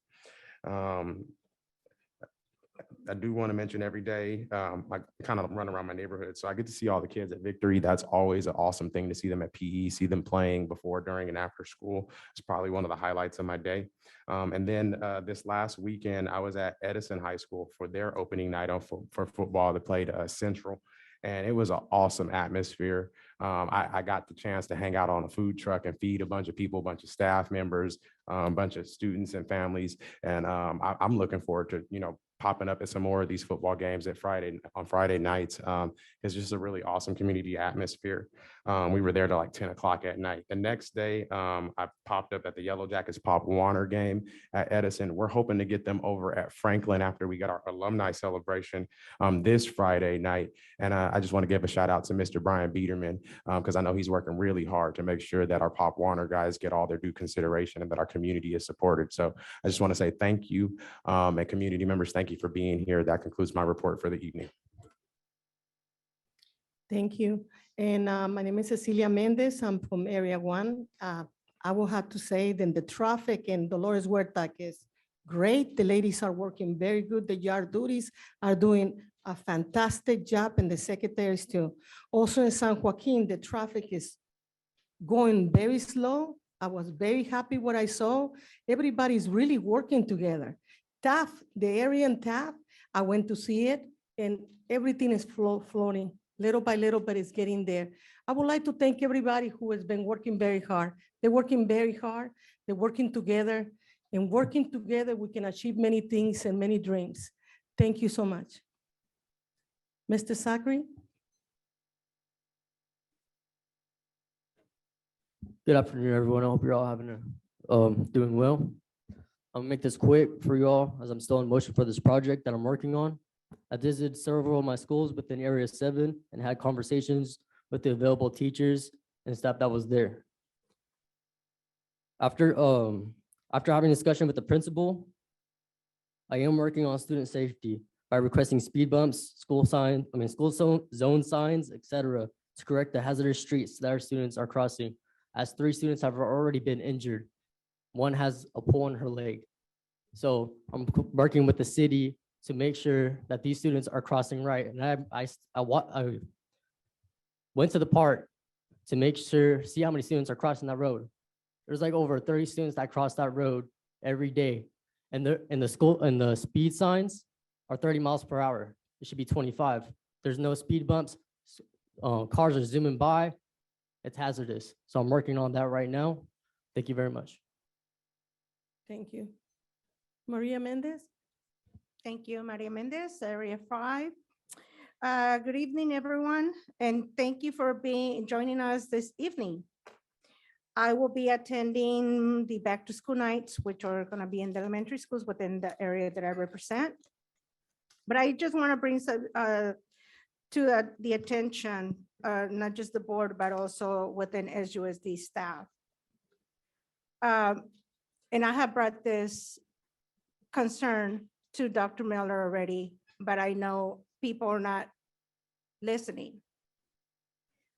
I do want to mention every day, I kind of run around my neighborhood, so I get to see all the kids at Victory. That's always an awesome thing to see them at PE, see them playing before, during, and after school. It's probably one of the highlights of my day. And then this last weekend, I was at Edison High School for their opening night for football. They played Central, and it was an awesome atmosphere. I got the chance to hang out on a food truck and feed a bunch of people, a bunch of staff members, a bunch of students and families. And I'm looking forward to, popping up at some more of these football games on Friday nights. It's just a really awesome community atmosphere. We were there till like 10 o'clock at night. The next day, I popped up at the Yellow Jackets Pop Warner game at Edison. We're hoping to get them over at Franklin after we get our alumni celebration this Friday night. And I just want to give a shout out to Mr. Brian Biederman because I know he's working really hard to make sure that our Pop Warner guys get all their due consideration and that our community is supported. So I just want to say thank you, and community members, thank you for being here. That concludes my report for the evening.
Thank you. And my name is Cecilia Mendez. I'm from Area 1. I will have to say that the traffic in Dolores Huerta is great. The ladies are working very good. The yard duties are doing a fantastic job, and the secretaries too. Also in San Joaquin, the traffic is going very slow. I was very happy what I saw. Everybody's really working together. Taft, the area in Taft, I went to see it, and everything is floating little by little, but it's getting there. I would like to thank everybody who has been working very hard. They're working very hard. They're working together, and working together, we can achieve many things and many dreams. Thank you so much. Mr. Zachary?
Good afternoon, everyone. I hope you're all having doing well. I'm gonna make this quick for you all as I'm still in motion for this project that I'm working on. I visited several of my schools within Area 7 and had conversations with the available teachers and staff that was there. After having a discussion with the principal, I am working on student safety by requesting speed bumps, school zone signs, etc., to correct the hazardous streets that our students are crossing, as 3 students have already been injured. One has a pull in her leg. So I'm working with the city to make sure that these students are crossing right. And I went to the park to make sure, see how many students are crossing that road. There's like over 30 students that cross that road every day. And the speed signs are 30 miles per hour. It should be 25. There's no speed bumps. Cars are zooming by. It's hazardous. So I'm working on that right now. Thank you very much.
Thank you. Maria Mendez?
Thank you, Maria Mendez, Area 5. Good evening, everyone, and thank you for joining us this evening. I will be attending the back to school nights, which are going to be in the elementary schools within the area that I represent. But I just want to bring some to the attention, not just the board, but also within SUSD staff. And I have brought this concern to Dr. Miller already, but I know people are not
listening.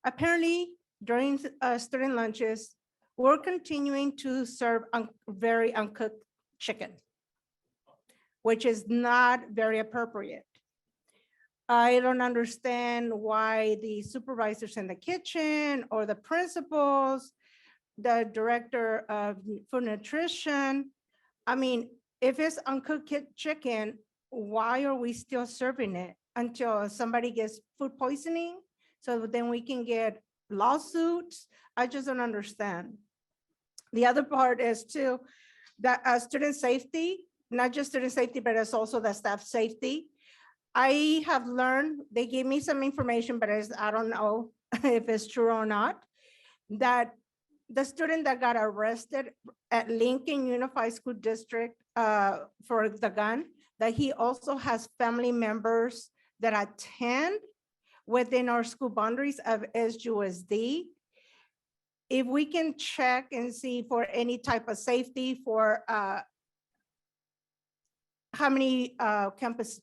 Apparently, during student lunches, we're continuing to serve very uncooked chicken, which is not very appropriate. I don't understand why the supervisors in the kitchen or the principals, the director of food nutrition, I mean, if it's uncooked chicken, why are we still serving it until somebody gets food poisoning? So then we can get lawsuits. I just don't understand. The other part is too, that student safety, not just student safety, but it's also the staff safety. I have learned, they gave me some information, but I don't know if it's true or not, that the student that got arrested at Lincoln Unified School District for the gun, that he also has family members that attend within our school boundaries of SUSD. If we can check and see for any type of safety for how many campus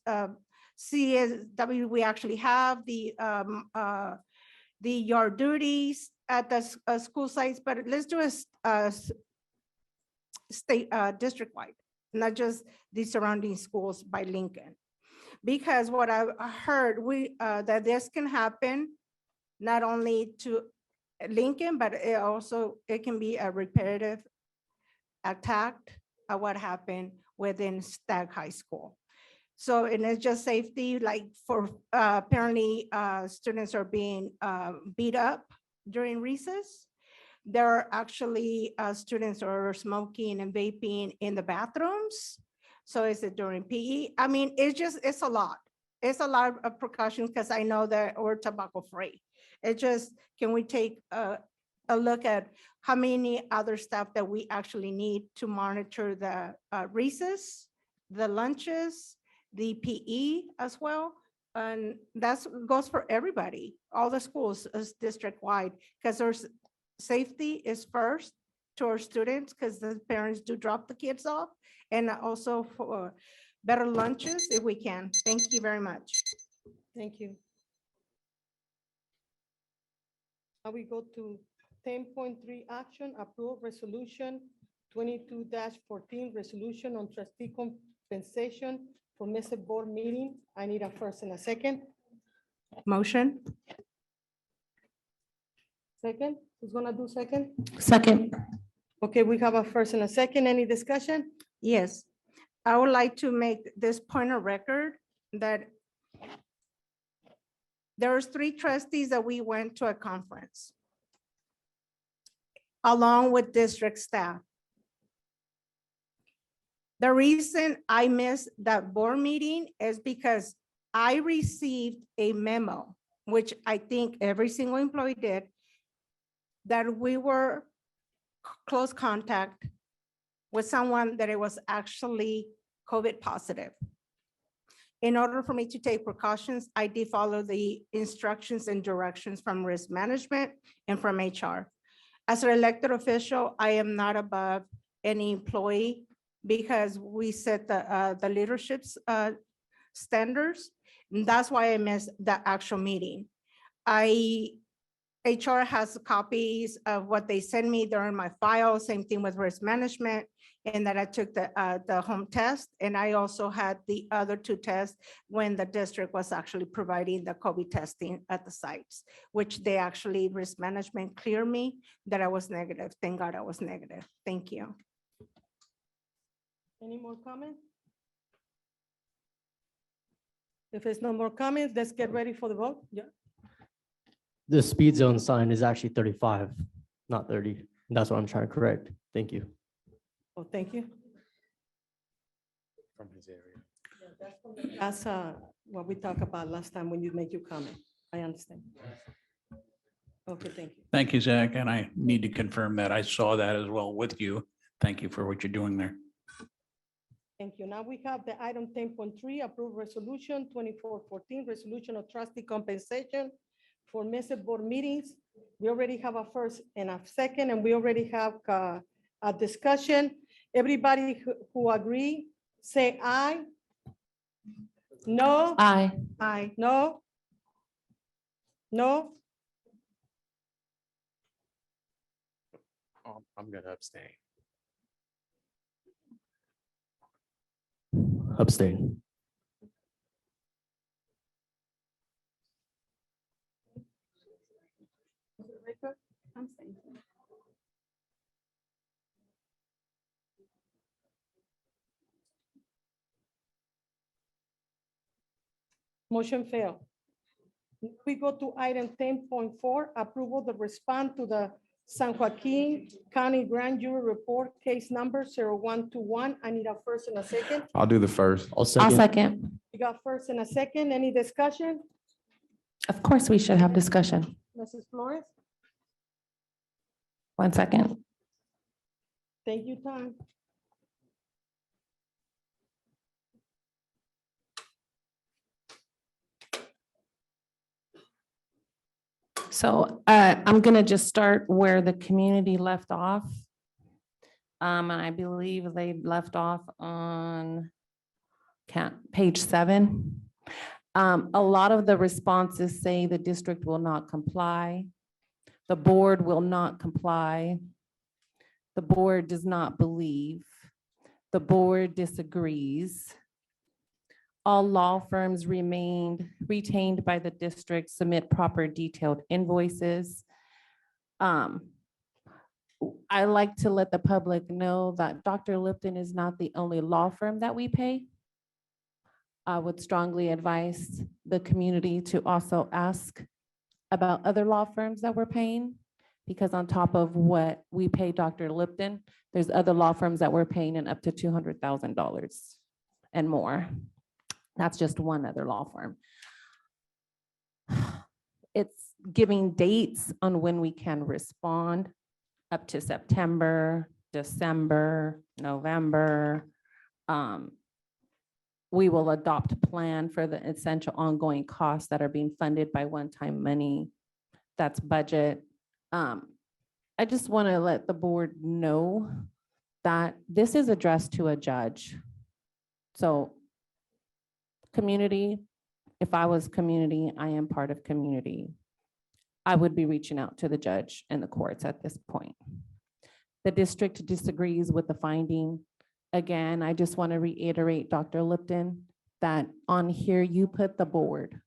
CSW we actually have, the yard duties at the school sites, but let's do a state district-wide, not just the surrounding schools by Lincoln. Because what I heard, that this can happen not only to Lincoln, but it can be a repetitive attack of what happened within Stagg High School. So, and it's just safety, like for apparently students are being beat up during recess. There are actually students who are smoking and vaping in the bathrooms. So is it during PE? I mean, it's a lot. It's a lot of precautions because I know that we're tobacco free. It just, can we take a look at how many other staff that we actually need to monitor the recess, the lunches, the PE as well? And that goes for everybody, all the schools is district-wide, because there's safety is first to our students, because the parents do drop the kids off, and also for better lunches if we can. Thank you very much.
Thank you. Now we go to 10.3 action, approve resolution 22-14, resolution on trustee compensation for missed board meeting. I need a first and a second.
Motion.
Second, who's gonna do second?
Second.
Okay, we have a first and a second. Any discussion?
Yes, I would like to make this point of record that there's 3 trustees that we went to a conference along with district staff. The reason I missed that board meeting is because I received a memo, which I think every single employee did, that we were close contact with someone that it was actually COVID positive. In order for me to take precautions, I did follow the instructions and directions from risk management and from HR. As an elected official, I am not above any employee because we set the leadership's standards. And that's why I missed the actual meeting. HR has copies of what they send me. They're in my file, same thing with risk management, and that I took the home test. And I also had the other 2 tests when the district was actually providing the COVID testing at the sites, which they actually, risk management cleared me that I was negative. Thank God I was negative. Thank you.
Any more comments? If there's no more comments, let's get ready for the vote. Yeah.
The speed zone sign is actually 35, not 30. That's what I'm trying to correct. Thank you.
Oh, thank you.
From his area.
That's what we talked about last time when you make your comment. I understand. Okay, thank you.
Thank you, Zach. And I need to confirm that I saw that as well with you. Thank you for what you're doing there.
Thank you. Now we have the item 10.3, approve resolution 2414, resolution of trustee compensation for missed board meetings. We already have a first and a second, and we already have a discussion. Everybody who agree, say aye. No?
Aye.
Aye. No? No?
I'm gonna abstain.
Abstain.
Motion failed. We go to item 10.4, approval the response to the San Joaquin County Grand Jury Report, case number 0121. I need a first and a second.
I'll do the first.
I'll
I'll
second.
second.
You got first and a second. Any discussion?
Of course, we should have discussion.
Mrs. Flores?
1 second.
Thank you, time.
So I'm gonna just start where the community left off. And I believe they left off on page 7. A lot of the responses say the district will not comply. The board will not comply. The board does not believe. The board disagrees. All law firms retained by the district submit proper detailed invoices. I like to let the public know that Dr. Lipton is not the only law firm that we pay. I would strongly advise the community to also ask about other law firms that we're paying, because on top of what we pay Dr. Lipton, there's other law firms that we're paying in up to $200,000 and more. That's just one other law firm. It's giving dates on when we can respond up to September, December, November. We will adopt a plan for the essential ongoing costs that are being funded by one-time money. That's budget. I just want to let the board know that this is addressed to a judge. So community, if I was community, I am part of community. I would be reaching out to the judge and the courts at this point. The district disagrees with the finding. Again, I just want to reiterate, Dr. Lipton, that on here you put the board.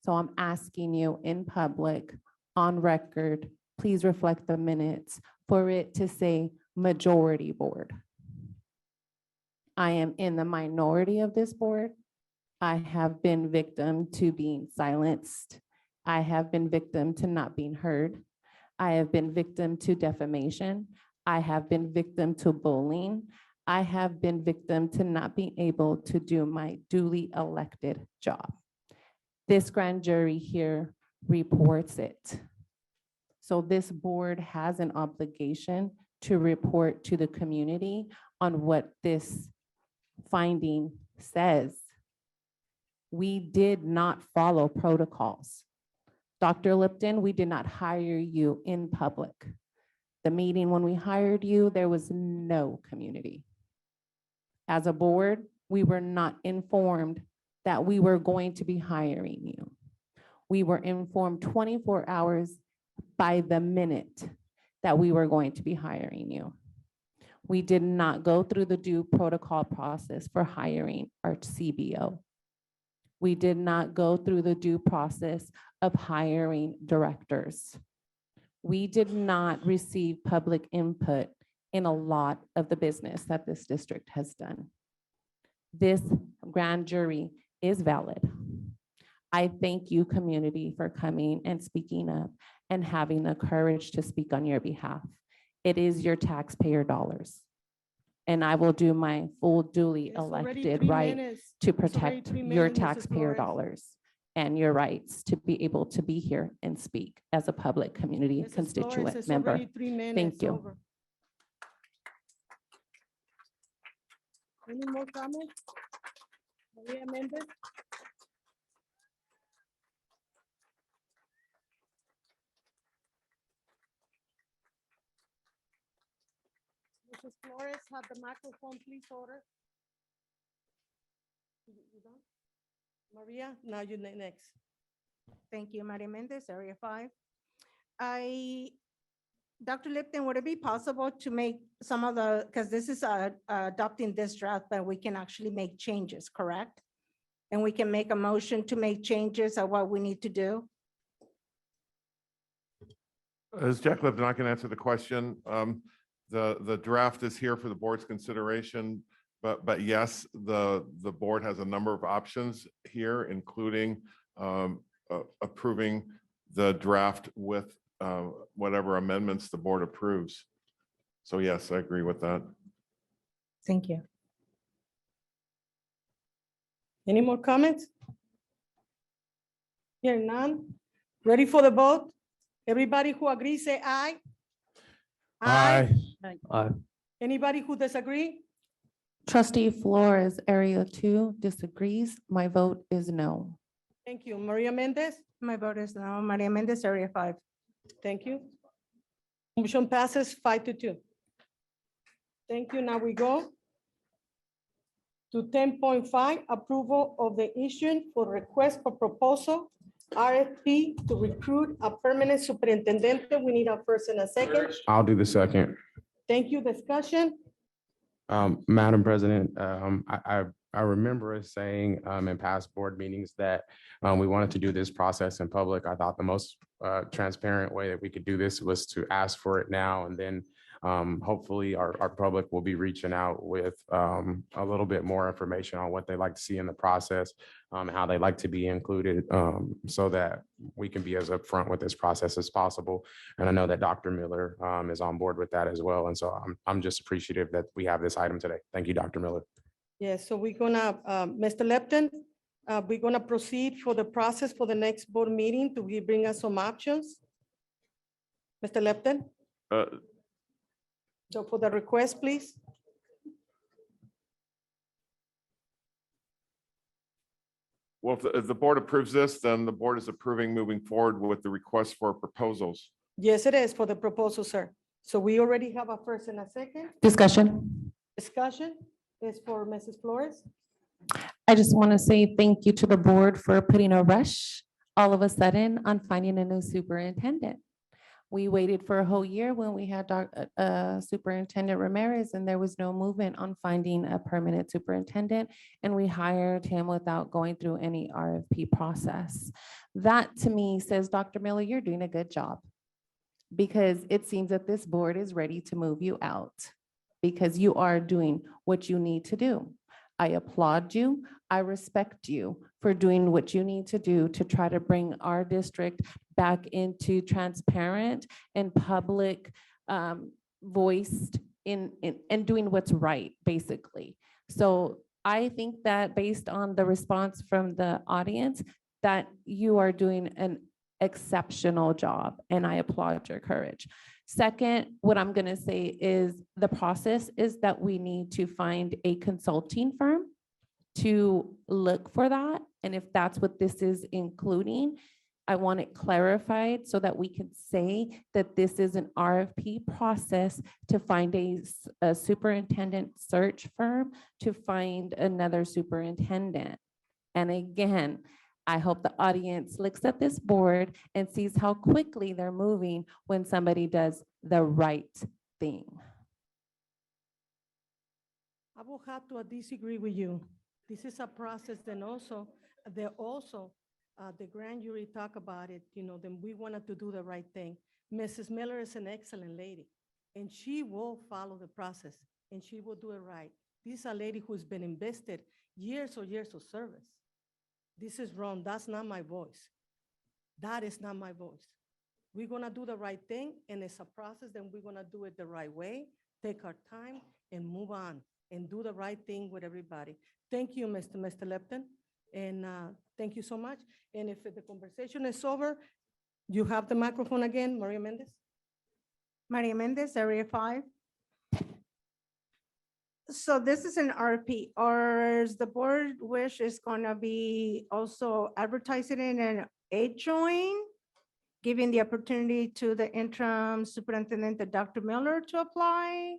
So I'm asking you in public, on record, please reflect the minutes for it to say majority board. I am in the minority of this board. I have been victim to being silenced. I have been victim to not being heard. I have been victim to defamation. I have been victim to bullying. I have been victim to not being able to do my duly elected job. This grand jury here reports it. So this board has an obligation to report to the community on what this finding says. We did not follow protocols. Dr. Lipton, we did not hire you in public. The meeting when we hired you, there was no community. As a board, we were not informed that we were going to be hiring you. We were informed 24 hours by the minute that we were going to be hiring you. We did not go through the due protocol process for hiring our CBO. We did not go through the due process of hiring directors. We did not receive public input in a lot of the business that this district has done. This grand jury is valid. I thank you, community, for coming and speaking up and having the courage to speak on your behalf. It is your taxpayer dollars. And I will do my full duly
It's already
elected
3
right
minutes.
to
It's already
protect
3
your
minutes, Mrs.
taxpayer
Flores.
dollars and your rights to be able to be here and speak as a public community
Mrs. Flores,
constituent
it's
member.
already 3 minutes.
Thank you.
Over. Any more comments? Maria Mendez? Mrs. Flores, have the microphone, please, order. You done? Maria, now you next.
Thank you, Maria Mendez, Area 5. Dr. Lipton, would it be possible to make some of the, because this is adopting this draft, but we can actually make changes, correct? And we can make a motion to make changes of what we need to do?
As Jack Lipton, I can answer the question. The draft is here for the board's consideration, but yes, the board has a number of options here, including approving the draft with whatever amendments the board approves. So yes, I agree with that.
Thank you.
Any more comments? Hearing none. Ready for the vote? Everybody who agrees, say aye.
Aye.
Aye.
Anybody who disagree?
Trustee Flores, Area 2 disagrees. My vote is no.
Thank you. Maria Mendez?
My vote is no. Maria Mendez, Area 5.
Thank you. Motion passes 5-2. Thank you. Now we go to 10.5, approval of the issuing for request for proposal, RFP to recruit a permanent superintendent. We need a first and a second.
I'll do the second.
Thank you. Discussion.
Madam President, I remember us saying in past board meetings that we wanted to do this process in public. I thought the most transparent way that we could do this was to ask for it now, and then hopefully our public will be reaching out with a little bit more information on what they like to see in the process, how they like to be included, so that we can be as upfront with this process as possible. And I know that Dr. Miller is on board with that as well. And so I'm just appreciative that we have this item today. Thank you, Dr. Miller.
Yes, so we're gonna, Mr. Lepton, we're gonna proceed for the process for the next board meeting to bring us some options. Mr. Lepton, so for the request, please.
Well, if the board approves this, then the board is approving moving forward with the request for proposals.
Yes, it is for the proposal, sir. So we already have a first and a second.
Discussion.
Discussion is for Mrs. Flores.
I just want to say thank you to the board for putting a rush all of a sudden on finding a new superintendent. We waited for a whole year when we had Superintendent Ramirez, and there was no movement on finding a permanent superintendent. And we hired him without going through any RFP process. That to me says, Dr. Miller, you're doing a good job, because it seems that this board is ready to move you out because you are doing what you need to do. I applaud you. I respect you for doing what you need to do to try to bring our district back into transparent and public voiced in and doing what's right, basically. So I think that based on the response from the audience, that you are doing an exceptional job, and I applaud your courage. Second, what I'm going to say is the process is that we need to find a consulting firm to look for that. And if that's what this is including, I want it clarified so that we can say that this is an RFP process to find a superintendent search firm to find another superintendent. And again, I hope the audience looks at this board and sees how quickly they're moving when somebody does the right thing.
I will have to disagree with you. This is a process, then also, the grand jury talk about it, then we wanted to do the right thing. Mrs. Miller is an excellent lady, and she will follow the process, and she will do it right. This is a lady who's been invested years of service. This is wrong. That's not my voice. That is not my voice. We're gonna do the right thing, and it's a process, then we're gonna do it the right way, take our time, and move on, and do the right thing with everybody. Thank you, Mr. Lepton, and thank you so much. And if the conversation is over, you have the microphone again, Maria Mendez.
Maria Mendez, Area 5. So this is an RFP, or is the board wish is gonna be also advertising in an adjoin, giving the opportunity to the interim superintendent, Dr. Miller, to apply?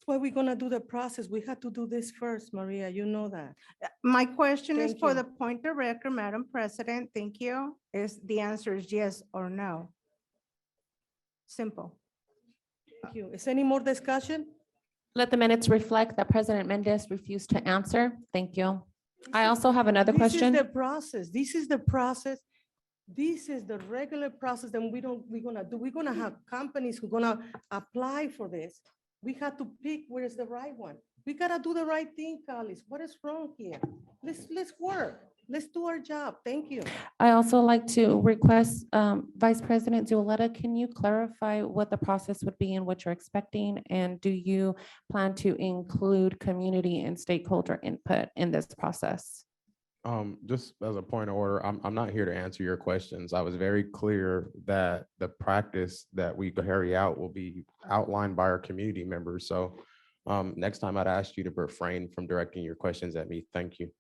why we're gonna do the process. We have to do this first, Maria, you know that.
My question is
Thank
for
you.
the point of record, Madam President. Thank you. Is the answer is yes or no? Simple.
Thank you. Is any more discussion?
Let the minutes reflect that President Mendez refused to answer. Thank you. I also have another
This is
question.
the process. This is the process. This is the regular process that we're gonna do. We're gonna have companies who gonna apply for this. We have to pick where is the right one. We gotta do the right thing, Carlos. What is wrong here? Let's work. Let's do our job. Thank you.
I also like to request, Vice President Zuleta, can you clarify what the process would be and what you're expecting? And do you plan to include community and stakeholder input in this process?
Just as a point of order, I'm not here to answer your questions. I was very clear that the practice that we carry out will be outlined by our community members. So next time I'd ask you to refrain from directing your questions at me. Thank you.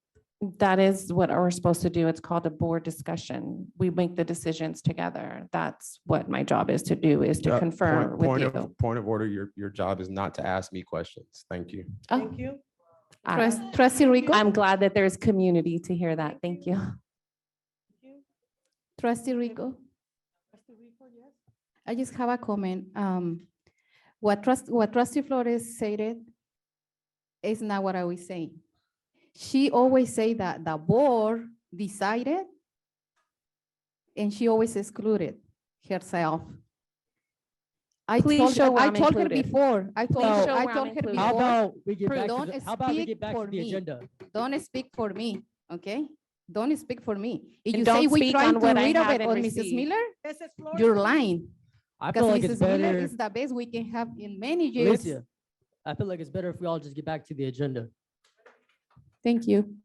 That is what we're supposed to do. It's called a board discussion. We make the decisions together. That's what my job is to do, is to confirm with you.
Point of order, your job is not to ask me questions. Thank you.
Oh,
Thank you.
Trustee Rico?
I'm glad that there's community to hear that. Thank you.
Trustee Rico? I just have a comment. What Trustee Flores stated is not what I was saying. She always say that the board decided and she always excluded herself.
Please show where
I
I'm
told her
included.
before. I told
Please show
her
where I'm included.
How
before.
about we get back to
Don't
the, how about we
speak
get back
for
to the
me.
agenda?
Don't speak for me, okay? Don't speak for me. If
And
you
don't
say we
speak
trying
on
to
what I
read of it
haven't
on Mrs.
received.
Miller,
Mrs. Flores,
you're
please.
lying.
I feel
Because
like it's
Mrs. Miller
better,
is the best we can have in many years.
Alicia, I feel like it's better if we all just get back to the agenda.
Thank you.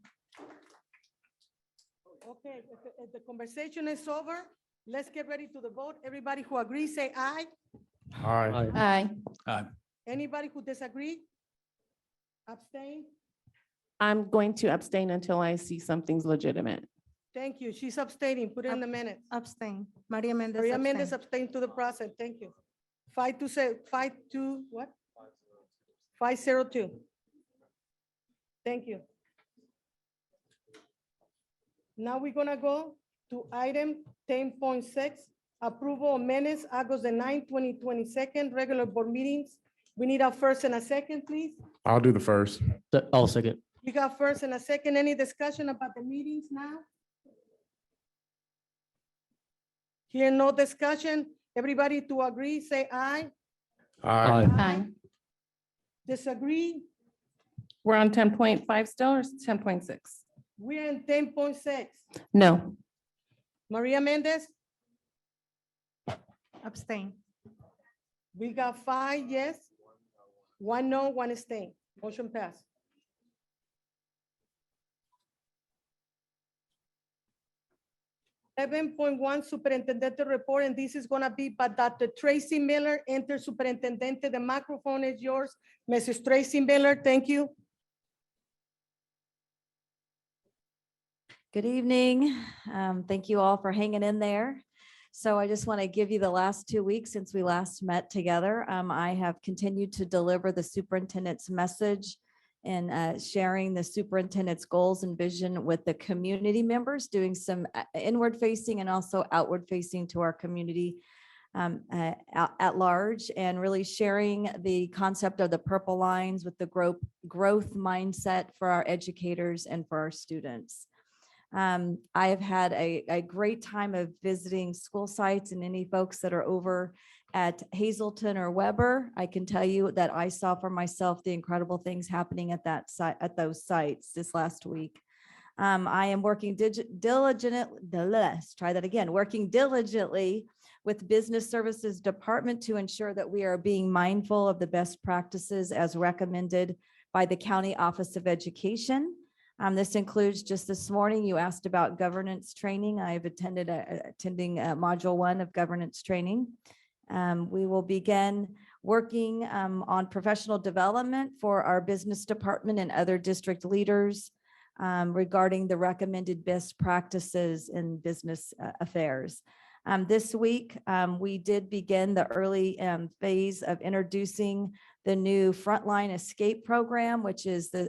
Okay, if the conversation is over, let's get ready to the vote. Everybody who agrees, say aye.
Aye.
Aye.
Anybody who disagree? Abstain?
I'm going to abstain until I see something's legitimate.
Thank you. She's abstaining. Put it in the minutes.
Abstain. Maria Mendez.
Maria Mendez
abstain.
abstained to the process. Thank you. 5-2, what? 502. Thank you. Now we're gonna go to item 10.6, approval of minutes, August the 9th, 2022, regular board meetings. We need a first and a second, please.
I'll do the first.
I'll second.
We got first and a second. Any discussion about the meetings now? Here, no discussion. Everybody to agree, say aye.
Aye.
Aye.
Disagree?
We're on 10.5 still or 10.6?
We're in 10.6.
No.
Maria Mendez,
Abstain.
we got 5 yes, 1 no, 1 abstain. Motion passed. .1 Superintendent report, and this is gonna be by Dr. Tracy Miller, Inter Superintendente. The microphone is yours. Mrs. Tracy Miller, thank you.
Good evening. Thank you all for hanging in there. So I just want to give you the last 2 weeks since we last met together. I have continued to deliver the superintendent's message and sharing the superintendent's goals and vision with the community members, doing some inward facing and also outward facing to our community at large, and really sharing the concept of the purple lines with the growth mindset for our educators and for our students. I have had a great time of visiting school sites, and any folks that are over at Hazelton or Weber, I can tell you that I saw for myself the incredible things happening at that site, at those sites this last week. I am working working diligently with Business Services Department to ensure that we are being mindful of the best practices as recommended by the County Office of Education. This includes, just this morning, you asked about governance training. I've attending Module 1 of governance training. We will begin working on professional development for our business department and other district leaders regarding the recommended best practices in business affairs. This week, we did begin the early phase of introducing the new Frontline Escape Program, which is the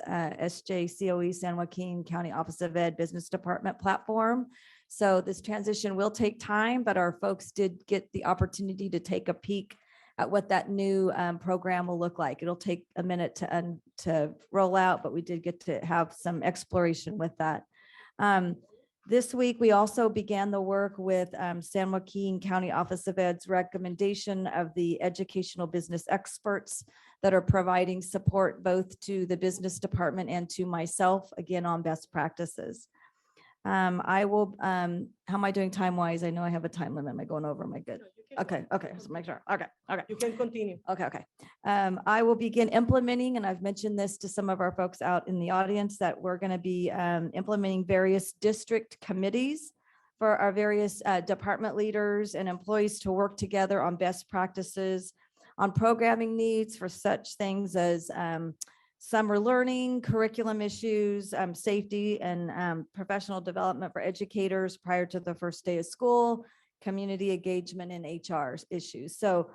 SJCOE San Joaquin County Office of Ed Business Department platform. So this transition will take time, but our folks did get the opportunity to take a peek at what that new program will look like. It'll take a minute to roll out, but we did get to have some exploration with that. This week, we also began the work with San Joaquin County Office of Ed's recommendation of the educational business experts that are providing support both to the business department and to myself, again, on best practices. I will, how am I doing time-wise? I know I have a time limit. Am I going over? Am I good? Okay, so make sure. Okay.
You can continue.
Okay. I will begin implementing, and I've mentioned this to some of our folks out in the audience, that we're going to be implementing various district committees for our various department leaders and employees to work together on best practices, on programming needs for such things as summer learning, curriculum issues, safety and professional development for educators prior to the first day of school, community engagement and HR issues. So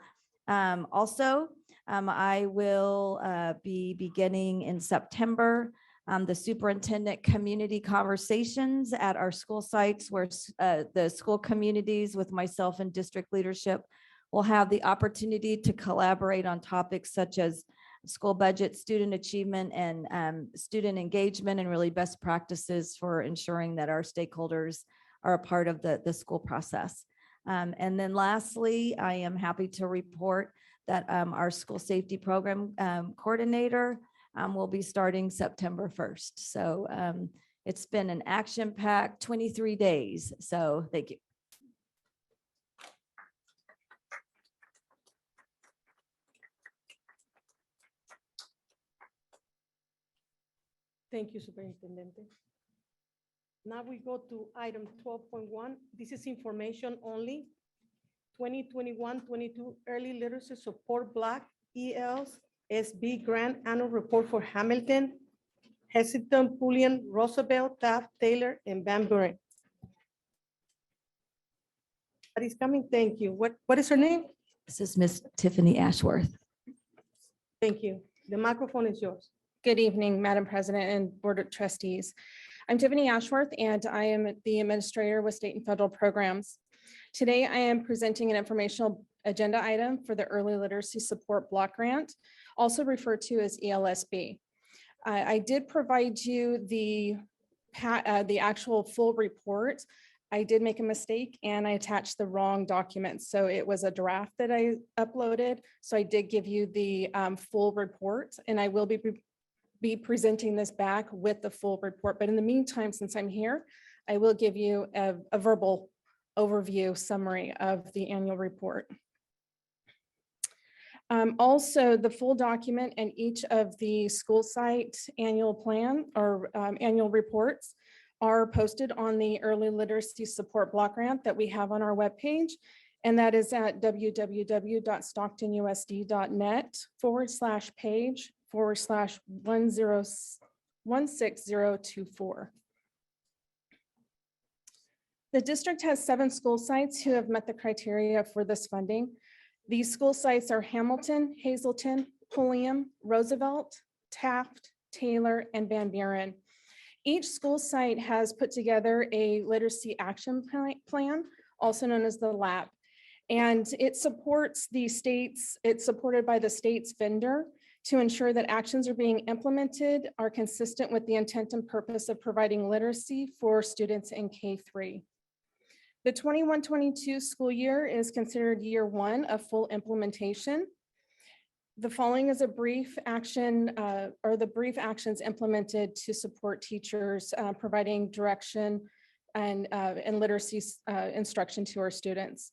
also, I will be beginning in September the superintendent community conversations at our school sites, where the school communities with myself and district leadership will have the opportunity to collaborate on topics such as school budget, student achievement, and student engagement, and really best practices for ensuring that our stakeholders are a part of the school process. And then lastly, I am happy to report that our school safety program coordinator will be starting September 1st. So it's been an action-packed 23 days. So thank you.
Thank you, Superintendente. Now we go to item 12.1. This is information only. 2021-22 Early Literacy Support Block ELs SB Grant Annual Report for Hamilton, Hesington, Pulliam, Roosevelt, Taft, Taylor, and Van Buren. But he's coming. Thank you. What is her name?
This is Miss Tiffany Ashworth.
Thank you. The microphone is yours.
Good evening, Madam President and Board of Trustees. I'm Tiffany Ashworth, and I am the administrator with state and federal programs. Today, I am presenting an informational agenda item for the Early Literacy Support Block Grant, also referred to as ELSB. I did provide you the actual full report. I did make a mistake and I attached the wrong document. So it was a draft that I uploaded. So I did give you the full report, and I will be presenting this back with the full report. But in the meantime, since I'm here, I will give you a verbal overview summary of the annual report. Also, the full document and each of the school site annual plan or annual reports are posted on the Early Literacy Support Block Grant that we have on our webpage. And that is at www.stocktonusd.net/page/16024. The district has 7 school sites who have met the criteria for this funding. These school sites are Hamilton, Hazleton, Pulliam, Roosevelt, Taft, Taylor, and Van Buren. Each school site has put together a literacy action plan, also known as the LAP. And it supports the states, it's supported by the state's vendor to ensure that actions are being implemented are consistent with the intent and purpose of providing literacy for students in K-3. The 21-22 school year is considered year 1 of full implementation. The following is a brief action or the brief actions implemented to support teachers providing direction and literacy instruction to our students.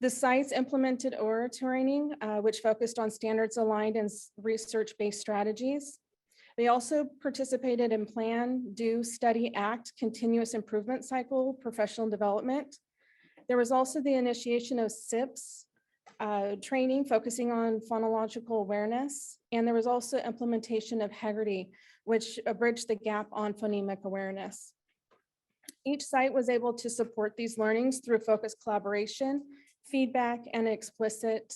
The sites implemented ORA training, which focused on standards aligned and research-based strategies. They also participated in Plan, Do, Study, Act, Continuous Improvement Cycle, professional development. There was also the initiation of SIPS training focusing on phonological awareness. And there was also implementation of Heggerty, which bridged the gap on phonemic awareness. Each site was able to support these learnings through focused collaboration, feedback, and explicit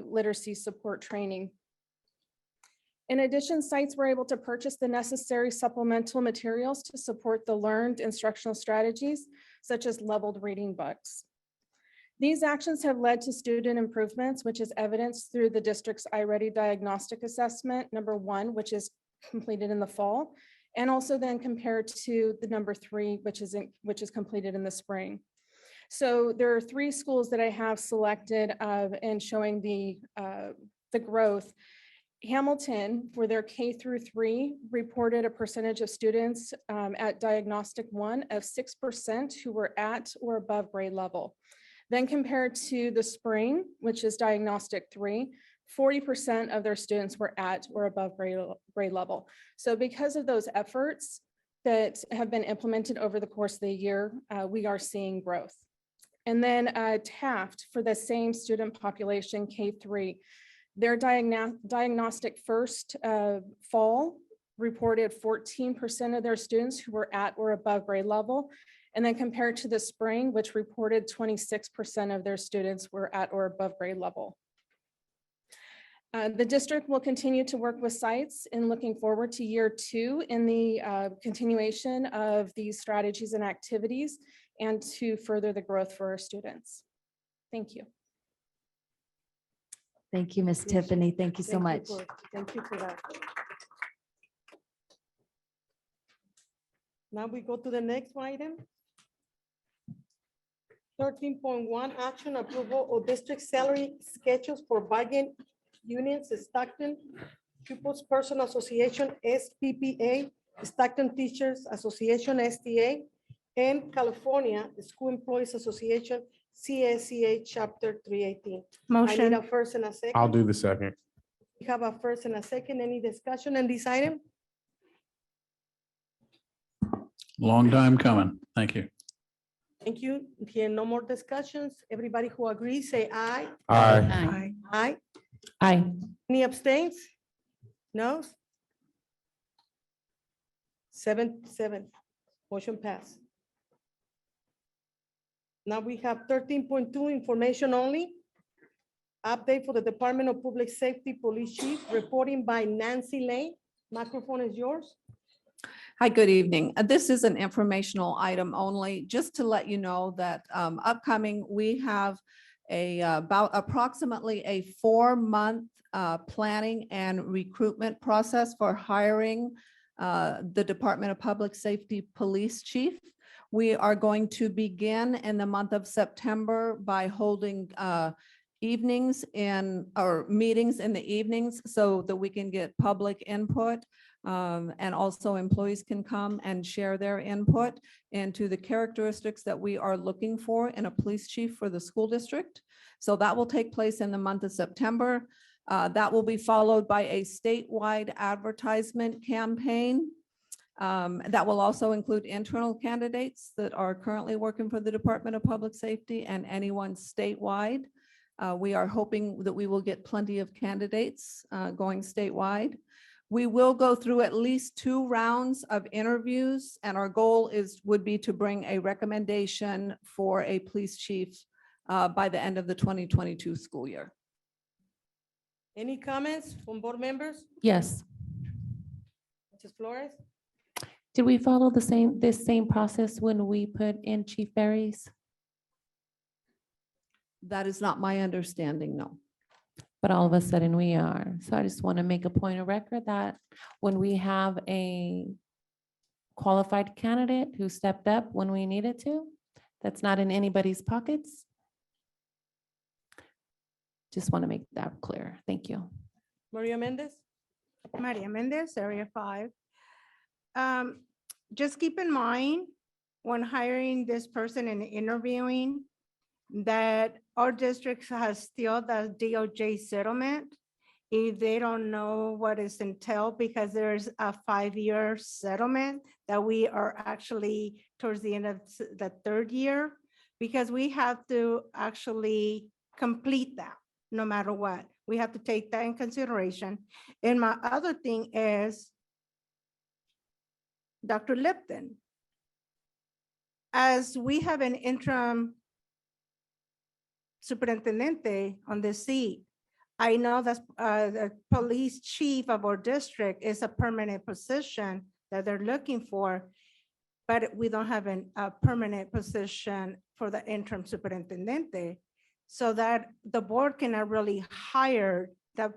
literacy support training. In addition, sites were able to purchase the necessary supplemental materials to support the learned instructional strategies, such as leveled reading books. These actions have led to student improvements, which is evidenced through the district's iReady diagnostic assessment, number 1, which is completed in the fall, and also then compared to the number 3, which is completed in the spring. So there are 3 schools that I have selected and showing the growth. Hamilton, for their K through 3, reported a percentage of students at Diagnostic 1 of 6% who were at or above grade level. Then compared to the spring, which is Diagnostic 3, 40% of their students were at or above grade level. So because of those efforts that have been implemented over the course of the year, we are seeing growth. And then Taft, for the same student population, K3, their diagnostic first fall reported 14% of their students who were at or above grade level. And then compared to the spring, which reported 26% of their students were at or above grade level. The district will continue to work with sites in looking forward to year 2 in the continuation of these strategies and activities and to further the growth for our students. Thank you.
Thank you, Ms. Tiffany. Thank you so much.
Thank you for that. Now we go to the next item. 13.1, action approval of district salary schedules for bargaining unions, Stockton Pupils Personal Association, SPPA, Stockton Teachers Association, STA, and California School Employees Association, CSEA Chapter 318. I
Motion.
need a first and a second.
I'll do the second.
We have a first and a second. Any discussion on this item?
Long time coming. Thank you.
Thank you. Here, no more discussions. Everybody who agrees, say aye.
Aye.
Aye.
Aye.
Any abstains? No? 7-7. Motion pass. Now we have 13.2, information only. Update for the Department of Public Safety Police Chief, reporting by Nancy Lane. Microphone is yours.
Hi, good evening. This is an informational item only, just to let you know that upcoming, we have about approximately a 4-month planning and recruitment process for hiring the Department of Public Safety Police Chief. We are going to begin in the month of September by holding evenings or meetings in the evenings so that we can get public input. And also employees can come and share their input into the characteristics that we are looking for in a police chief for the school district. So that will take place in the month of September. That will be followed by a statewide advertisement campaign. That will also include internal candidates that are currently working for the Department of Public Safety and anyone statewide. We are hoping that we will get plenty of candidates going statewide. We will go through at least 2 rounds of interviews, and our goal would be to bring a recommendation for a police chief by the end of the 2022 school year.
Any comments from board members?
Yes.
Mrs. Flores?
Did we follow this same process when we put in Chief Berries?
That is not my understanding, no.
But all of a sudden we are. So I just want to make a point of record that when we have a qualified candidate who stepped up when we needed to, that's not in anybody's pockets. Just want to make that clear. Thank you.
Maria Mendez?
Maria Mendez, Area 5. Just keep in mind when hiring this person and interviewing that our district has still the DOJ settlement. If they don't know what is entailed, because there's a 5-year settlement that we are actually towards the end of the 3rd year, because we have to actually complete that no matter what. We have to take that in consideration. And my other thing is Dr. Lipton. as we have an interim superintendente on the seat, I know that the police chief of our district is a permanent position that they're looking for, but we don't have a permanent position for the interim superintendente, so that the board cannot really hire the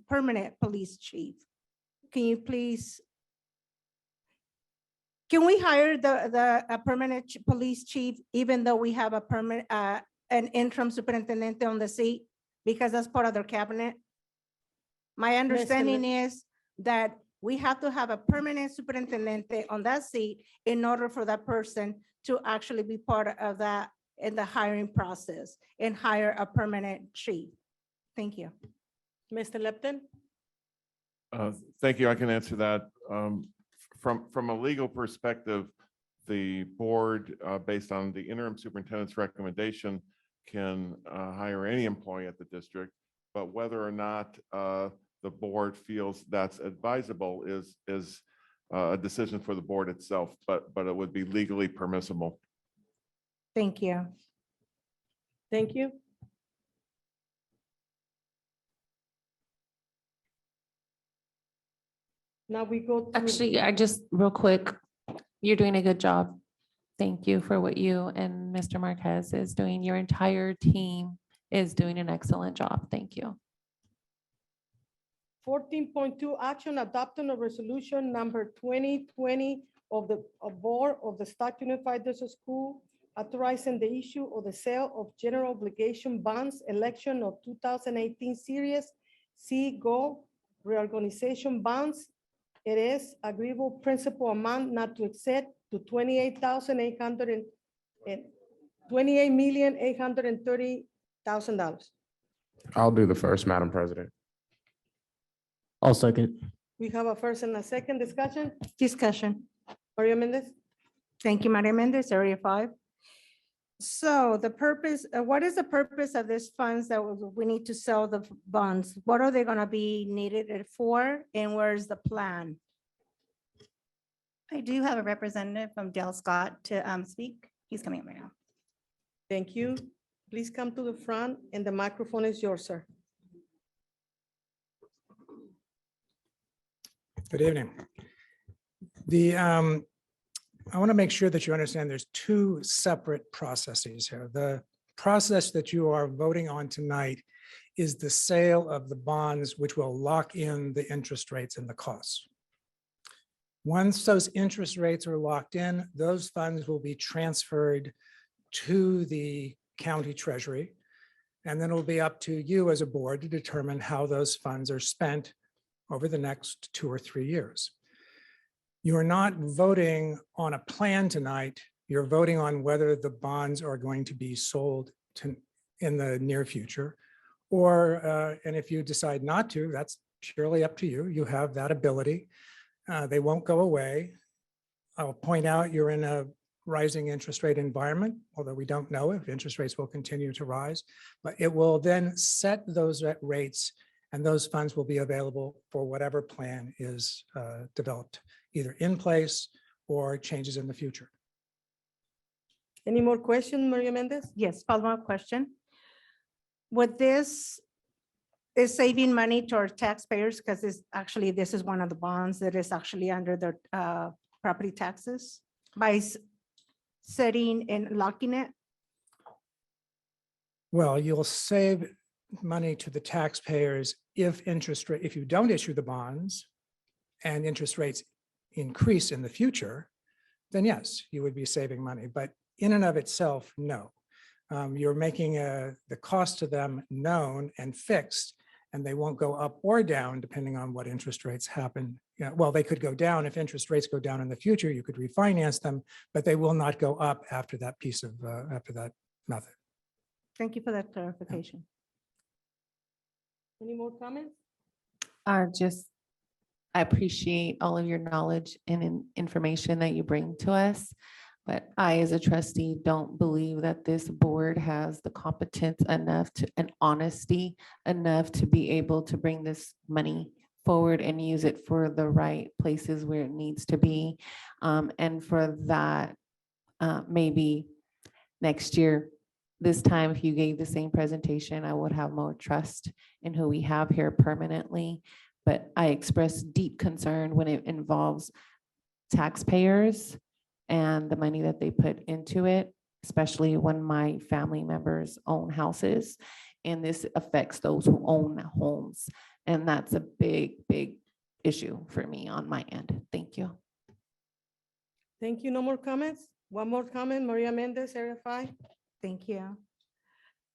permanent police chief. Can you please? Can we hire a permanent police chief even though we have a permanent, an interim superintendent on the seat? Because that's part of their cabinet. My understanding is that we have to have a permanent superintendent on that seat in order for that person to actually be part of that in the hiring process and hire a permanent chief. Thank you.
Mr. Lepton?
Thank you. I can answer that. From a legal perspective, the board, based on the interim superintendent's recommendation, can hire any employee at the district, but whether or not the board feels that's advisable is a decision for the board itself, but it would be legally permissible.
Thank you.
Thank you. Now we go to.
Actually, I just, real quick, you're doing a good job. Thank you for what you and Mr. Marquez is doing. Your entire team is doing an excellent job. Thank you.
14.2, action adopting a resolution number 2020 of the board of the Stockton Unified District School authorizing the issue or the sale of general obligation bonds, election of 2018 series C Gold reorganization bonds. It is agreeable principal amount not to exceed to $28,830,000.
I'll do the first, Madam President.
I'll second.
We have a first and a second discussion.
Discussion.
Maria Mendez?
Thank you, Maria Mendez, Area 5. So the purpose, what is the purpose of these funds that we need to sell the bonds? What are they gonna be needed for, and where's the plan?
I do have a representative from Dale Scott to speak. He's coming up right now.
Thank you. Please come to the front and the microphone is yours, sir.
Good evening. I want to make sure that you understand there's two separate processes here. The process that you are voting on tonight is the sale of the bonds, which will lock in the interest rates and the costs. Once those interest rates are locked in, those funds will be transferred to the county treasury. And then it'll be up to you as a board to determine how those funds are spent over the next 2 or 3 years. You are not voting on a plan tonight. You're voting on whether the bonds are going to be sold in the near future. Or, and if you decide not to, that's purely up to you. You have that ability. They won't go away. I'll point out you're in a rising interest rate environment, although we don't know if interest rates will continue to rise, but it will then set those rates and those funds will be available for whatever plan is developed, either in place or changes in the future.
Any more questions, Maria Mendez?
Yes, follow-up question. Would this is saving money to our taxpayers, because this is one of the bonds that is actually under the property taxes by setting and locking it?
Well, you'll save money to the taxpayers if if you don't issue the bonds and interest rates increase in the future, then yes, you would be saving money. But in and of itself, no. You're making the cost to them known and fixed, and they won't go up or down depending on what interest rates happen. Yeah, well, they could go down. If interest rates go down in the future, you could refinance them, but they will not go up after that after that method.
Thank you for that clarification.
Any more comments?
I appreciate all of your knowledge and information that you bring to us. But I, as a trustee, don't believe that this board has the competence enough and honesty enough to be able to bring this money forward and use it for the right places where it needs to be. And for that, Maybe next year, this time, if you gave the same presentation, I would have more trust in who we have here permanently. But I express deep concern when it involves taxpayers and the money that they put into it, especially when my family members own houses. And this affects those who own homes. And that's a big, big issue for me on my end. Thank you.
Thank you. No more comments? One more comment, Maria Mendez, Area 5.
Thank you.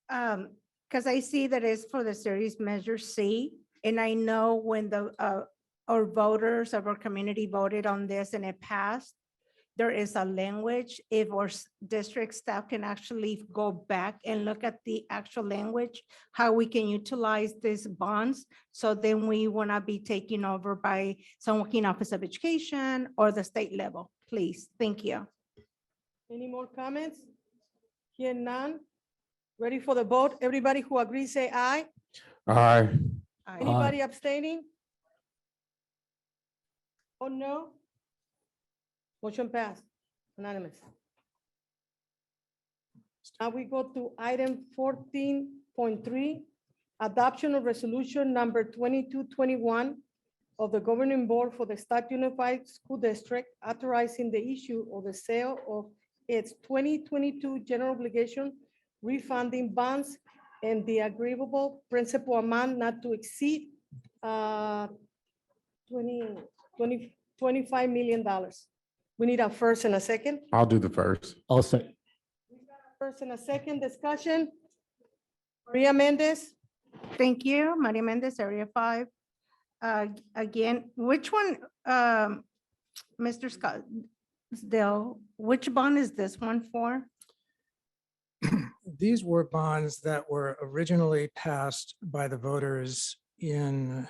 Because I see that it's for the series Measure C, and I know when our voters of our community voted on this and it passed, there is a language, if our district staff can actually go back and look at the actual language, how we can utilize these bonds, so then we will not be taken over by San Joaquin Office of Education or the state level, please. Thank you.
Any more comments? Here none. Ready for the vote? Everybody who agrees, say aye.
Aye.
Anybody abstaining? Oh, no? Motion passed, unanimous. Now we go to item 14.3, adoption of resolution number 2221 of the governing board for the Stark Unified School District authorizing the issue or the sale of its 2022 general obligation refunding bonds and the agreeable principal amount not to exceed $25 million. We need a first and a second.
I'll do the first.
I'll say,
First and a second discussion. Maria Mendez.
Thank you, Maria Mendez, Area 5. Again, which one, Mr. Scott, Dale, which bond is this one for?
These were bonds that were originally passed by the voters in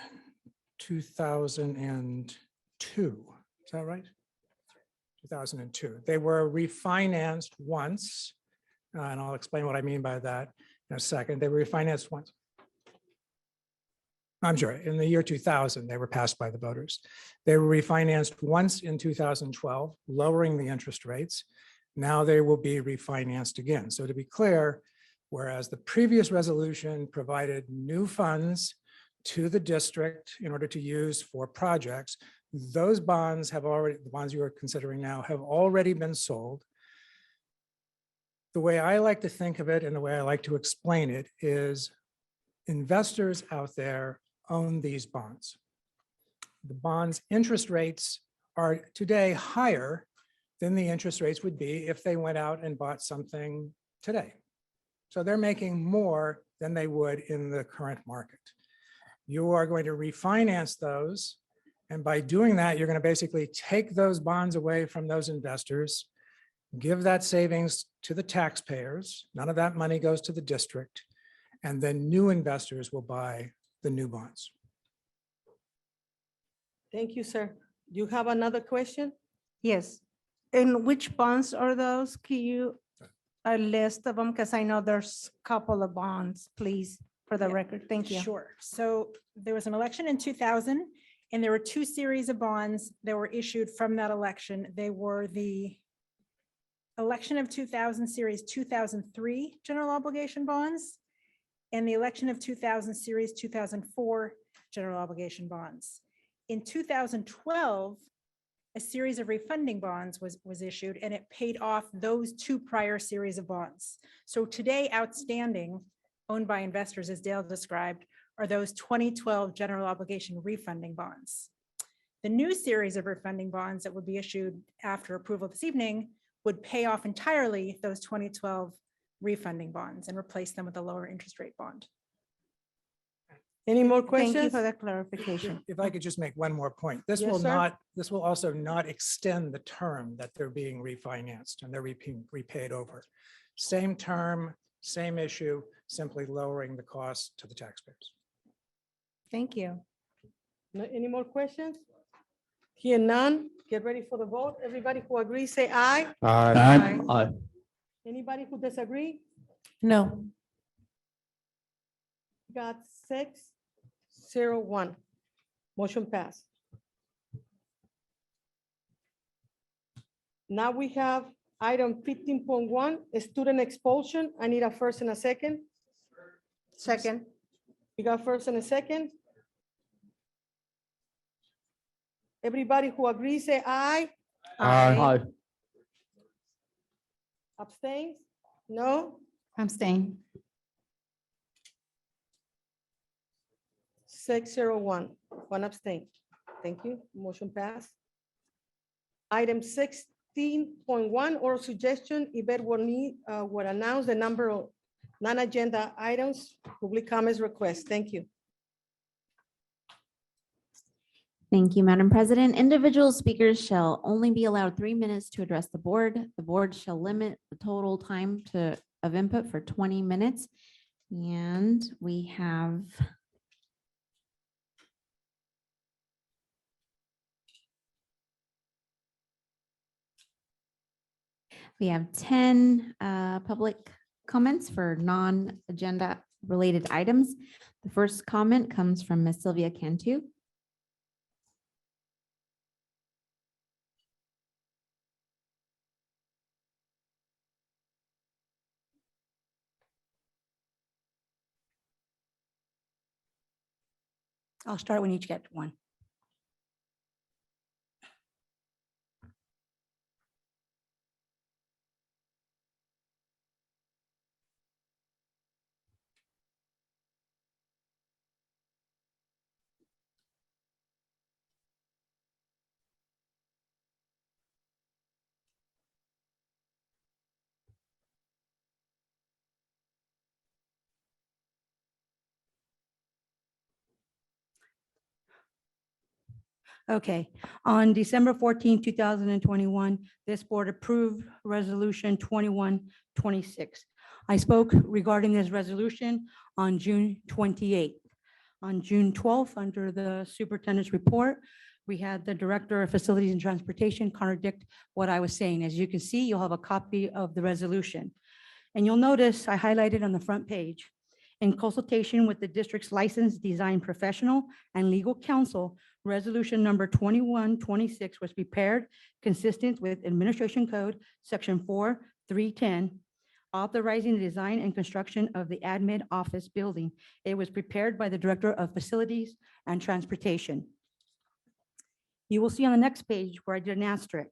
2002. Is that right? 2002. They were refinanced once, and I'll explain what I mean by that in a second. They were refinanced once. I'm sorry, in the year 2000, they were passed by the voters. They were refinanced once in 2012, lowering the interest rates. Now they will be refinanced again. So to be clear, whereas the previous resolution provided new funds to the district in order to use for projects, those bonds have already, the bonds you are considering now, have already been sold. The way I like to think of it and the way I like to explain it is investors out there own these bonds. The bonds' interest rates are today higher than the interest rates would be if they went out and bought something today. So they're making more than they would in the current market. You are going to refinance those. And by doing that, you're going to basically take those bonds away from those investors, give that savings to the taxpayers. None of that money goes to the district. And then new investors will buy the new bonds.
Thank you, sir. You have another question?
Yes. And which bonds are those? Can you, a list of them? Because I know there's a couple of bonds, please, for the record. Thank you.
Sure. So there was an election in 2000, and there were two series of bonds that were issued from that election. They were the election of 2000 series 2003 general obligation bonds and the election of 2000 series 2004 general obligation bonds. In 2012, a series of refunding bonds was issued, and it paid off those two prior series of bonds. So today outstanding, owned by investors, as Dale described, are those 2012 general obligation refunding bonds. The new series of refunding bonds that would be issued after approval this evening would pay off entirely those 2012 refunding bonds and replace them with a lower interest rate bond.
Any more
Thank
questions?
you for that clarification.
If I could just make one more point, this
Yes,
will
sir.
not, this will also not extend the term that they're being refinanced and they're repaid over. Same term, same issue, simply lowering the cost to the taxpayers.
Thank you.
Any more questions? Here none. Get ready for the vote. Everybody who agrees, say aye.
Aye.
aye.
Anybody who disagree?
No.
Got 6-0-1. Motion passed. Now we have Item 15.1, student expulsion. I need a first and a second.
Second.
We got first and a second. Everybody who agrees, say aye.
Aye.
Abstains? No?
I'm staying.
601, one abstain. Thank you. Motion passed. Item 16.1, oral suggestion, Yvette would announce the number of non-agenda items, public comments request. Thank you.
Thank you, Madam President. Individual speakers shall only be allowed 3 minutes to address the board. The board shall limit the total time of input for 20 minutes. And we have We have 10 public comments for non-agenda related items. The first comment comes from Ms. Sylvia Cantu.
I'll start when you each get to one. Okay, on December 14, 2021, this board approved Resolution 2126. I spoke regarding this resolution on June 28th. On June 12th, under the superintendent's report, we had the Director of Facilities and Transportation contradict what I was saying. As you can see, you'll have a copy of the resolution. And you'll notice I highlighted on the front page, in consultation with the district's licensed design professional and legal counsel, resolution number 2126 was prepared consistent with Administration Code, Section 4310, authorizing the design and construction of the admin office building. It was prepared by the Director of Facilities and Transportation. You will see on the next page where I did an asterisk.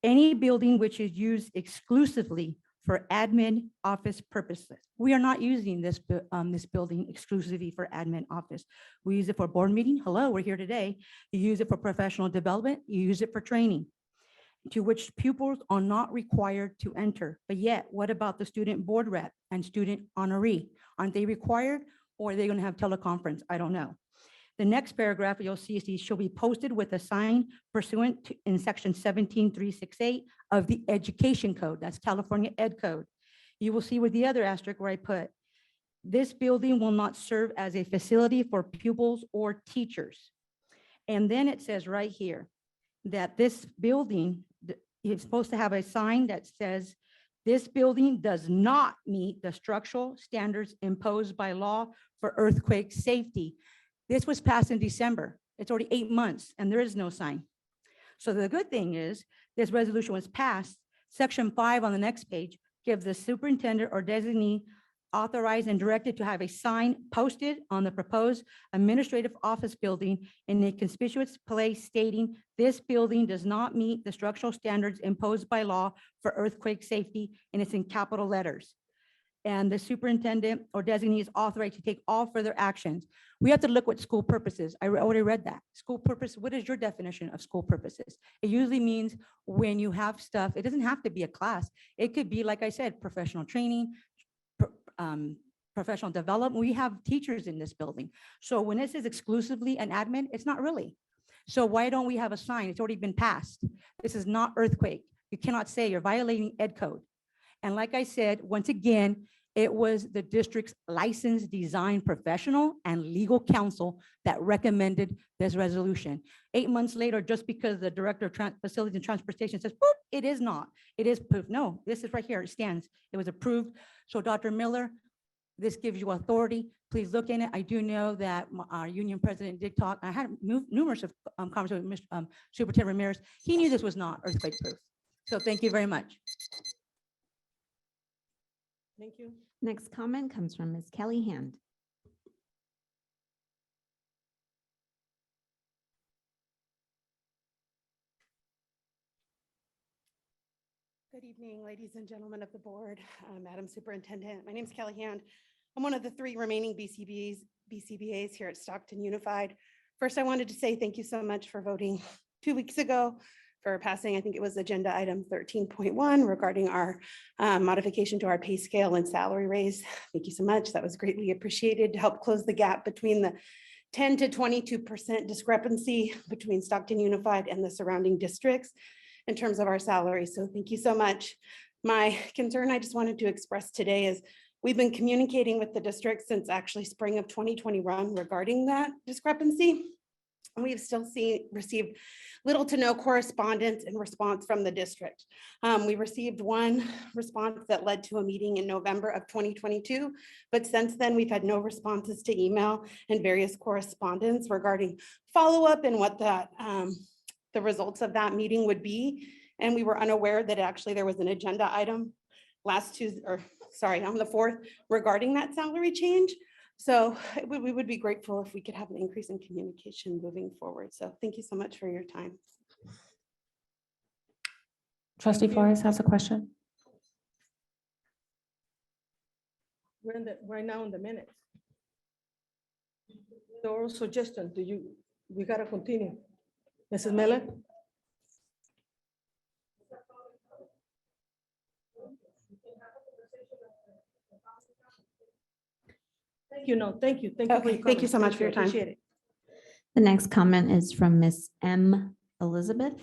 Any building which is used exclusively for admin office purposes. We are not using this building exclusively for admin office. We use it for board meeting. Hello, we're here today. You use it for professional development. You use it for training, to which pupils are not required to enter. But yet, what about the student board rep and student honoree? Aren't they required, or are they going to have teleconference? I don't know. The next paragraph you'll see is these shall be posted with a sign pursuant to in section 17368 of the Education Code. That's California Ed Code. You will see with the other asterisk where I put, this building will not serve as a facility for pupils or teachers. And then it says right here that this building is supposed to have a sign that says, this building does not meet the structural standards imposed by law for earthquake safety. This was passed in December. It's already 8 months and there is no sign. So the good thing is this resolution was passed. Section 5 on the next page gives the superintendent or designee authorized and directed to have a sign posted on the proposed administrative office building in a conspicuous place stating this building does not meet the structural standards imposed by law for earthquake safety, and it's in capital letters. And the superintendent or designee is authorized to take all further actions. We have to look what school purposes. I already read that. School purpose, what is your definition of school purposes? It usually means when you have stuff, it doesn't have to be a class. It could be, like I said, professional training, professional development. We have teachers in this building. So when it says exclusively an admin, it's not really. So why don't we have a sign? It's already been passed. This is not earthquake. You cannot say you're violating Ed Code. And like I said, once again, it was the district's licensed design professional and legal counsel that recommended this resolution. 8 months later, just because the Director of Facilities and Transportation says, boop, it is not. It is proof. No, this is right here. It stands. It was approved. So Dr. Miller, this gives you authority. Please look in it. I do know that our union president did talk. I had numerous of conversations with Superintendent Ramirez. He knew this was not earthquake proof. So thank you very much.
Thank you.
Next comment comes from Ms. Kelly Hand.
Good evening, ladies and gentlemen of the board, Madam Superintendent. My name is Kelly Hand. I'm one of the 3 remaining BCBAs here at Stockton Unified. First, I wanted to say thank you so much for voting 2 weeks ago for passing, I think it was agenda item 13.1 regarding our modification to our pay scale and salary raise. Thank you so much. That was greatly appreciated to help close the gap between the 10 to 22% discrepancy between Stockton Unified and the surrounding districts in terms of our salaries. So thank you so much. My concern I just wanted to express today is we've been communicating with the district since actually spring of 2021 regarding that discrepancy. And we've still received little to no correspondence and response from the district. We received one response that led to a meeting in November of 2022, but since then we've had no responses to email and various correspondence regarding follow-up and what that the results of that meeting would be. And we were unaware that actually there was an agenda item last Tuesday, or sorry, on the 4th regarding that salary change. So we would be grateful if we could have an increase in communication moving forward. So thank you so much for your time.
Trustee Flores has a question.
We're right now in the minutes. The oral suggestion, we gotta continue. Mrs. Miller? Thank you, no, thank you. Thank you.
Okay, thank you so much for your time.
Appreciate it.
The next comment is from Ms. M. Elizabeth.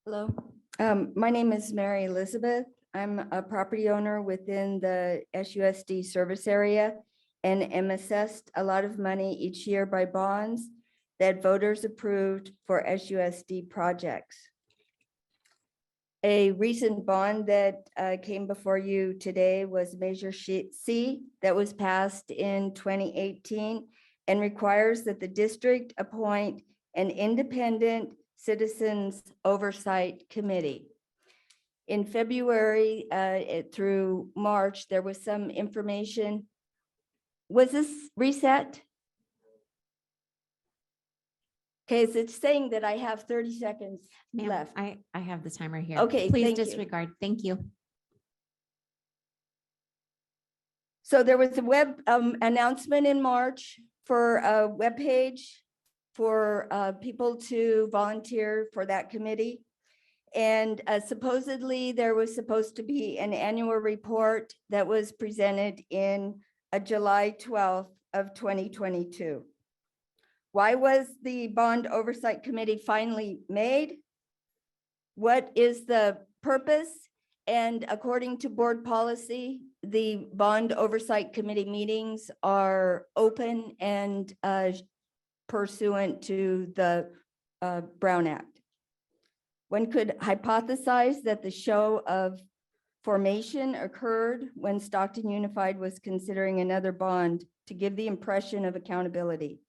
Hello, my name is Mary Elizabeth. I'm a property owner within the SUSD service area and am assessed a lot of money each year by bonds that voters approved for SUSD projects. A recent bond that came before you today was Measure C that was passed in 2018 and requires that the district appoint an independent citizens oversight committee. In February through March, there was some information. Was this reset? Okay, so it's saying that I have 30 seconds left.
I have the timer here.
Okay,
Please
thank you.
disregard. Thank you.
So there was a web announcement in March for a webpage for people to volunteer for that committee. And supposedly there was supposed to be an annual report that was presented in July 12th of 2022. Why was the Bond Oversight Committee finally made? What is the purpose? And according to board policy, the Bond Oversight Committee meetings are open and pursuant to the Brown Act. One could hypothesize that the show of formation occurred when Stockton Unified was considering another bond to give the impression of accountability.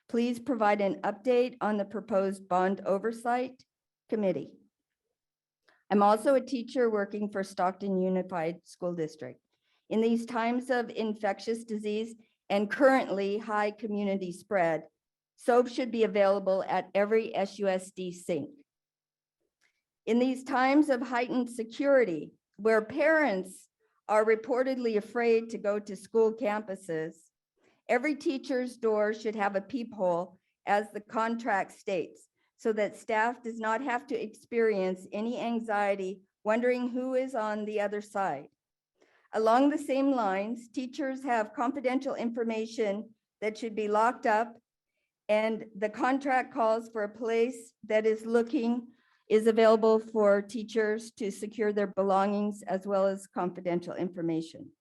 Please provide an update on the proposed Bond Oversight Committee. I'm also a teacher working for Stockton Unified School District. In these times of infectious disease and currently high community spread, soap should be available at every SUSD sink. In these times of heightened security, where parents are reportedly afraid to go to school campuses, every teacher's door should have a peephole, as the contract states, so that staff does not have to experience any anxiety wondering who is on the other side. Along the same lines, teachers have confidential information that should be locked up, and the contract calls for a place that is available for teachers to secure their belongings as well as confidential information.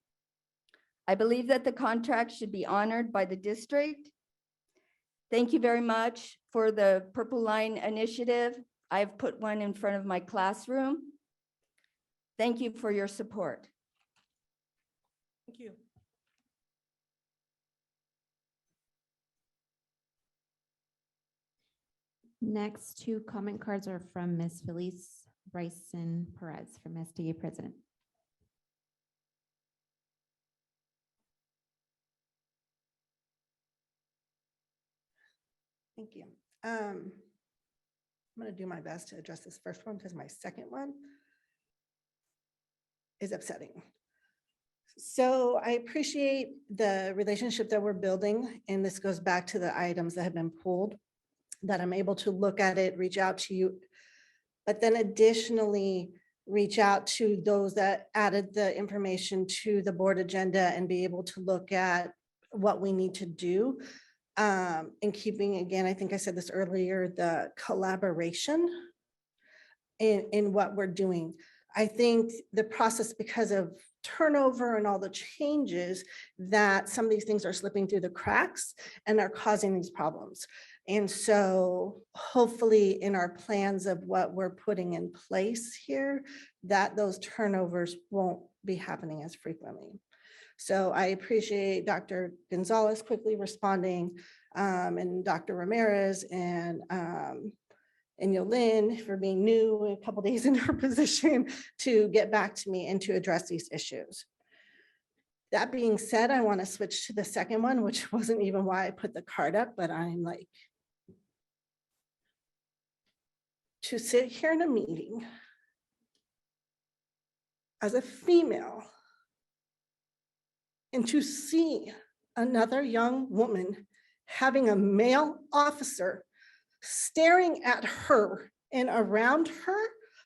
I believe that the contract should be honored by the district. Thank you very much for the Purple Line Initiative. I've put one in front of my classroom. Thank you for your support.
Thank you.
Next two comment cards are from Ms. Felice Bryson Perez from SDA President.
Thank you. I'm going to do my best to address this first one because my second one is upsetting. So I appreciate the relationship that we're building, and this goes back to the items that have been pulled, that I'm able to look at it, reach out to you, but then additionally reach out to those that added the information to the board agenda and be able to look at what we need to do. And keeping, again, I think I said this earlier, the collaboration in what we're doing. I think the process, because of turnover and all the changes, that some of these things are slipping through the cracks and are causing these problems. And so hopefully in our plans of what we're putting in place here, that those turnovers won't be happening as frequently. So I appreciate Dr. Gonzalez quickly responding, and Dr. Ramirez and Yolyn for being new, a couple days in her position, to get back to me and to address these issues. That being said, I want to switch to the second one, which wasn't even why I put the card up, but I'm like, to sit here in a meeting as a female and to see another young woman having a male officer staring at her and around her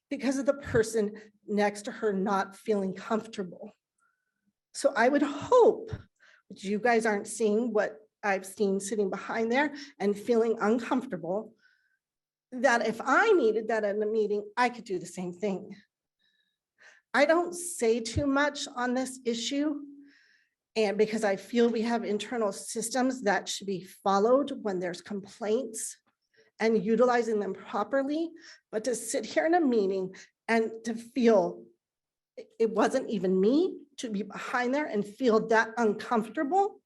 because of the person next to her not feeling comfortable. So I would hope that you guys aren't seeing what I've seen sitting behind there and feeling uncomfortable, that if I needed that in a meeting, I could do the same thing. I don't say too much on this issue, and because I feel we have internal systems that should be followed when there's complaints and utilizing them properly, but to sit here in a meeting and to feel it wasn't even me, to be behind there and feel that uncomfortable,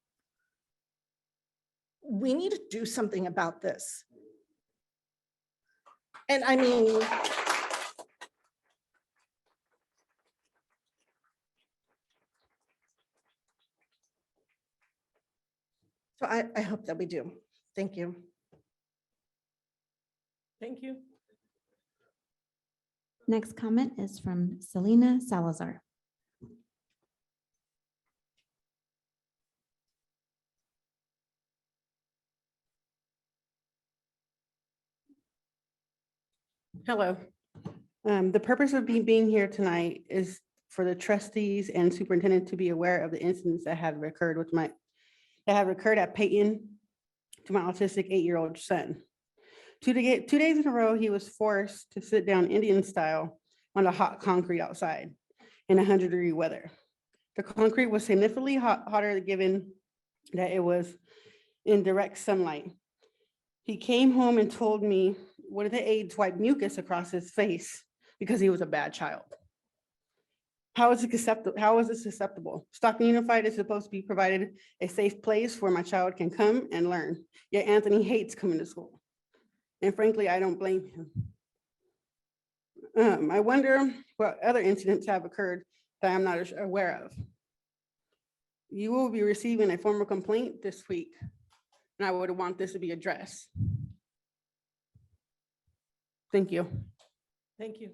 we need to do something about this. And I mean, so I hope that we do. Thank you.
Thank you.
Next comment is from Selena Salazar.
Hello. The purpose of me being here tonight is for the trustees and superintendent to be aware of the incidents that had occurred at Peyton to my autistic 8-year-old son. 2 days in a row, he was forced to sit down Indian style on the hot concrete outside in 100-degree weather. The concrete was significantly hotter given that it was in direct sunlight. He came home and told me one of the aides wiped mucus across his face because he was a bad child. How is this acceptable? Stockton Unified is supposed to be provided a safe place where my child can come and learn. Yet Anthony hates coming to school. And frankly, I don't blame him. I wonder what other incidents have occurred that I'm not aware of. You will be receiving a formal complaint this week, and I would want this to be addressed. Thank you.
Thank you.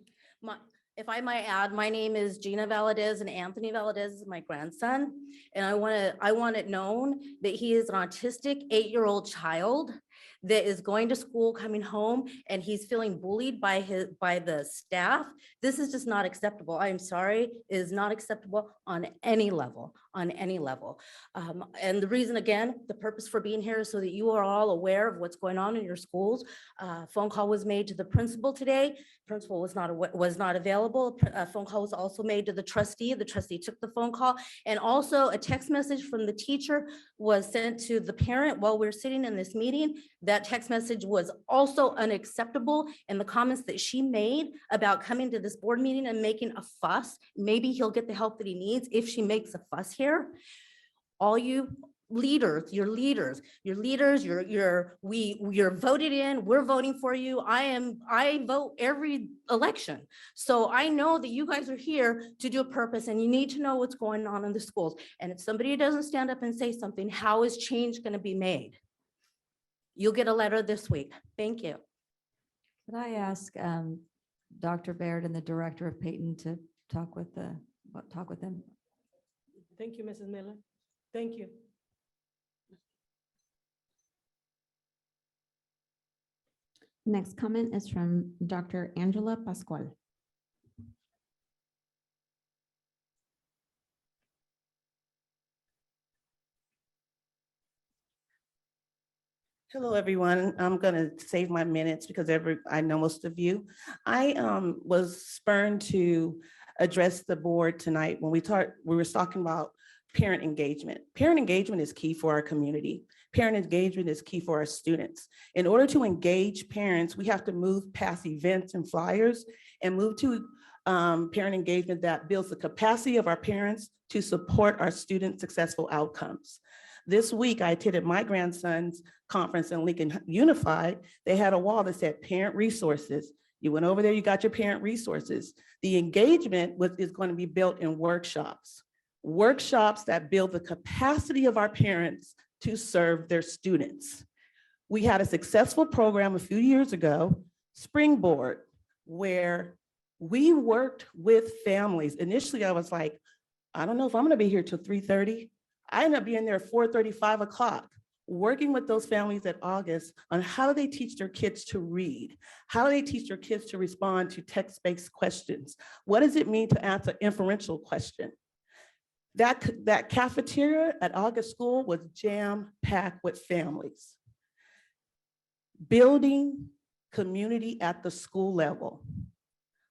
If I might add, my name is Gina Valadez and Anthony Valadez is my grandson. And I want it known that he is an autistic 8-year-old child that is going to school, coming home, and he's feeling bullied by the staff. This is just not acceptable. I am sorry, it is not acceptable on any level, And the reason, again, the purpose for being here is so that you are all aware of what's going on in your schools. Phone call was made to the principal today. Principal was not available. A phone call was also made to the trustee. The trustee took the phone call, and also a text message from the teacher was sent to the parent while we're sitting in this meeting. That text message was also unacceptable, and the comments that she made about coming to this board meeting and making a fuss, maybe he'll get the help that he needs if she makes a fuss here. All you leaders, you're voted in, we're voting for you. I vote every election. So I know that you guys are here to do a purpose and you need to know what's going on in the schools. And if somebody doesn't stand up and say something, how is change going to be made? You'll get a letter this week. Thank you.
Could I ask Dr. Baird and the director of Peyton to talk with them?
Thank you, Mrs. Miller. Thank you.
Next comment is from Dr. Angela Pascual.
Hello, everyone. I'm going to save my minutes because I know most of you. I was spurned to address the board tonight when we were talking about parent engagement. Parent engagement is key for our community. Parent engagement is key for our students. In order to engage parents, we have to move past events and flyers and move to parent engagement that builds the capacity of our parents to support our students' successful outcomes. This week, I attended my grandson's conference in Lincoln Unified. They had a wall that said parent resources. You went over there, you got your parent resources. The engagement is going to be built in workshops that build the capacity of our parents to serve their students. We had a successful program a few years ago, Springboard, where we worked with families. Initially, I was like, I don't know if I'm going to be here till 3:30. I ended up being there at 4:30, 5 o'clock, working with those families at August on how do they teach their kids to read? How do they teach their kids to respond to text-based questions? What does it mean to answer inferential question? That cafeteria at August School was jam-packed with families. Building community at the school level.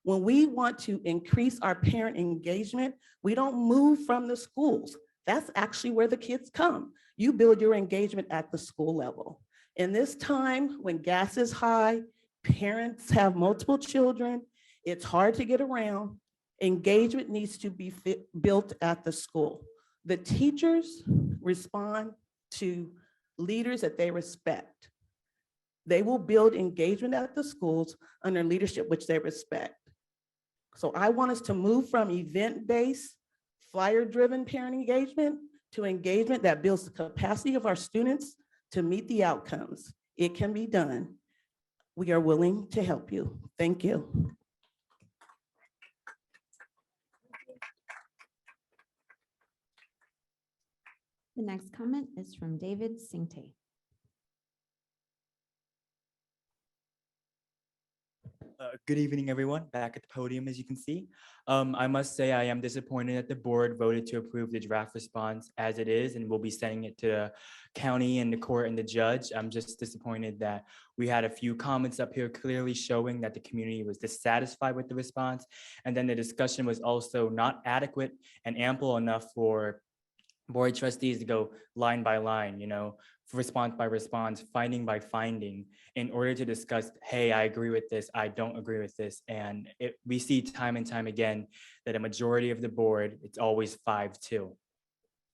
When we want to increase our parent engagement, we don't move from the schools. That's actually where the kids come. You build your engagement at the school level. In this time when gas is high, parents have multiple children, it's hard to get around, engagement needs to be built at the school. The teachers respond to leaders that they respect. They will build engagement at the schools under leadership which they respect. So I want us to move from event-based, flyer-driven parent engagement to engagement that builds the capacity of our students to meet the outcomes. It can be done. We are willing to help you. Thank you.
The next comment is from David Singte.
Good evening, everyone. Back at the podium, as you can see. I must say I am disappointed that the board voted to approve the draft response as it is, and we'll be sending it to the county and the court and the judge. I'm just disappointed that we had a few comments up here clearly showing that the community was dissatisfied with the response. And then the discussion was also not adequate and ample enough for board trustees to go line by line, response by response, finding by finding, in order to discuss, hey, I agree with this, I don't agree with this. And we see time and time again that a majority of the board, it's always 5-2.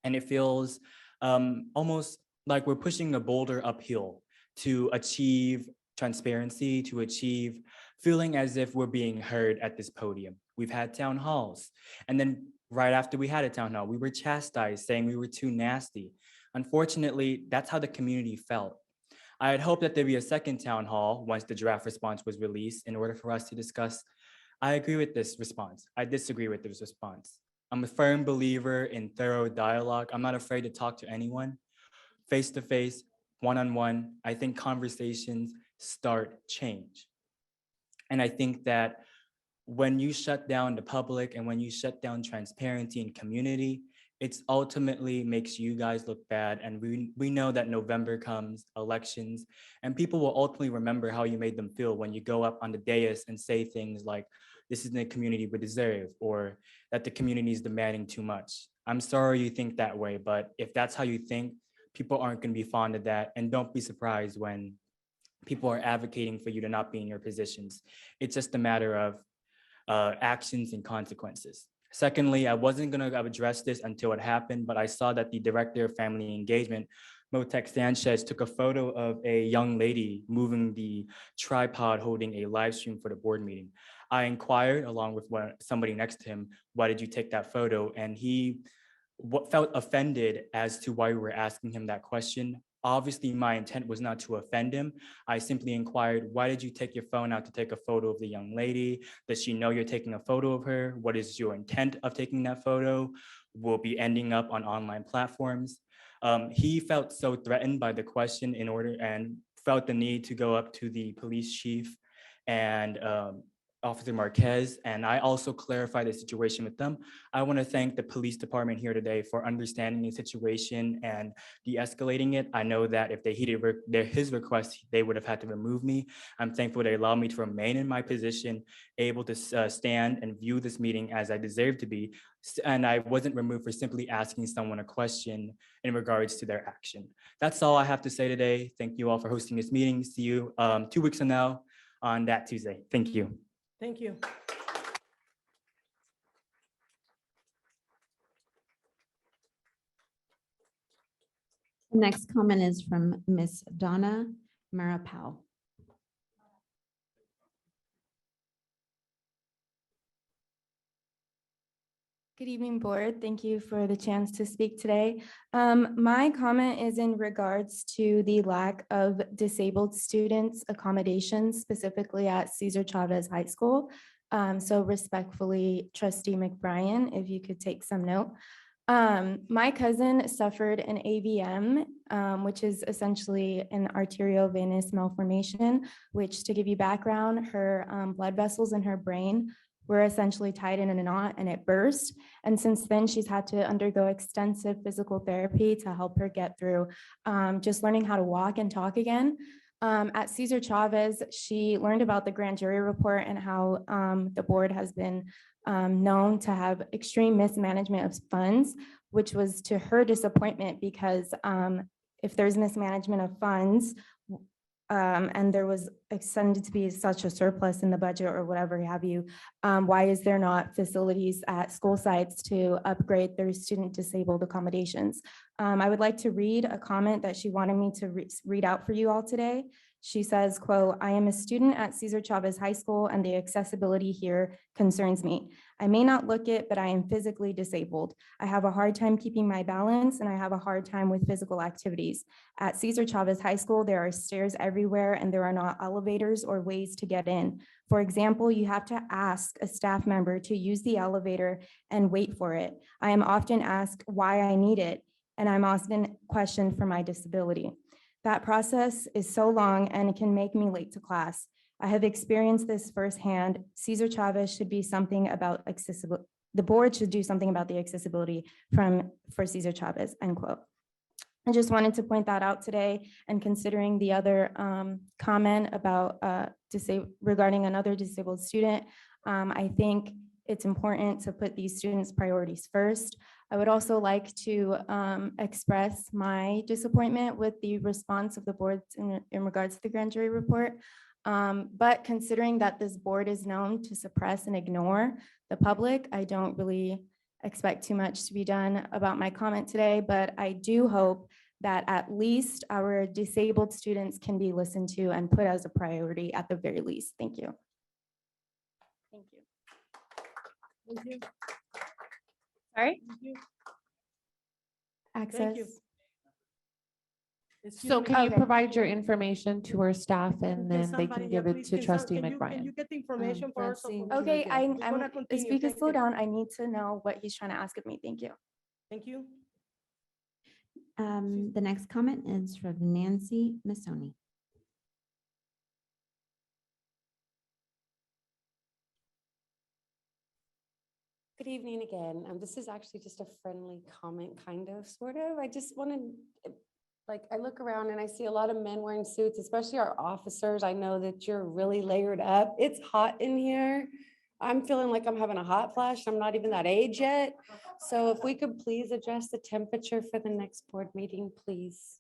And it feels almost like we're pushing a boulder uphill to achieve transparency, to achieve feeling as if we're being heard at this podium. We've had town halls, and then right after we had a town hall, we were chastised, saying we were too nasty. Unfortunately, that's how the community felt. I had hoped that there'd be a second town hall once the draft response was released in order for us to discuss, I agree with this response, I disagree with this response. I'm a firm believer in thorough dialogue. I'm not afraid to talk to anyone, face-to-face, one-on-one. I think conversations start change. And I think that when you shut down the public and when you shut down transparency and community, it's ultimately makes you guys look bad. And we know that November comes, elections, and people will ultimately remember how you made them feel when you go up on the dais and say things like, this isn't the community we deserve, or that the community is demanding too much. I'm sorry you think that way, but if that's how you think, people aren't going to be fond of that. And don't be surprised when people are advocating for you to not be in your positions. It's just a matter of actions and consequences. Secondly, I wasn't gonna address this until it happened, but I saw that the Director of Family Engagement, Motex Sanchez, took a photo of a young lady moving the tripod holding a live stream for the board meeting. I inquired along with somebody next to him, why did you take that photo? And he felt offended as to why we were asking him that question. Obviously, my intent was not to offend him. I simply inquired, why did you take your phone out to take a photo of the young lady? Does she know you're taking a photo of her? What is your intent of taking that photo? Will be ending up on online platforms. He felt so threatened by the question and felt the need to go up to the police chief and Officer Marquez, and I also clarified the situation with them. I want to thank the police department here today for understanding the situation and de-escalating it. I know that if they heeded his request, they would have had to remove me. I'm thankful they allowed me to remain in my position, able to stand and view this meeting as I deserve to be. And I wasn't removed for simply asking someone a question in regards to their action. That's all I have to say today. Thank you all for hosting this meeting. See you 2 weeks from now on that Tuesday. Thank you.
Thank you.
The next comment is from Miss Donna Marapau.
Good evening, board. Thank you for the chance to speak today. My comment is in regards to the lack of disabled students accommodations, specifically at Cesar Chavez High School. So respectfully, Trustee McBrien, if you could take some note. My cousin suffered an AVM, which is essentially an arteriovenous malformation, which, to give you background, her blood vessels in her brain were essentially tied in a knot and it burst. And since then, she's had to undergo extensive physical therapy to help her get through just learning how to walk and talk again. At Cesar Chavez, she learned about the grand jury report and how the board has been known to have extreme mismanagement of funds, which was to her disappointment because if there's mismanagement of funds, and there was extended to be such a surplus in the budget or whatever have you, why is there not facilities at school sites to upgrade their student disabled accommodations? I would like to read a comment that she wanted me to read out for you all today. She says, quote, "I am a student at Cesar Chavez High School and the accessibility here concerns me. I may not look it, but I am physically disabled. I have a hard time keeping my balance and I have a hard time with physical activities. At Cesar Chavez High School, there are stairs everywhere and there are not elevators or ways to get in. For example, you have to ask a staff member to use the elevator and wait for it. I am often asked why I need it, and I'm often questioned for my disability. That process is so long and it can make me late to class. I have experienced this firsthand. Cesar Chavez should be something about accessibility. The board should do something about the accessibility for Cesar Chavez," end quote. I just wanted to point that out today, and considering the other comment about regarding another disabled student, I think it's important to put these students' priorities first. I would also like to express my disappointment with the response of the board in regards to the grand jury report. But considering that this board is known to suppress and ignore the public, I don't really expect too much to be done about my comment today, but I do hope that at least our disabled students can be listened to and put as a priority at the very least. Thank you. Thank you.
Thank you.
Sorry?
Thank you.
Access.
Thank you.
So can you
Okay.
provide your information to our staff and
Can
then they
somebody
can
here
give it
please,
to
can
Trustee
can you
McBrien?
get the information for us?
Francine,
Okay,
We're
I'm,
gonna continue.
speaker,
Thank
slow
you.
down. I need to know what he's trying to ask of me. Thank you.
Thank you.
The next comment is from Nancy Missoni.
Good evening again. This is actually just a friendly comment, kind of, sort of. I just wanted, I look around and I see a lot of men wearing suits, especially our officers. I know that you're really layered up. It's hot in here. I'm feeling like I'm having a hot flash. I'm not even that age yet. So if we could please adjust the temperature for the next board meeting, please.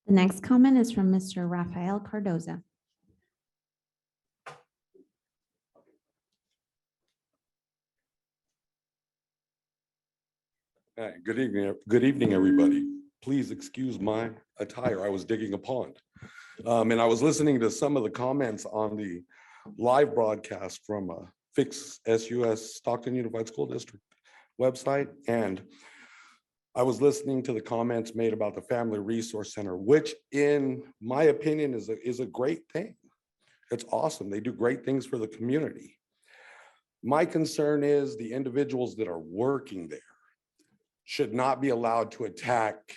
The next comment is from Mr. Rafael Cardoza.
Hey, good evening, everybody. Please excuse my attire. I was digging a pond. And I was listening to some of the comments on the live broadcast from Fix SUS Stockton Unified School District website. And I was listening to the comments made about the Family Resource Center, which in my opinion is a great thing. It's awesome. They do great things for the community. My concern is the individuals that are working there should not be allowed to attack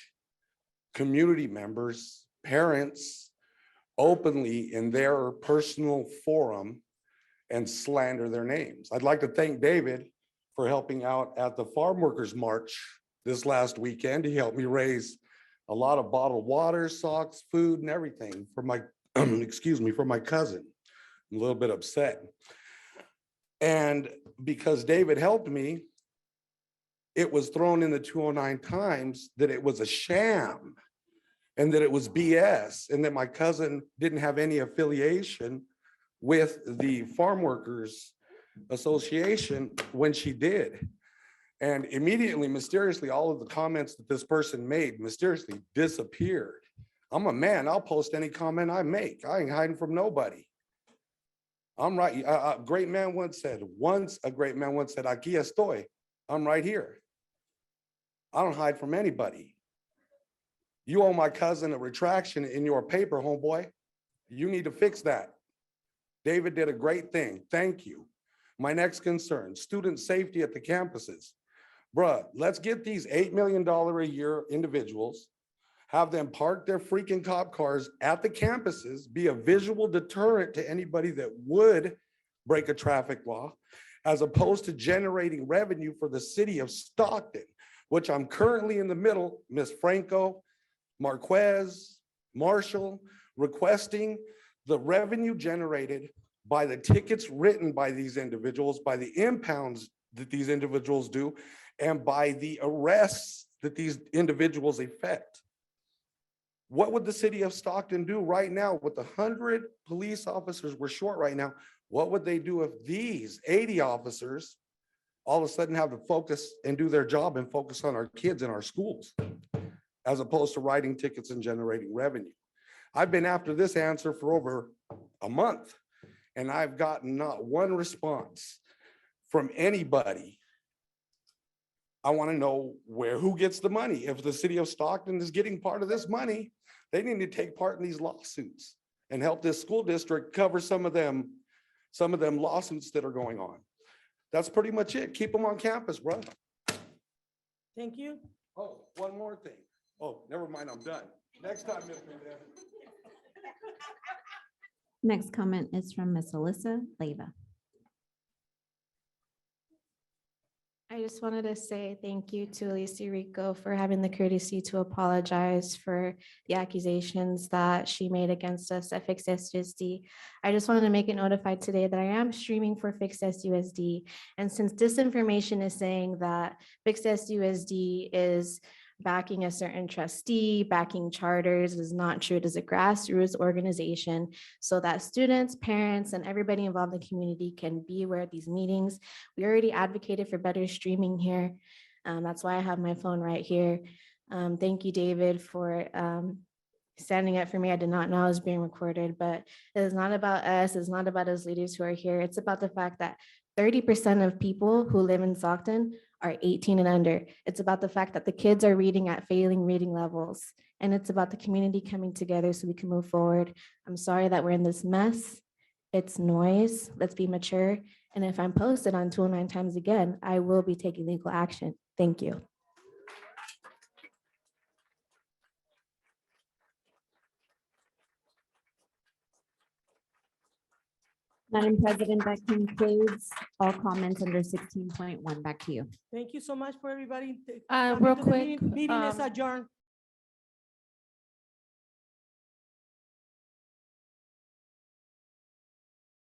community members, parents, openly in their personal forum and slander their names. I'd like to thank David for helping out at the Farm Workers March this last weekend. He helped me raise a lot of bottled water, socks, food, and everything for my, excuse me, for my cousin. I'm a little bit upset. And because David helped me, it was thrown in the 209 Times that it was a sham and that it was BS and that my cousin didn't have any affiliation with the Farm Workers Association when she did. And immediately, mysteriously, all of the comments that this person made mysteriously disappeared. I'm a man, I'll post any comment I make. I ain't hiding from nobody. I'm right. A great man once said, aquí estoy. I'm right here. I don't hide from anybody. You owe my cousin a retraction in your paper, homeboy. You need to fix that. David did a great thing. Thank you. My next concern, student safety at the campuses. Bruh, let's get these $8 million a year individuals, have them park their freaking cop cars at the campuses, be a visual deterrent to anybody that would break a traffic law, as opposed to generating revenue for the city of Stockton, which I'm currently in the middle, Ms. Franco, Marquez, Marshall, requesting the revenue generated by the tickets written by these individuals, by the impounds that these individuals do, and by the arrests that these individuals effect. What would the city of Stockton do right now with the 100 police officers we're short right now? What would they do if these 80 officers all of a sudden have to focus and do their job and focus on our kids in our schools, as opposed to writing tickets and generating revenue? I've been after this answer for over a month, and I've gotten not one response from anybody. I want to know who gets the money. If the city of Stockton is getting part of this money, they need to take part in these lawsuits and help this school district cover some of them lawsuits that are going on. That's pretty much it. Keep them on campus, bro.
Thank you.
Oh, one more thing. Oh, never mind, I'm done. Next time, Ms. Mendez.
Next comment is from Ms. Alyssa Leiva.
I just wanted to say thank you to Alicia Rico for having the courtesy to apologize for the accusations that she made against us at Fix SUSD. I just wanted to make it notified today that I am streaming for Fix SUSD. And since disinformation is saying that Fix SUSD is backing a certain trustee, backing charters, is not true. It is a grassroots organization so that students, parents, and everybody involved in the community can be aware of these meetings. We already advocated for better streaming here. That's why I have my phone right here. Thank you, David, for standing up for me. I did not know I was being recorded, but it is not about us. It's not about us leaders who are here. It's about the fact that 30% of people who live in Stockton are 18 and under. It's about the fact that the kids are reading at failing reading levels. And it's about the community coming together so we can move forward. I'm sorry that we're in this mess. It's noise. Let's be mature. And if I'm posted on 209 Times again, I will be taking legal action. Thank you.
Madam President, that concludes all comments under 16.1. Back to you.
Thank you so much for everybody.
Real
Coming to the
quick,
Meeting is adjourned.